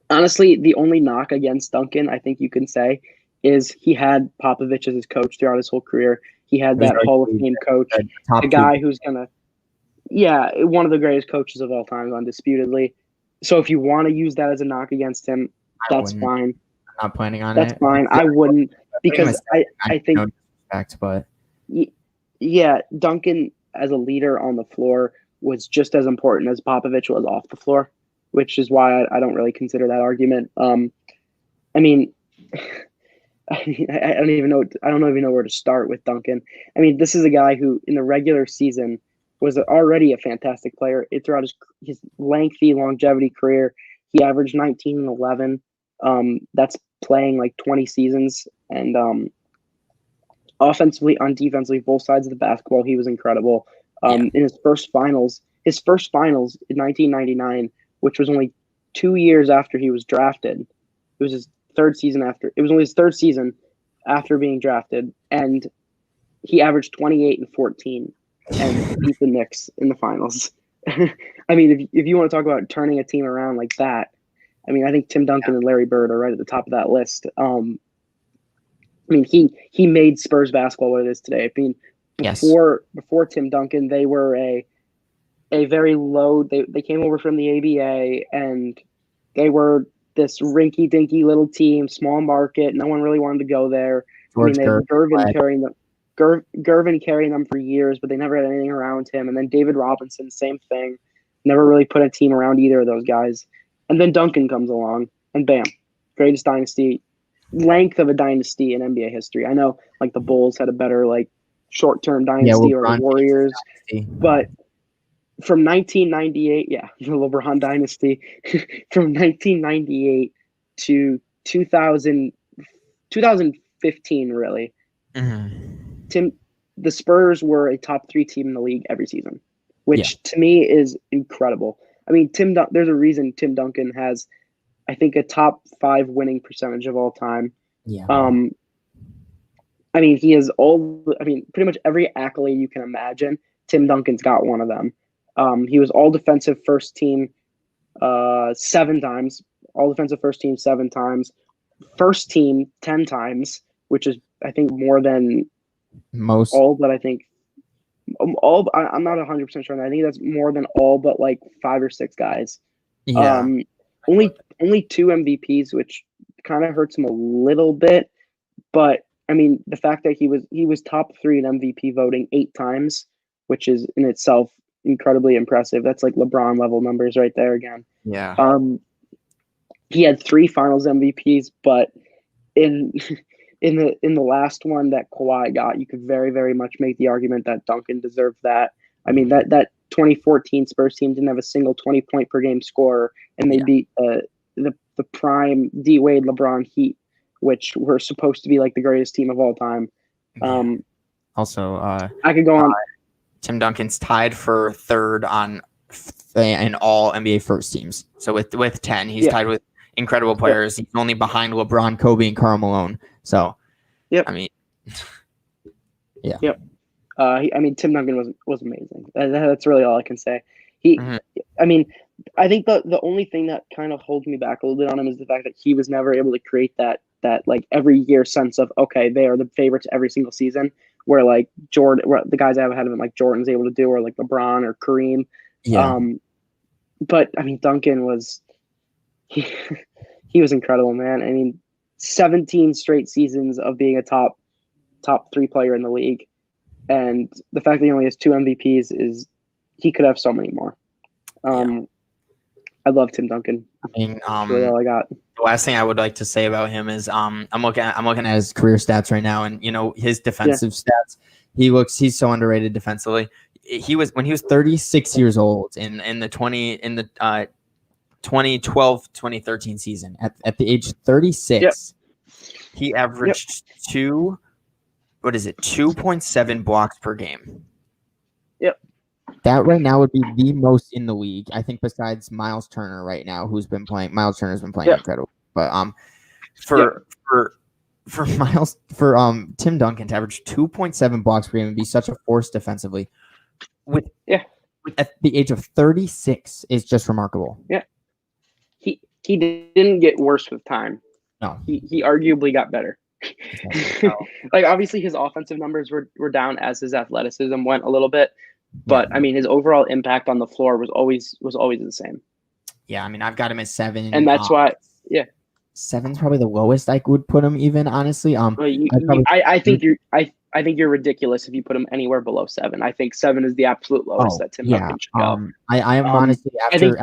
B: Honestly, the only knock against Duncan, I think you can say, is he had Popovich as his coach throughout his whole career. He had that Hall of Fame coach, a guy who's gonna, one of the greatest coaches of all time, undisputedly. So if you want to use that as a knock against him, that's fine.
A: I'm not planning on
B: it. That's fine. I wouldn't, because I think,
A: no disrespect, but
B: Duncan as a leader on the floor was just as important as Popovich was off the floor, which is why I don't really consider that argument. I mean, I don't even know where to start with Duncan. I mean, this is a guy who in the regular season was already a fantastic player. Throughout his lengthy longevity career, he averaged 19 and 11. That's playing like 20 seasons. And offensively, on defensively, both sides of the basketball, he was incredible. In his first finals in 1999, which was only 2 years after he was drafted. It was his third season after. It was only his third season after being drafted, and he averaged 28 and 14 and beat the Knicks in the finals. I mean, if you want to talk about turning a team around like that, I mean, I think Tim Duncan and Larry Bird are right at the top of that list. I mean, he made Spurs basketball what it is today. I mean, before Tim Duncan, they were a very low. They came over from the ABA, and they were this rinky-dinky little team, small market. No one really wanted to go there. I mean, they had Gervin carrying them for years, but they never had anything around him. And then David Robinson, same thing. Never really put a team around either of those guys. And then Duncan comes along, and bam, greatest dynasty, length of a dynasty in NBA history. I know, like, the Bulls had a better, like, short-term dynasty, or the Warriors, but from 1998, the LeBron dynasty, from 1998 to 2015, really, the Spurs were a top 3 team in the league every season, which to me is incredible. I mean, there's a reason Tim Duncan has, I think, a top 5 winning percentage of all time. I mean, he has pretty much every accolade you can imagine. Tim Duncan's got one of them. He was all defensive first team 7 times, all defensive first team 7 times, first team 10 times, which is, I think, more than
A: most.
B: All but I think all. I'm not 100% sure. I think that's more than all but like 5 or 6 guys. Only 2 MVPs, which kind of hurts him a little bit. But I mean, the fact that he was top 3 in MVP voting 8 times, which is in itself incredibly impressive. That's like LeBron level numbers right there again. He had 3 Finals MVPs, but in the last one that Kawhi got, you could very, very much make the argument that Duncan deserved that. I mean, that 2014 Spurs team didn't have a single 20-point per game scorer, and they beat the prime D Wade LeBron Heat, which were supposed to be like the greatest team of all time.
A: Also,
B: I could go on.
A: Tim Duncan's tied for 3rd in all NBA first teams. So with 10, he's tied with incredible players. He's only behind LeBron, Kobe, and Karl Malone. So, I mean,
B: I mean, Tim Duncan was amazing. That's really all I can say. I mean, I think the only thing that kind of holds me back a little bit on him is the fact that he was never able to create that like every year sense of, okay, they are the favorites every single season, where like the guys I have ahead of him, like Jordan's able to do, or like LeBron or Kareem. But I mean, Duncan was he was incredible, man. I mean, 17 straight seasons of being a top 3 player in the league, and the fact that he only has 2 MVPs is he could have so many more. I love Tim Duncan.
A: I mean,
B: that's really all I got.
A: The last thing I would like to say about him is I'm looking at his career stats right now, and his defensive stats. He's so underrated defensively. When he was 36 years old in the 2012-2013 season, at the age of 36, he averaged 2.7 blocks per game. That right now would be the most in the league, I think, besides Miles Turner right now, who's been playing. Miles Turner's been playing incredible. But for Tim Duncan to average 2.7 blocks per game and be such a force defensively at the age of 36 is just remarkable.
B: He didn't get worse with time.
A: No,
B: he arguably got better. Like obviously his offensive numbers were down as his athleticism went a little bit, but I mean his overall impact on the floor was always the same.
A: Yeah, I mean I've got him at 7,
B: and that's why
A: 7's probably the lowest I would put him even, honestly.
B: I think you're ridiculous if you put him anywhere below 7. I think 7 is the absolute lowest that Tim Duncan should go.
A: I am honestly after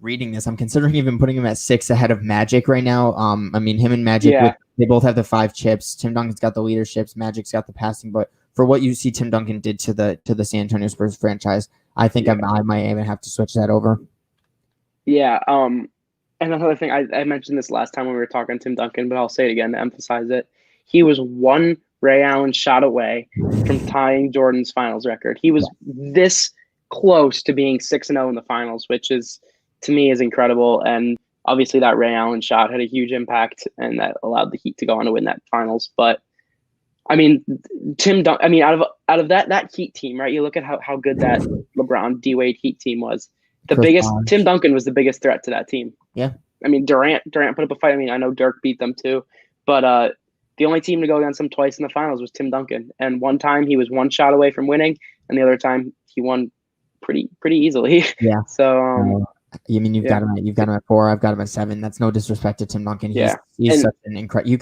A: reading this, I'm considering even putting him at 6 ahead of Magic right now. I mean him and Magic, they both have the 5 chips. Tim Duncan's got the leaderships, Magic's got the passing, but for what you see Tim Duncan did to the San Antonio Spurs franchise, I think I might even have to switch that over.
B: Yeah. And another thing, I mentioned this last time when we were talking Tim Duncan, but I'll say it again to emphasize it. He was one Ray Allen shot away from tying Jordan's finals record. He was this close to being 6-0 in the finals, which is, to me, is incredible. And obviously that Ray Allen shot had a huge impact, and that allowed the Heat to go on to win that finals. But I mean, out of that Heat team, right? You look at how good that LeBron D-Wade Heat team was. Tim Duncan was the biggest threat to that team.
A: Yeah.
B: I mean, Durant put up a fight. I mean, I know Dirk beat them too, but the only team to go against them twice in the finals was Tim Duncan. And one time he was one shot away from winning, and the other time he won pretty easily.
A: Yeah.
B: So
A: you mean you've got him at 4. I've got him at 7. That's no disrespect to Tim Duncan. He's such an incredible.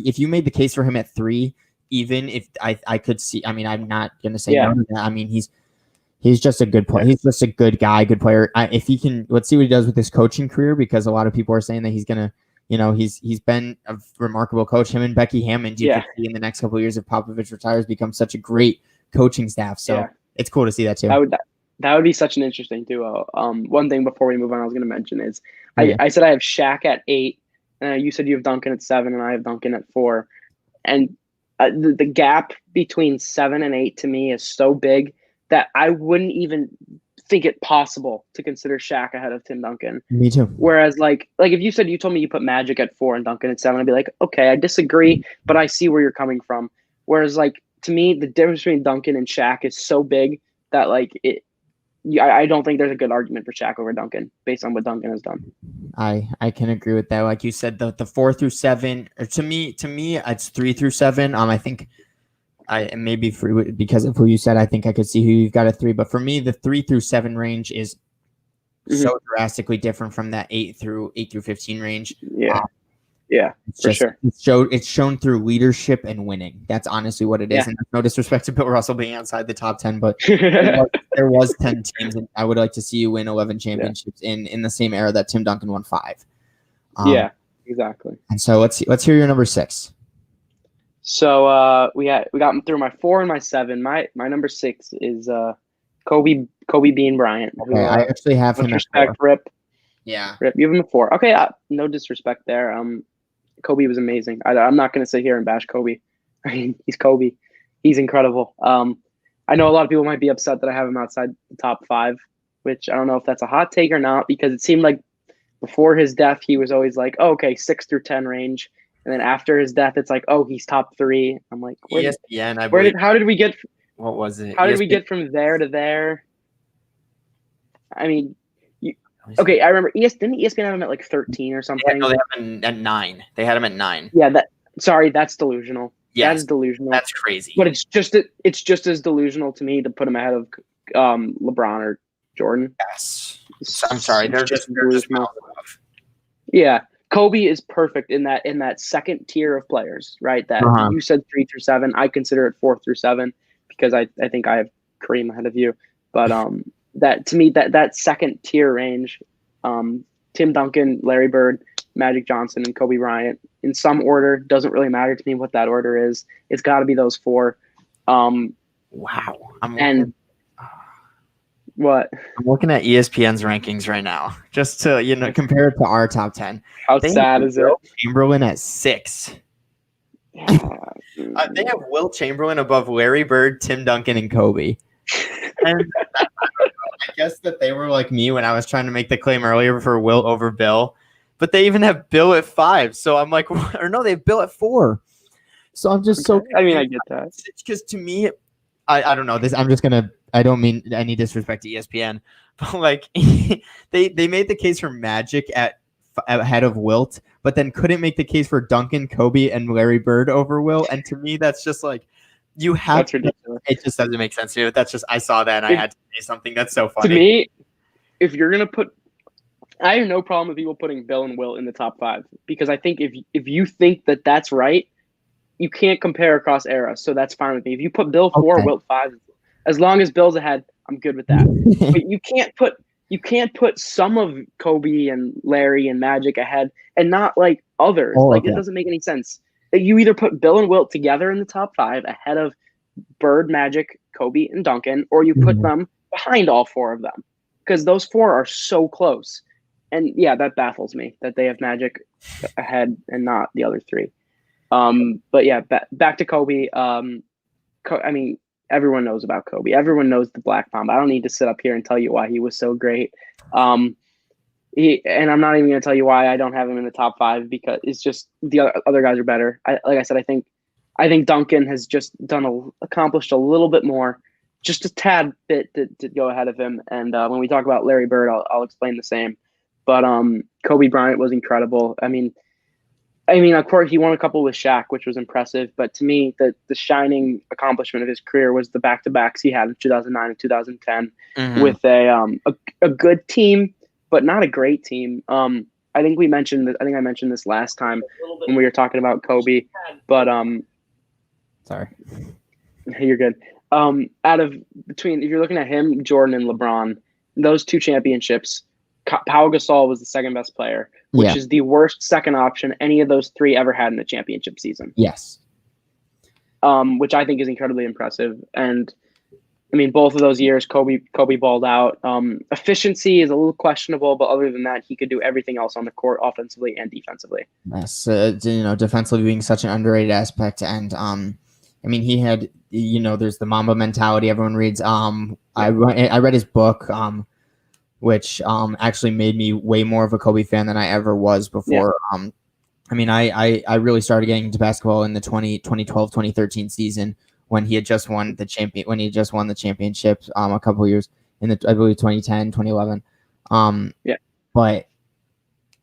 A: If you made the case for him at 3, even if I could see. I mean, I'm not gonna say no to that. I mean, he's just a good player. He's just a good guy, good player. If he can, let's see what he does with his coaching career, because a lot of people are saying that he's gonna. He's been a remarkable coach. Him and Becky Hammond, you could see in the next couple of years if Popovich retires, become such a great coaching staff. So it's cool to see that too.
B: That would be such an interesting duo. One thing before we move on, I was going to mention is I said I have Shaq at 8, and you said you have Duncan at 7, and I have Duncan at 4. And the gap between 7 and 8 to me is so big that I wouldn't even think it possible to consider Shaq ahead of Tim Duncan.
A: Me too.
B: Whereas like if you told me you put Magic at 4 and Duncan at 7, I'd be like, okay, I disagree, but I see where you're coming from. Whereas like to me, the difference between Duncan and Shaq is so big that I don't think there's a good argument for Shaq over Duncan based on what Duncan has done.
A: I can agree with that. Like you said, the 4 through 7, or to me it's 3 through 7. I think because of who you said, I think I could see who you've got at 3. But for me, the 3 through 7 range is so drastically different from that 8 through 15 range. For sure. It's shown through leadership and winning. That's honestly what it is. And no disrespect to Bill Russell being outside the top 10, but there was 10 teams, and I would like to see you win 11 championships in the same era that Tim Duncan won 5.
B: Exactly.
A: And so let's hear your number 6.
B: So we got through my 4 and my 7. My number 6 is Kobe Bean Bryant.
A: Okay, I actually have him at 4.
B: Rip.
A: Yeah.
B: Rip. You have him at 4. Okay, no disrespect there. Kobe was amazing. I'm not going to sit here and bash Kobe. I mean, he's Kobe. He's incredible. I know a lot of people might be upset that I have him outside the top 5, which I don't know if that's a hot take or not, because it seemed like before his death, he was always like, 6 through 10 range. And then after his death, it's like, he's top 3. I'm like,
A: ESPN,
B: how did we get?
A: What was it?
B: How did we get from there to there? I mean, I remember didn't ESPN have him at like 13 or something?
A: Yeah, no, they have him at 9. They had him at 9.
B: Yeah, that's delusional.
A: Yes,
B: that is delusional.
A: That's crazy.
B: But it's just as delusional to me to put him ahead of LeBron or Jordan.
A: Yes. I'm sorry, they're just miles above.
B: Yeah. Kobe is perfect in that second tier of players, right? That you said 3 through 7. I consider it 4 through 7 because I think I have Kareem ahead of you. But that to me that second tier range, Tim Duncan, Larry Bird, Magic Johnson, and Kobe Bryant in some order, doesn't really matter to me what that order is. It's got to be those 4.
A: Wow.
B: What?
A: I'm looking at ESPN's rankings right now, just to compare it to our top 10.
B: How sad is it?
A: Chamberlain at 6. They have Wilt Chamberlain above Larry Bird, Tim Duncan, and Kobe. And I guess that they were like me when I was trying to make the claim earlier for Wilt over Bill, but they even have Bill at 5. So I'm like, or no, they have Bill at 4. So I'm just so.
B: I mean, I get that
A: because to me, I don't know this. I'm just gonna. I don't mean any disrespect to ESPN, but like they made the case for Magic ahead of Wilt, but then couldn't make the case for Duncan, Kobe, and Larry Bird over Will. And to me, that's just like you have.
B: That's ridiculous.
A: It just doesn't make sense to me. That's just I saw that and I had to say something. That's so funny.
B: To me, if you're gonna put, I have no problem with people putting Bill and Will in the top 5 because I think if you think that that's right, you can't compare across eras, so that's fine with me. If you put Bill 4, Wilt 5, as long as Bill's ahead, I'm good with that. But you can't put some of Kobe and Larry and Magic ahead and not like others. It doesn't make any sense. You either put Bill and Wilt together in the top 5 ahead of Bird, Magic, Kobe, and Duncan, or you put them behind all 4 of them because those 4 are so close. And yeah, that baffles me that they have Magic ahead and not the other 3. But yeah, back to Kobe. I mean, everyone knows about Kobe. Everyone knows the Black Mamba. I don't need to sit up here and tell you why he was so great. And I'm not even going to tell you why I don't have him in the top 5 because it's just the other guys are better. Like I said, I think Duncan has just accomplished a little bit more, just a tad bit to go ahead of him. And when we talk about Larry Bird, I'll explain the same. But Kobe Bryant was incredible. I mean, of course, he won a couple with Shaq, which was impressive. But to me, the shining accomplishment of his career was the back-to-backs he had in 2009 and 2010 with a good team, but not a great team. I think I mentioned this last time when we were talking about Kobe. But
A: sorry,
B: you're good. If you're looking at him, Jordan, and LeBron, those 2 championships. Pau Gasol was the second best player, which is the worst second option any of those 3 ever had in a championship season.
A: Yes.
B: Which I think is incredibly impressive. And I mean, both of those years, Kobe balled out. Efficiency is a little questionable, but other than that, he could do everything else on the court, offensively and defensively.
A: Yes, defensively being such an underrated aspect, and I mean, he had, there's the Mamba mentality. Everyone reads. I read his book. Which actually made me way more of a Kobe fan than I ever was before. Yeah. I mean, I really started getting into basketball in the 2012-2013 season when he had just won the championship a couple of years in I believe 2010, 2011. But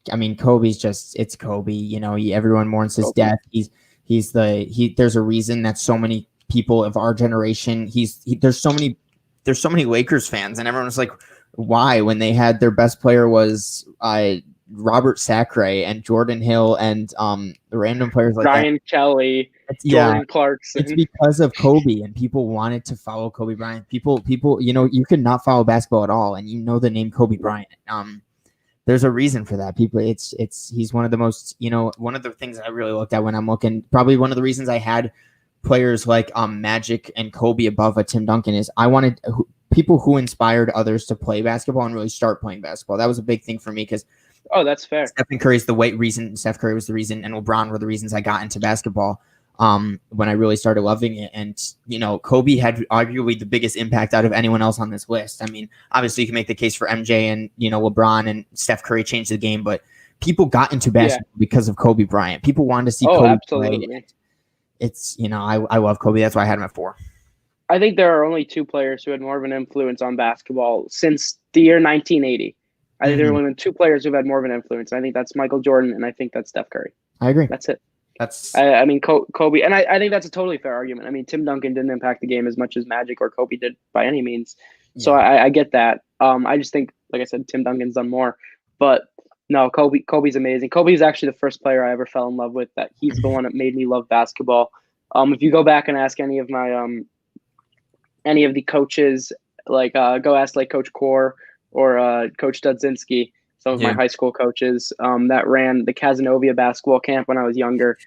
A: I mean, it's Kobe, everyone mourns his death. There's a reason that so many people of our generation, there's so many Lakers fans and everyone's like, why when they had their best player was Robert Sacre and Jordan Hill and the random players like
B: Ryan Kelly, Jordan Clarkson.
A: It's because of Kobe and people wanted to follow Kobe Bryant. People, you could not follow basketball at all and the name Kobe Bryant. There's a reason for that. People, he's one of the most, one of the things I really looked at when I'm looking, probably one of the reasons I had players like Magic and Kobe above a Tim Duncan is I wanted people who inspired others to play basketball and really start playing basketball. That was a big thing for me because
B: that's fair.
A: Steph Curry was the reason, and LeBron were the reasons I got into basketball when I really started loving it. And, Kobe had arguably the biggest impact out of anyone else on this list. I mean, obviously you can make the case for MJ and, LeBron and Steph Curry changed the game, but people got into basketball because of Kobe Bryant. People wanted to see Kobe
B: absolutely.
A: play. It's, I love Kobe. That's why I had him at 4.
B: I think there are only 2 players who had more of an influence on basketball since the year 1980. I think there are only 2 players who've had more of an influence. I think that's Michael Jordan, and I think that's Steph Curry.
A: I agree.
B: That's it. I mean, Kobe, and I think that's a totally fair argument. I mean, Tim Duncan didn't impact the game as much as Magic or Kobe did by any means. So I get that. I just think, like I said, Tim Duncan's done more. But no, Kobe's amazing. Kobe's actually the first player I ever fell in love with. That he's the one that made me love basketball. If you go back and ask any of the coaches, go ask like Coach Core or Coach Dudzinski, some of my high school coaches that ran the Casanova basketball camp when I was younger.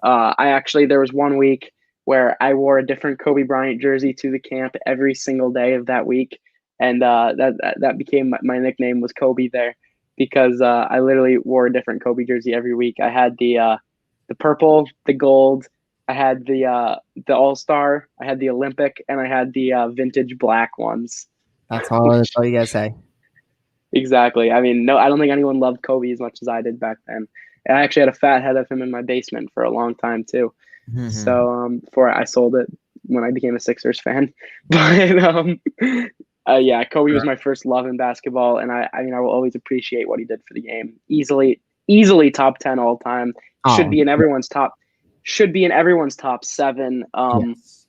B: There was one week where I wore a different Kobe Bryant jersey to the camp every single day of that week. And that became my nickname was Kobe there because I literally wore a different Kobe jersey every week. I had the purple, the gold, I had the All-Star, I had the Olympic, and I had the vintage black ones.
A: That's all you guys say.
B: Exactly. I mean, no, I don't think anyone loved Kobe as much as I did back then. And I actually had a fat head of him in my basement for a long time too. Mm-hmm. So before I sold it when I became a Sixers fan. But Kobe was my first love in basketball, and I will always appreciate what he did for the game. Easily easily top 10 all time. Should
A: Oh,
B: be in everyone's top. Should be in everyone's top 7.
A: yes.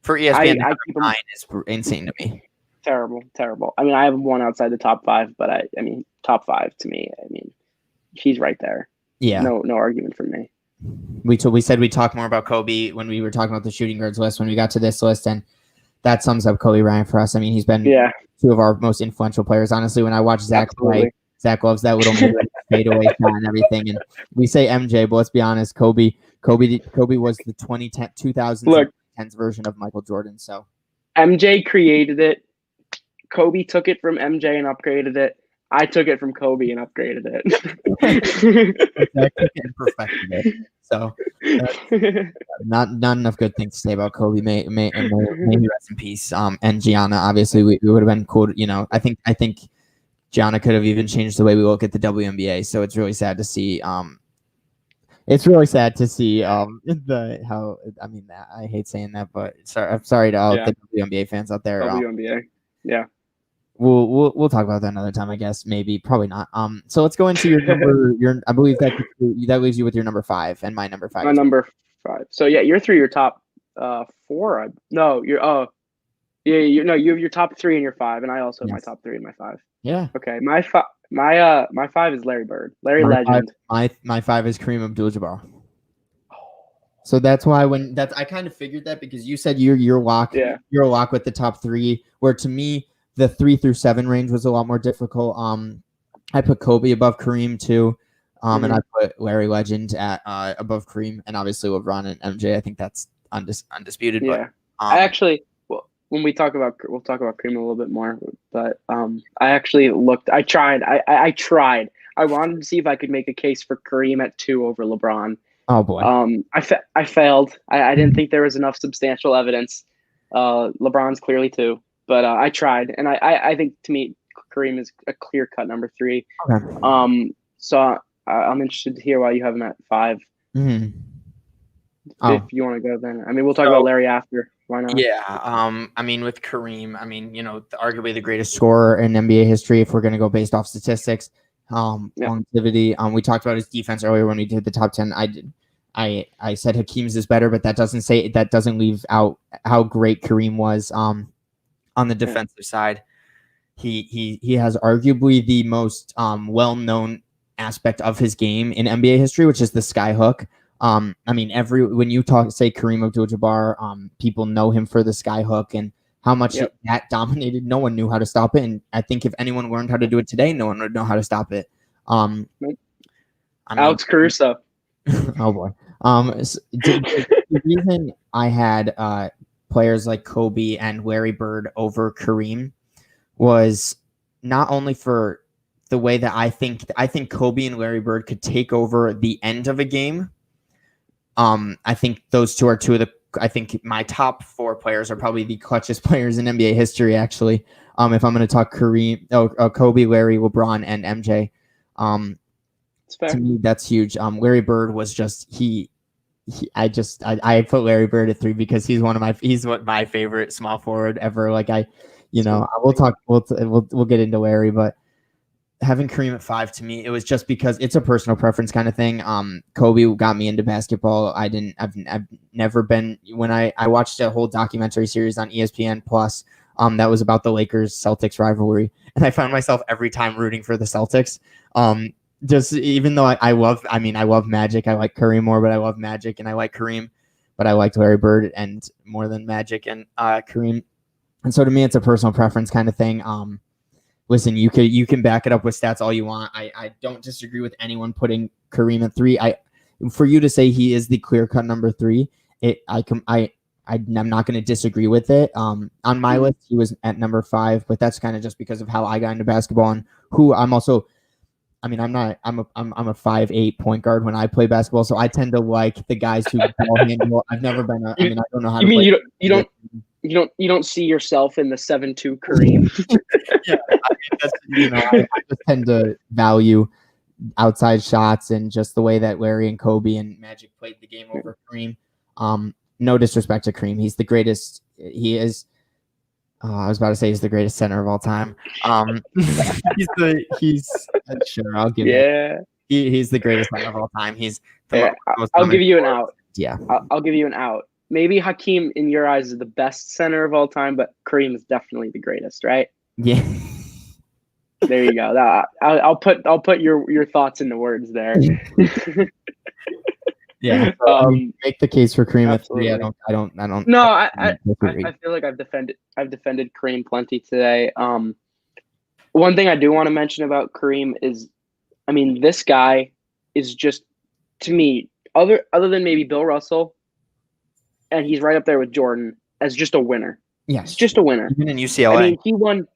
A: For ESPN,
B: I keep him
A: 9 is insane to me.
B: terrible. I mean, I have one outside the top 5, but I mean, top 5 to me. I mean, he's right there.
A: Yeah.
B: No argument for me.
A: We said we'd talk more about Kobe when we were talking about the shooting guards list when we got to this list, and that sums up Kobe Bryant for us. I mean, he's been two of our most influential players. Honestly, when I watch Zach play, Zach loves that little fadeaway shot and everything. And we say MJ, but let's be honest, Kobe was the 2010s version of Michael Jordan. So
B: MJ created it. Kobe took it from MJ and upgraded it. I took it from Kobe and upgraded it.
A: And perfected it. So not enough good things to say about Kobe. May he rest in peace. And Gianna, obviously, we would have been cool. You know, I think Gianna could have even changed the way we look at the WNBA. So it's really sad to see. It's really sad to see I hate saying that, but I'm sorry to all the WNBA fans out there.
B: WNBA, yeah.
A: We'll talk about that another time, I guess. Maybe, probably not. So let's go into your number. I believe that leaves you with your number 5 and my number 5.
B: My number 5. So yeah, you're 3. Your top 4. You have your top 3 and your 5, and I also have my top 3 and my 5.
A: Yeah.
B: Okay. My 5 is Larry Bird. Legend.
A: My 5 is Kareem Abdul-Jabbar. So that's why I kind of figured that because you said you're lock. Yeah. You're a lock with the top 3. Where to me, the 3 through 7 range was a lot more difficult. I put Kobe above Kareem too, and I put Larry Legend at above Kareem, and obviously LeBron and MJ. I think that's undisputed.
B: Yeah, but, when we'll talk about Kareem a little bit more. But I actually looked. I tried. I tried. I wanted to see if I could make a case for Kareem at 2 over LeBron.
A: Oh boy.
B: I failed. I didn't think there was enough substantial evidence. LeBron's clearly 2. But I tried, and I think to me Kareem is a clear-cut number 3. Okay. So I'm interested to hear why you have him at 5.
A: Mm-hmm.
B: If you want to go, then I mean we'll talk about Larry after. Why not?
A: Yeah. I mean with Kareem, I mean arguably the greatest scorer in NBA history if we're going to go based off statistics, longevity. We talked about his defense earlier when we did the top 10. I said Hakeem's is better, but that doesn't leave out how great Kareem was. On the defensive side, he has arguably the most well-known aspect of his game in NBA history, which is the sky hook. I mean, when you say Kareem Abdul-Jabbar, people know him for the sky hook and how much that dominated. No one knew how to stop it, and I think if anyone learned how to do it today, no one would know how to stop it.
B: Alex Caruso.
A: Oh boy. The reason I had players like Kobe and Larry Bird over Kareem was not only for the way that I think Kobe and Larry Bird could take over the end of a game. I think those two are I think my top 4 players are probably the clutchest players in NBA history, actually. If I'm going to talk Kobe, Larry, LeBron, and MJ. To me, that's huge. Larry Bird was just I put Larry Bird at 3 because he's my favorite small forward ever. Like we'll get into Larry, but having Kareem at 5 to me, it was just because it's a personal preference kind of thing. Kobe got me into basketball. I've never been, when I watched a whole documentary series on ESPN Plus, that was about the Lakers Celtics rivalry. And I found myself every time rooting for the Celtics. Just even though I love Magic. I like Curry more, but I love Magic and I like Kareem, but I liked Larry Bird and more than Magic and Kareem. And so to me, it's a personal preference kind of thing. Listen, you can back it up with stats all you want. I don't disagree with anyone putting Kareem at 3. For you to say he is the clear cut number 3, I'm not going to disagree with it. On my list, he was at number 5, but that's kind of just because of how I got into basketball and who I'm also. I'm a 5'8" point guard when I play basketball, so I tend to like the guys who ball handle. I've never been I don't know how to play.
B: You don't see yourself in the 7'2" Kareem.
A: Yeah, I just tend to value outside shots and just the way that Larry and Kobe and Magic played the game over Kareem. No disrespect to Kareem, he's the greatest. He is. I was about to say he's the greatest center of all time. He's sure I'll give it. He's the greatest center of all time. He's the most
B: I'll give you an out.
A: Yeah.
B: I'll give you an out. Maybe Hakeem, in your eyes, is the best center of all time, but Kareem is definitely the greatest, right?
A: Yeah.
B: There you go. I'll put your thoughts into words there.
A: Yeah. So, make the case for Kareem at 3. I don't.
B: No, I feel like I've defended Kareem plenty today. One thing I do want to mention about Kareem is, I mean, this guy is just, to me, other than maybe Bill Russell, and he's right up there with Jordan as just a winner.
A: Yes,
B: just a winner.
A: Even in UCLA.
B: I mean, he won.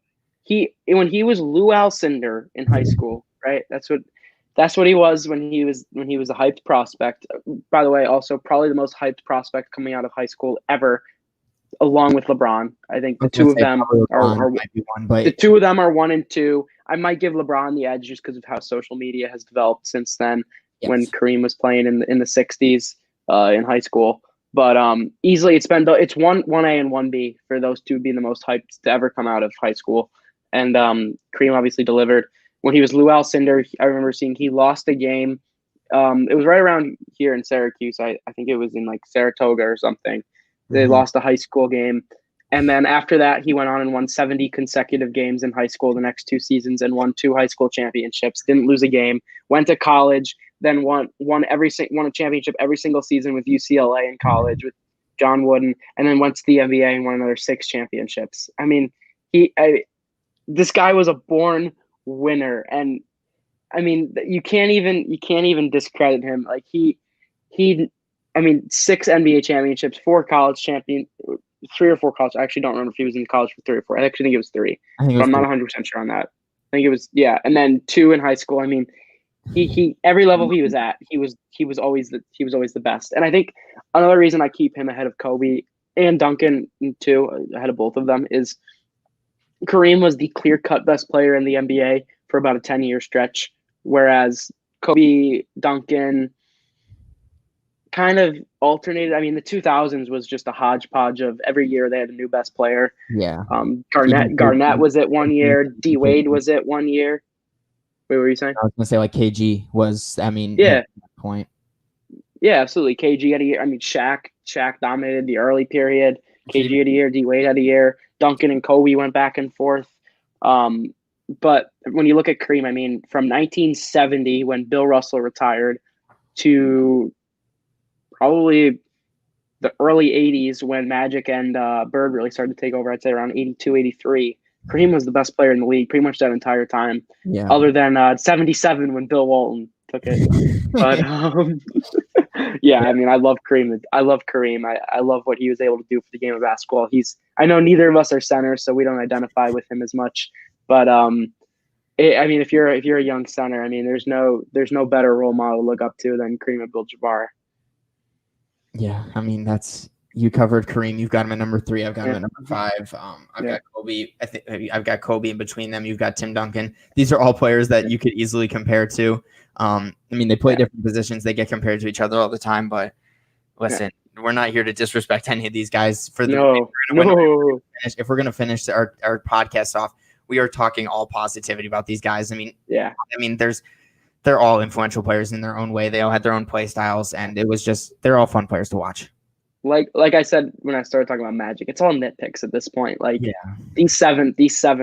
B: When he was Lou Alcindor in high school, right? That's what he was when he was a hyped prospect. By the way, also probably the most hyped prospect coming out of high school ever, along with LeBron. I think the two of them are the two of them are 1 and 2. I might give LeBron the edge just because of how social media has developed since then. Yes. When Kareem was playing in the 60s in high school. But easily it's 1A and 1B for those two being the most hyped to ever come out of high school. And Kareem obviously delivered. When he was Lou Alcindor, I remember seeing he lost a game. It was right around here in Syracuse. I think it was in like Saratoga or something. They lost a high school game. And then after that, he went on and won 70 consecutive games in high school the next 2 seasons and won 2 high school championships. Didn't lose a game. Went to college, then won a championship every single season with UCLA in college with John Wooden, and then went to the NBA and won another 6 championships. I mean, this guy was a born winner, and I mean, you can't even discredit him. Like he 6 NBA championships, 4 college champion. 3 or 4 college. I actually don't remember if he was in college for 3 or 4. I actually think it was 3. But I'm not 100% sure on that. I think it was, yeah. And then 2 in high school. I mean, he every level he was at, he was always the best. And I think another reason I keep him ahead of Kobe and Duncan too, ahead of both of them, is Kareem was the clear-cut best player in the NBA for about a 10-year stretch, whereas Kobe, Duncan kind of alternated. I mean, the 2000s was just a hodgepodge of every year they had a new best player.
A: Yeah.
B: Garnett was it 1 year. D Wade was it 1 year. Wait, what were you saying?
A: I was gonna say like KG was. I mean,
B: yeah.
A: At that point.
B: Yeah, absolutely. KG had a year. I mean, Shaq dominated the early period. KG had a year. D Wade had a year. Duncan and Kobe went back and forth. But when you look at Kareem, I mean, from 1970 when Bill Russell retired to probably the early 80s when Magic and Bird really started to take over, I'd say around 82, 83. Kareem was the best player in the league pretty much that entire time, other than 77 when Bill Walton took it. But yeah, I mean, I love Kareem. I love what he was able to do for the game of basketball. I know neither of us are centers, so we don't identify with him as much. But I mean, if you're a young center, I mean, there's no better role model to look up to than Kareem Abdul-Jabbar.
A: Yeah, I mean, you covered Kareem. You've got him at number 3. I've got him at number 5. I've got Kobe. I think I've got Kobe in between them. You've got Tim Duncan. These are all players that you could easily compare to. I mean, they play different positions. They get compared to each other all the time. But listen, we're not here to disrespect any of these guys. If we're gonna finish our podcast off, we are talking all positivity about these guys. I mean, they're all influential players in their own way. They all had their own play styles, and they're all fun players to watch.
B: Like I said when I started talking about Magic, it's all nitpicks at this point. Like these seven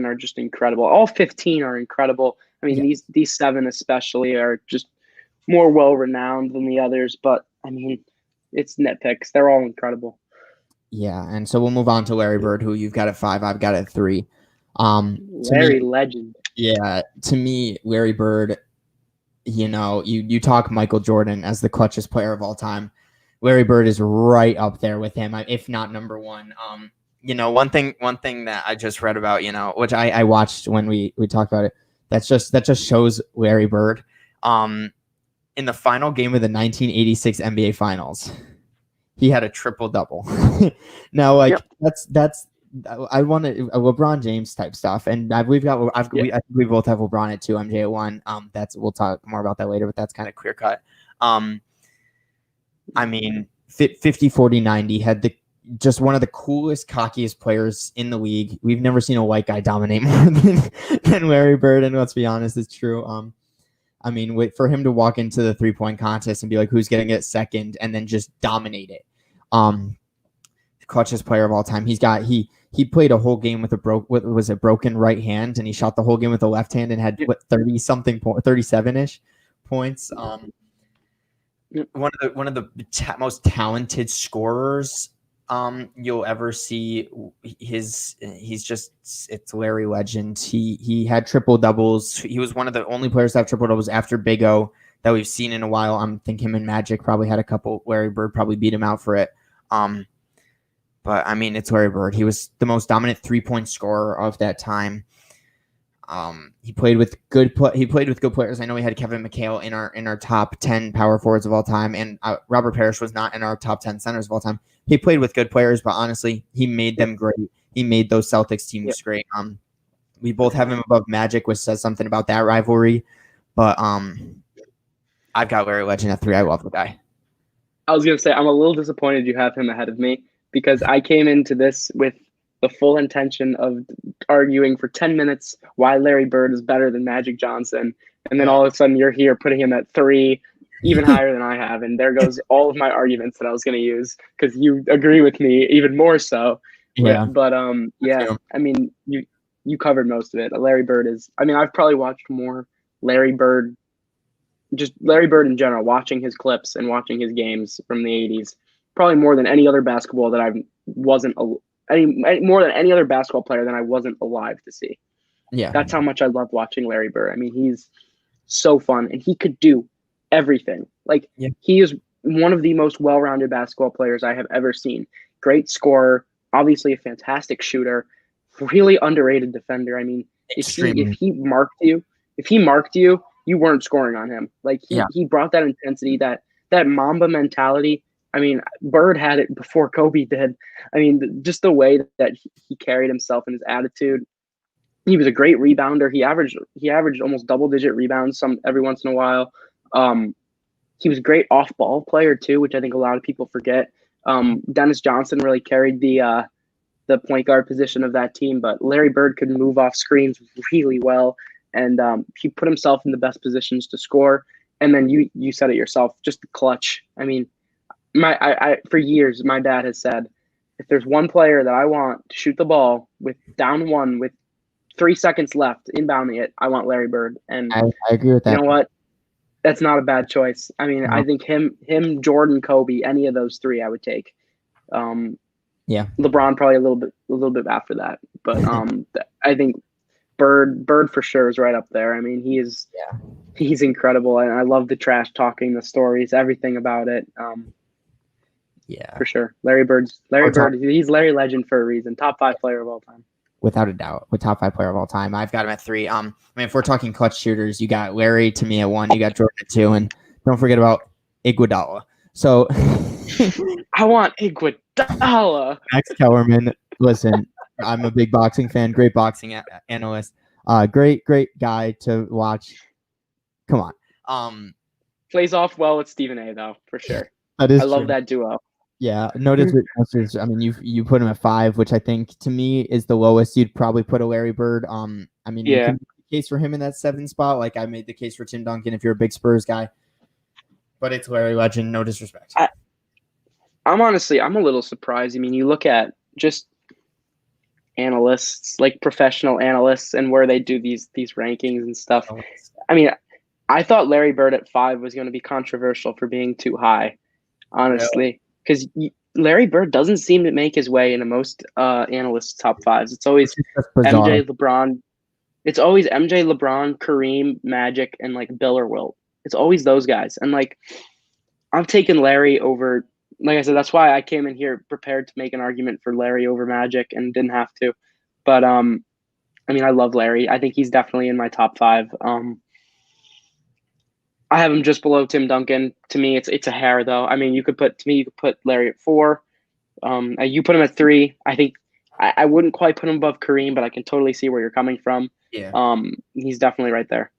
B: are just incredible. All 15 are incredible. I mean, these 7 especially are just more well renowned than the others. But I mean, it's nitpicks. They're all incredible.
A: Yeah, and so we'll move on to Larry Bird, who you've got at 5. I've got at 3.
B: Larry legend.
A: Yeah, to me, Larry Bird. You know, you talk Michael Jordan as the clutchest player of all time. Larry Bird is right up there with him, if not number 1. You know, one thing that I just read about, you know, which I watched when we talked about it, that just shows Larry Bird. In the final game of the 1986 NBA Finals, he had a triple-double. Now, like that's I wanted a LeBron James type stuff, and we both have LeBron at 2, MJ at 1. We'll talk more about that later, but that's kind of clear cut. I mean, 50, 40, 90 had just one of the coolest, cockiest players in the league. We've never seen a white guy dominate more than Larry Bird, and let's be honest, it's true. I mean, for him to walk into the 3-point contest and be like, who's getting it second, and then just dominate it. Clutchest player of all time. He played a whole game with a broken right hand, and he shot the whole game with the left hand and had 37-ish points. One of the most talented scorers you'll ever see. It's Larry Legend. He had triple doubles. He was one of the only players to have triple doubles after Big O that we've seen in a while. I'm thinking him and Magic probably had a couple. Larry Bird probably beat him out for it. But I mean, it's Larry Bird. He was the most dominant 3-point scorer of that time. He played with good players. I know we had Kevin McHale in our top 10 power forwards of all time, and Robert Parrish was not in our top 10 centers of all time. He played with good players, but honestly, he made them great. He made those Celtics teams great. We both have him above Magic, which says something about that rivalry. But I've got Larry Legend at 3. I love the guy.
B: I was gonna say I'm a little disappointed you have him ahead of me, because I came into this with the full intention of arguing for 10 minutes why Larry Bird is better than Magic Johnson. And then all of a sudden you're here putting him at 3, even higher than I have. And there goes all of my arguments that I was going to use, because you agree with me even more so.
A: Yeah.
B: But I mean, you covered most of it. Larry Bird is, I mean, I've probably watched more Larry Bird in general, watching his clips and watching his games from the 80s, probably more than any other basketball that more than any other basketball player that I wasn't alive to see.
A: Yeah.
B: That's how much I love watching Larry Bird. I mean, he's so fun, and he could do everything. Like, he is one of the most well-rounded basketball players I have ever seen. Great scorer, obviously a fantastic shooter, really underrated defender. I mean, if he marked you, you weren't scoring on him. Like, he brought that intensity, that Mamba mentality. I mean, Bird had it before Kobe did. I mean, just the way that he carried himself and his attitude. He was a great rebounder. He averaged almost double-digit rebounds every once in a while. He was a great off-ball player too, which I think a lot of people forget. Dennis Johnson really carried the point guard position of that team, but Larry Bird could move off screens really well, and he put himself in the best positions to score. And then you said it yourself, just the clutch. I mean, for years, my dad has said, if there's one player that I want to shoot the ball with down 1 with 3 seconds left, inbounding it, I want Larry Bird. And
A: I agree with that.
B: You know what? That's not a bad choice. I mean, I think him, Jordan, Kobe, any of those 3 I would take. LeBron probably a little bit after that, but I think Bird for sure is right up there. I mean, he's incredible, and I love the trash talking, the stories, everything about it. For sure. Larry Bird. He's Larry Legend for a reason. Top 5 player of all time.
A: Without a doubt, top 5 player of all time. I've got him at 3. I mean, if we're talking clutch shooters, you got Larry to me at 1. You got Jordan at 2, and don't forget about Iguodala. So
B: I want Iguodala.
A: Max Kellerman. Listen, I'm a big boxing fan. Great boxing analyst. Great guy to watch. Come on.
B: Plays off well with Stephen A. though, for sure.
A: That is. I
B: love that duo.
A: Yeah, notice. I mean, you put him at 5, which I think to me is the lowest. You'd probably put a Larry Bird. I mean, you can make a case for him in that 7 spot. Like I made the case for Tim Duncan if you're a big Spurs guy. But it's Larry Legend. No disrespect.
B: I'm a little surprised. I mean, you look at just analysts, like professional analysts, and where they do these rankings and stuff. I mean, I thought Larry Bird at 5 was going to be controversial for being too high, honestly. Because Larry Bird doesn't seem to make his way into most analysts' top 5s. It's always MJ, LeBron. It's always MJ, LeBron, Kareem, Magic, and like Bill or Wilt. It's always those guys. And like, I'm taking Larry over. Like I said, that's why I came in here prepared to make an argument for Larry over Magic and didn't have to. But I mean, I love Larry. I think he's definitely in my top 5. I have him just below Tim Duncan. To me, it's a hair though. I mean, you could put Larry at 4. You put him at 3. I think I wouldn't quite put him above Kareem, but I can totally see where you're coming from.
A: Yeah.
B: He's definitely right there.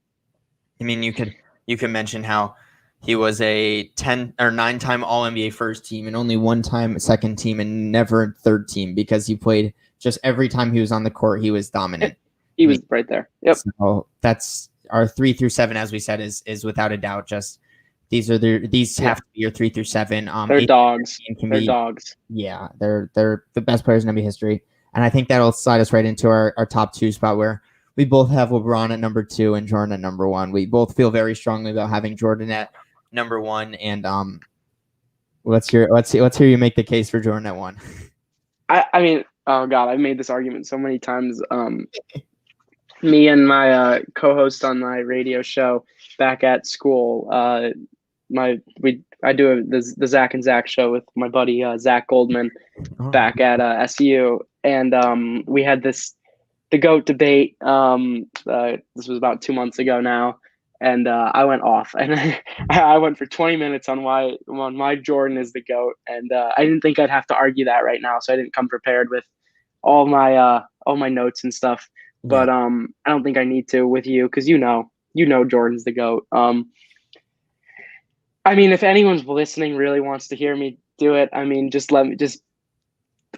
A: I mean, you could mention how he was a 10 or 9-time All-NBA first team and only 1-time second team and never third team because he played just every time he was on the court, he was dominant.
B: He was right there. Yep.
A: So that's our 3 through 7, as we said, is without a doubt just these have to be your 3 through 7.
B: They're dogs. They're dogs.
A: Yeah, they're the best players in NBA history, and I think that'll slide us right into our top 2 spot where we both have LeBron at number 2 and Jordan at number 1. We both feel very strongly about having Jordan at number 1, and let's hear you make the case for Jordan at 1.
B: I mean, oh God, I've made this argument so many times. Me and my co-host on my radio show back at school, I do the Zach and Zach show with my buddy Zach Goldman back at SU, and we had the GOAT debate. This was about 2 months ago now, and I went off, and I went for 20 minutes on why Jordan is the GOAT, and I didn't think I'd have to argue that right now, so I didn't come prepared with all my notes and stuff. But I don't think I need to with you because you know Jordan's the GOAT. I mean, if anyone's listening really wants to hear me do it, I mean, just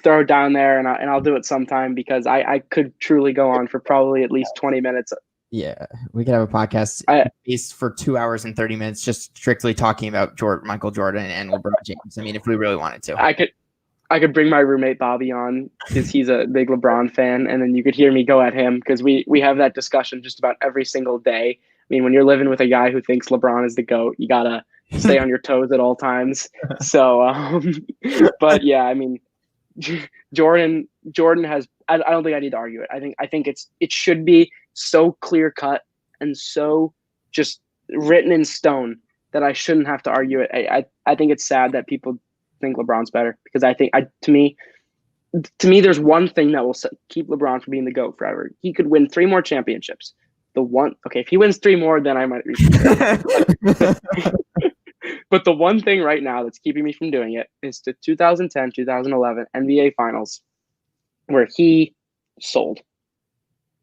B: throw it down there and I'll do it sometime because I could truly go on for probably at least 20 minutes.
A: Yeah, we could have a podcast for 2 hours and 30 minutes just strictly talking about Michael Jordan and LeBron James. I mean, if we really wanted to. I could bring my roommate Bobby on because he's a big LeBron fan, and then you could hear me go at him because we have that discussion just about every single day. I mean, when you're living with a guy who thinks LeBron is the GOAT, you gotta stay on your toes at all times. So, but yeah, I mean, Jordan has. I don't think I need to argue it. I think it should be so clear cut and so just written in stone that I shouldn't have to argue it. I think it's sad that people think LeBron's better because to me there's one thing that will keep LeBron from being the GOAT forever. He could win 3 more championships. If he wins 3 more, then I might but the one thing right now that's keeping me from doing it is the 2010-2011 NBA Finals where he sold.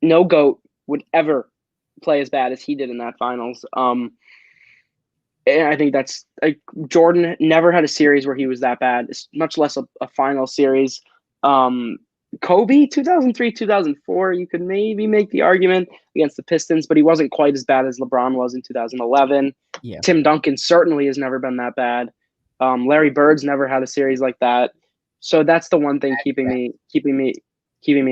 A: No GOAT would ever play as bad as he did in that finals. And I think that's Jordan never had a series where he was that bad, much less a final series. Kobe, 2003, 2004, you could maybe make the argument against the Pistons, but he wasn't quite as bad as LeBron was in 2011. Yeah.
B: Tim Duncan certainly has never been that bad. Larry Bird's never had a series like that. So that's the one thing keeping me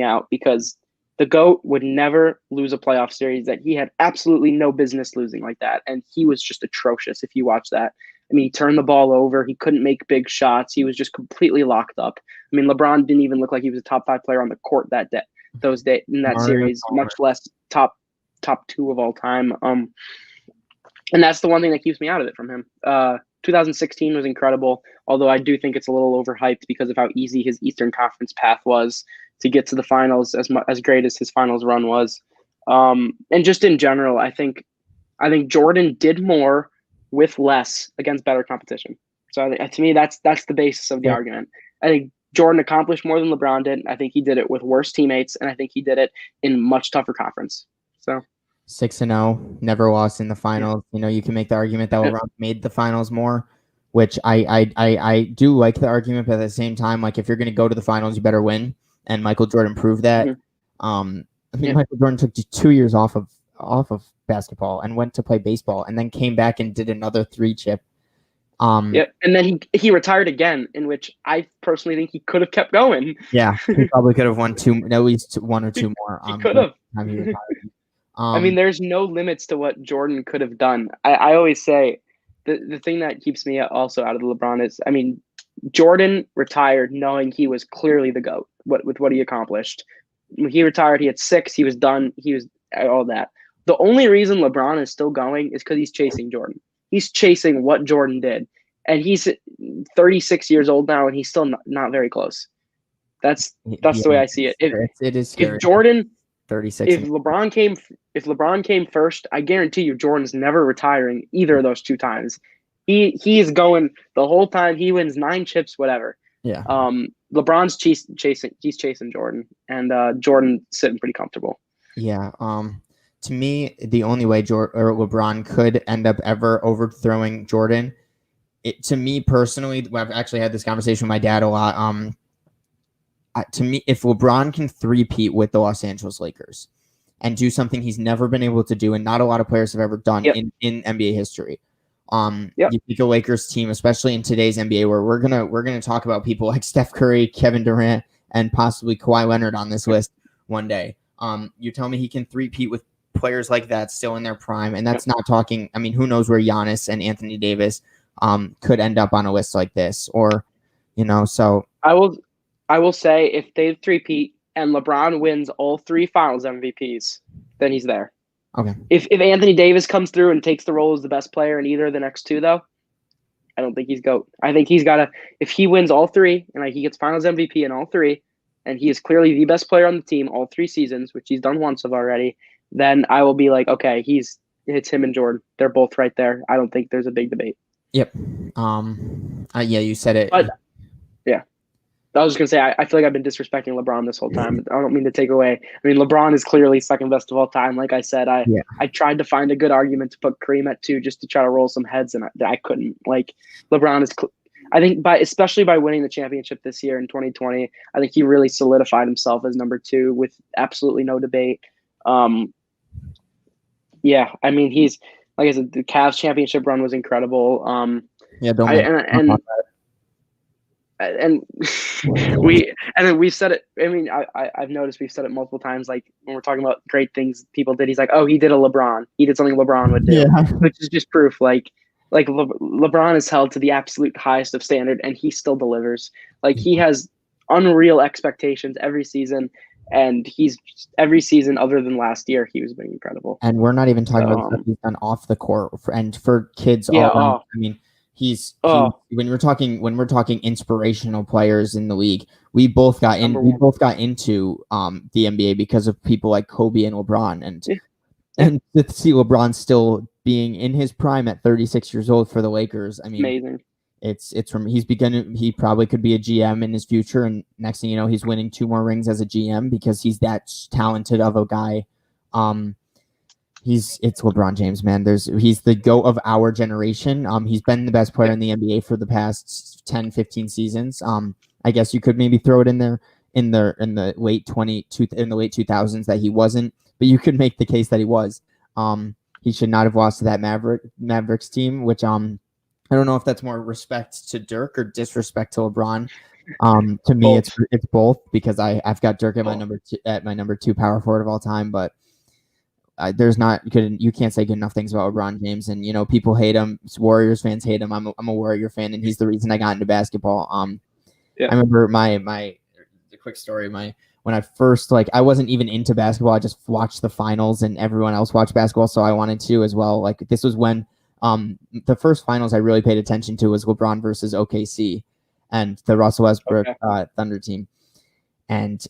B: out because the GOAT would never lose a playoff series that he had absolutely no business losing like that. And he was just atrocious if you watch that. I mean, he turned the ball over. He couldn't make big shots. He was just completely locked up. I mean, LeBron didn't even look like he was a top 5 player on the court in that series, much less top 2 of all time. And that's the one thing that keeps me out of it from him. 2016 was incredible, although I do think it's a little overhyped because of how easy his Eastern Conference path was to get to the finals, as great as his finals run was. And just in general, I think Jordan did more with less against better competition. So to me, that's the basis of the argument. I think Jordan accomplished more than LeBron did. I think he did it with worse teammates, and I think he did it in much tougher conference. So
A: 6-0, never lost in the finals. You know, you can make the argument that LeBron made the finals more, which I do like the argument, but at the same time, like if you're going to go to the finals, you better win. And Michael Jordan proved that. Mm-hmm. Michael Jordan took 2 years off of basketball and went to play baseball, and then came back and did another 3-chip.
B: And then he retired again, in which I personally think he could have kept going.
A: Yeah, he probably could have won at least 1 or 2 more.
B: He could have. I mean, there's no limits to what Jordan could have done. I always say the thing that keeps me also out of the LeBron is, I mean, Jordan retired knowing he was clearly the GOAT with what he accomplished. When he retired, he had 6. He was done. He was all that. The only reason LeBron is still going is because he's chasing Jordan. He's chasing what Jordan did. And he's 36 years old now, and he's still not very close. That's the way I see it.
A: It is scary.
B: If Jordan,
A: 36.
B: If LeBron came first, I guarantee you Jordan's never retiring either of those 2 times. He is going the whole time. He wins 9 chips, whatever.
A: Yeah.
B: LeBron's chasing Jordan, and Jordan sitting pretty comfortable.
A: Yeah. To me, the only way LeBron could end up ever overthrowing Jordan, to me personally, I've actually had this conversation with my dad a lot. To me, if LeBron can 3-peat with the Los Angeles Lakers, and do something he's never been able to do, and not a lot of players have ever done in NBA history. You think a Lakers team, especially in today's NBA, where we're gonna talk about people like Steph Curry, Kevin Durant, and possibly Kawhi Leonard on this list one day. You tell me he can three-peat with players like that still in their prime, and that's not talking. I mean, who knows where Giannis and Anthony Davis could end up on a list like this, or So
B: I will say if they three-peat and LeBron wins all 3 Finals MVPs, then he's there.
A: Okay.
B: If Anthony Davis comes through and takes the role as the best player in either of the next 2, though, I don't think he's GOAT. I think he's got to – if he wins all 3 and he gets Finals MVP in all 3, and he is clearly the best player on the team all 3 seasons, which he's done once of already, then I will be like, okay, it's him and Jordan. They're both right there. I don't think there's a big debate.
A: Yep. You said it.
B: But, yeah. I was just going to say, I feel like I've been disrespecting LeBron this whole time. I don't mean to take away. I mean, LeBron is clearly second best of all time. Like I said, I tried to find a good argument to put Kareem at 2 just to try to roll some heads, and I couldn't. Like, LeBron is I think especially by winning the championship this year in 2020, I think he really solidified himself as number 2 with absolutely no debate. I mean, he's, like I said, the Cavs championship run was incredible. And we've said it. I mean, I've noticed we've said it multiple times. Like when we're talking about great things people did, he's like, "Oh, he did a LeBron. He did something LeBron would do," which is just proof. Like LeBron is held to the absolute highest of standard, and he still delivers. Like he has unreal expectations every season, and every season other than last year, he was being incredible.
A: And we're not even talking about stuff he's done off the court, and for kids all around. I mean. When we're talking inspirational players in the league, we both got into the NBA because of people like Kobe and LeBron, and to see LeBron still being in his prime at 36 years old for the Lakers. I mean,
B: amazing.
A: He probably could be a GM in his future, and next thing you know, he's winning 2 more rings as a GM because he's that talented of a guy. It's LeBron James, man. He's the GOAT of our generation. He's been the best player in the NBA for the past 10, 15 seasons. I guess you could maybe throw it in there in the late 2000s that he wasn't, but you could make the case that he was. He should not have lost to that Mavericks team, which I don't know if that's more respect to Dirk or disrespect to LeBron. To me, it's both, because I've got Dirk at my number 2 power forward of all time, but. You can't say good enough things about LeBron James, and people hate him. Warriors fans hate him. I'm a Warrior fan, and he's the reason I got into basketball. I remember my quick story. When I first I wasn't even into basketball. I just watched the finals, and everyone else watched basketball, so I wanted to as well. Like this was when the first finals I really paid attention to was LeBron versus OKC and the Russell Westbrook Thunder team, and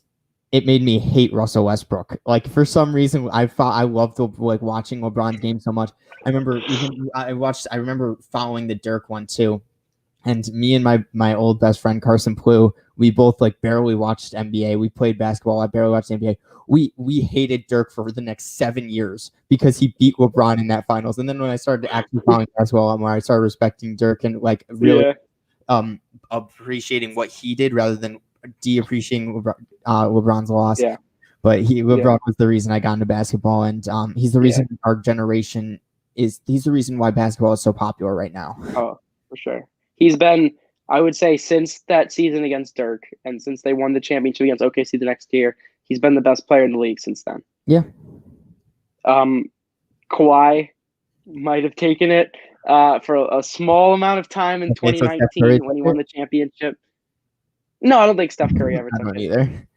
A: it made me hate Russell Westbrook. Like for some reason, I loved watching LeBron's game so much. I remember following the Dirk one too, and me and my old best friend Carson Plew, we both barely watched NBA. We played basketball. I barely watched NBA. We hated Dirk for the next 7 years because he beat LeBron in that finals. And then when I started actually following basketball, I started respecting Dirk and really appreciating what he did rather than de-appreciating LeBron's loss. But LeBron was the reason I got into basketball, and he's the reason our generation he's the reason why basketball is so popular right now.
B: Oh, for sure. He's been, I would say, since that season against Dirk and since they won the championship against OKC the next year, he's been the best player in the league since then.
A: Yeah.
B: Kawhi might have taken it for a small amount of time in 2019 when he won the championship. No, I don't think Steph Curry ever took it either.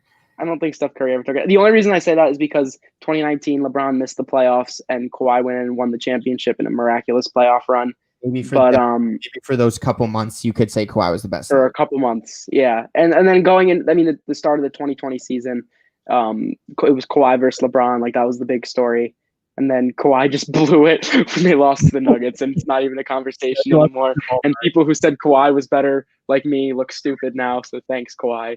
B: I don't think Steph Curry ever took it. The only reason I say that is because 2019 LeBron missed the playoffs and Kawhi went and won the championship in a miraculous playoff run.
A: Maybe for those couple months, you could say Kawhi was the best.
B: For a couple months, yeah. And then going in, I mean, the start of the 2020 season, it was Kawhi versus LeBron. That was the big story. And then Kawhi just blew it when they lost to the Nuggets, and it's not even a conversation anymore. And people who said Kawhi was better, like me, look stupid now. So thanks, Kawhi.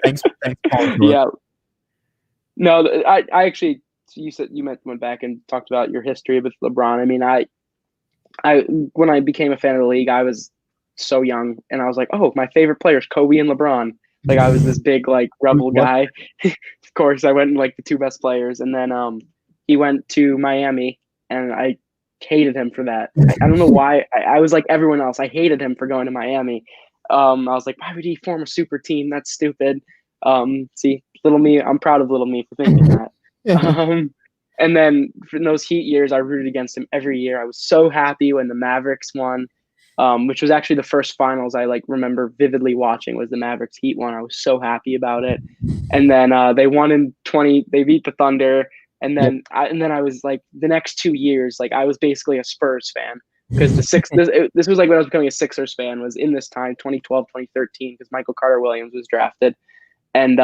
A: Thanks, Paul.
B: Yeah. No, I actually, you went back and talked about your history with LeBron. I mean, I when I became a fan of the league, I was so young, and I was like, oh, my favorite players, Kobe and LeBron. Like I was this big like rebel guy. Of course, I went like the two best players, and then he went to Miami, and I hated him for that. I don't know why. I was like everyone else. I hated him for going to Miami. I was like, why would he form a super team? That's stupid. See, little me. I'm proud of little me for thinking that. And then in those Heat years, I rooted against him every year. I was so happy when the Mavericks won, which was actually the first finals I like remember vividly watching was the Mavericks Heat one. I was so happy about it. And then they won in 20. They beat the Thunder. And then I was like the next 2 years, like I was basically a Spurs fan because this was like when I was becoming a Sixers fan was in this time, 2012, 2013, because Michael Carter Williams was drafted. And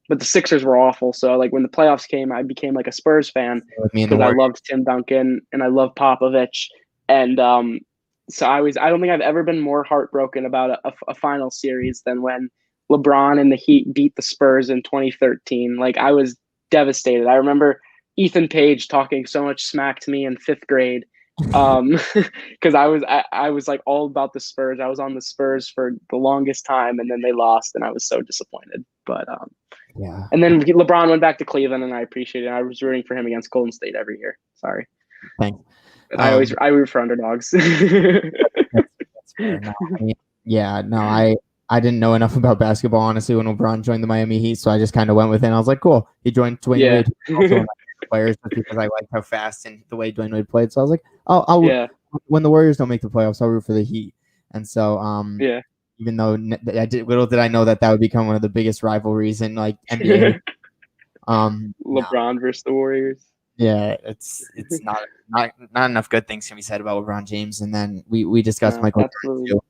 B: but the Sixers were awful. So like when the playoffs came, I became like a Spurs fan because I loved Tim Duncan and I loved Popovich. And so I don't think I've ever been more heartbroken about a final series than when LeBron and the Heat beat the Spurs in 2013. Like I was devastated. I remember Ethan Page talking so much smack to me in 5th grade because I was like all about the Spurs. I was on the Spurs for the longest time, and then they lost, and I was so disappointed. But
C: yeah.
B: And then LeBron went back to Cleveland, and I appreciate it. I was rooting for him against Golden State every year. Sorry.
C: Thanks.
B: I root for underdogs.
C: That's fair. I didn't know enough about basketball, honestly, when LeBron joined the Miami Heat, so I just kind of went with it. And I was like, cool. He joined Dwayne Wade, also one of my players, just because I liked how fast and the way Dwayne Wade played. So I was like, when the Warriors don't make the playoffs, I'll root for the Heat. And so, even though little did I know that would become one of the biggest rivalries in like NBA.
B: LeBron versus the Warriors.
C: Yeah, it's not enough good things can be said about LeBron James. And then we discussed Michael Jordan too.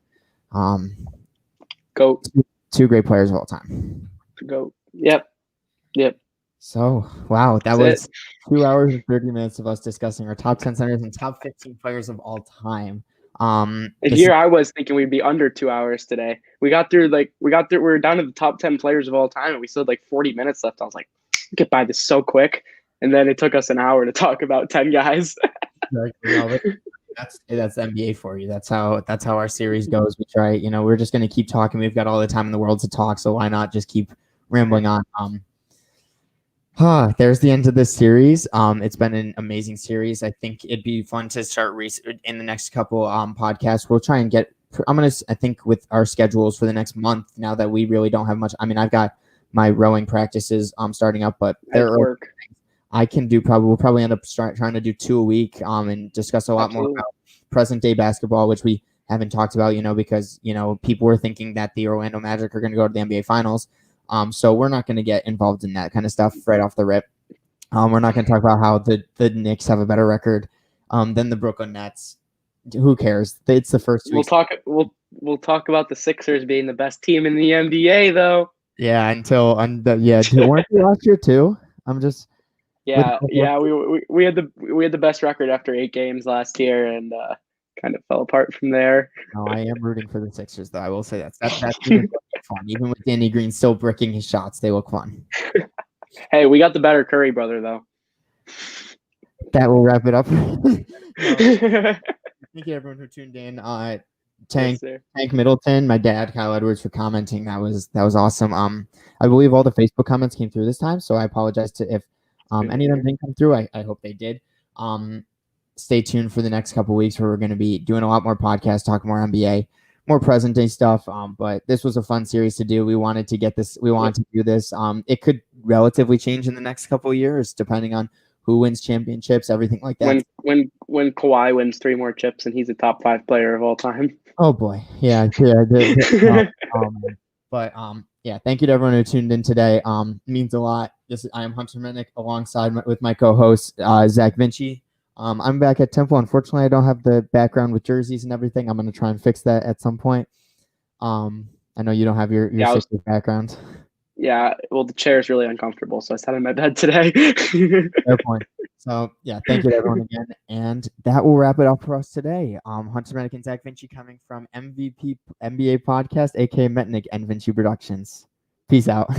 B: GOAT.
C: Two great players of all time.
B: GOAT. Yep.
C: So, wow, that was 2 hours and 30 minutes of us discussing our top 10 centers and top 15 players of all time.
B: Here I was thinking we'd be under 2 hours today. We were down to the top 10 players of all time, and we still had like 40 minutes left. I was like, get by this so quick. And then it took us an hour to talk about 10 guys.
C: That's NBA for you. That's how our series goes. We try, we're just going to keep talking. We've got all the time in the world to talk, so why not just keep rambling on? There's the end of this series. It's been an amazing series. I think it'd be fun to start in the next couple podcasts. We'll try and get. I think with our schedules for the next month, now that we really don't have much. I mean, I've got my rowing practices starting up, but they're work. I can do we'll probably end up trying to do 2 a week and discuss a lot more about present day basketball, which we haven't talked about, because, people were thinking that the Orlando Magic are going to go to the NBA Finals. So we're not going to get involved in that kind of stuff right off the rip. We're not going to talk about how the Knicks have a better record than the Brooklyn Nets. Who cares? It's the first 2 weeks.
B: We'll talk about the Sixers being the best team in the NBA, though.
C: Yeah, weren't they last year too? We
B: had the best record after 8 games last year, and kind of fell apart from there.
C: No, I am rooting for the Sixers, though. I will say that's fun. Even with Danny Green still bricking his shots, they look fun.
B: Hey, we got the better Curry brother, though.
C: That will wrap it up. Thank you, everyone, who tuned in. Tank Middleton, my dad, Kyle Edwards, for commenting. That was awesome. I believe all the Facebook comments came through this time, so I apologize if any of them didn't come through. I hope they did. Stay tuned for the next couple weeks where we're going to be doing a lot more podcasts, talking more NBA, more present day stuff. But this was a fun series to do. We wanted to get this. We wanted to do this. It could relatively change in the next couple of years, depending on who wins championships, everything like that.
B: When Kawhi wins 3 more chips and he's a top 5 player of all time.
C: Oh boy, yeah. But thank you to everyone who tuned in today. It means a lot. I am Hunter Mennick alongside with my co-host Zach Vinci. I'm back at Temple. Unfortunately, I don't have the background with jerseys and everything. I'm going to try and fix that at some point. I know you don't have your sister's background.
B: Yeah, well, the chair is really uncomfortable, so I sat in my bed today.
C: Fair point. So, thank you to everyone again. And that will wrap it up for us today. Hunter Mennick and Zach Vinci coming from M.V.P. NBA Podcast, a.k.a. Metnick and Vinci Productions. Peace out.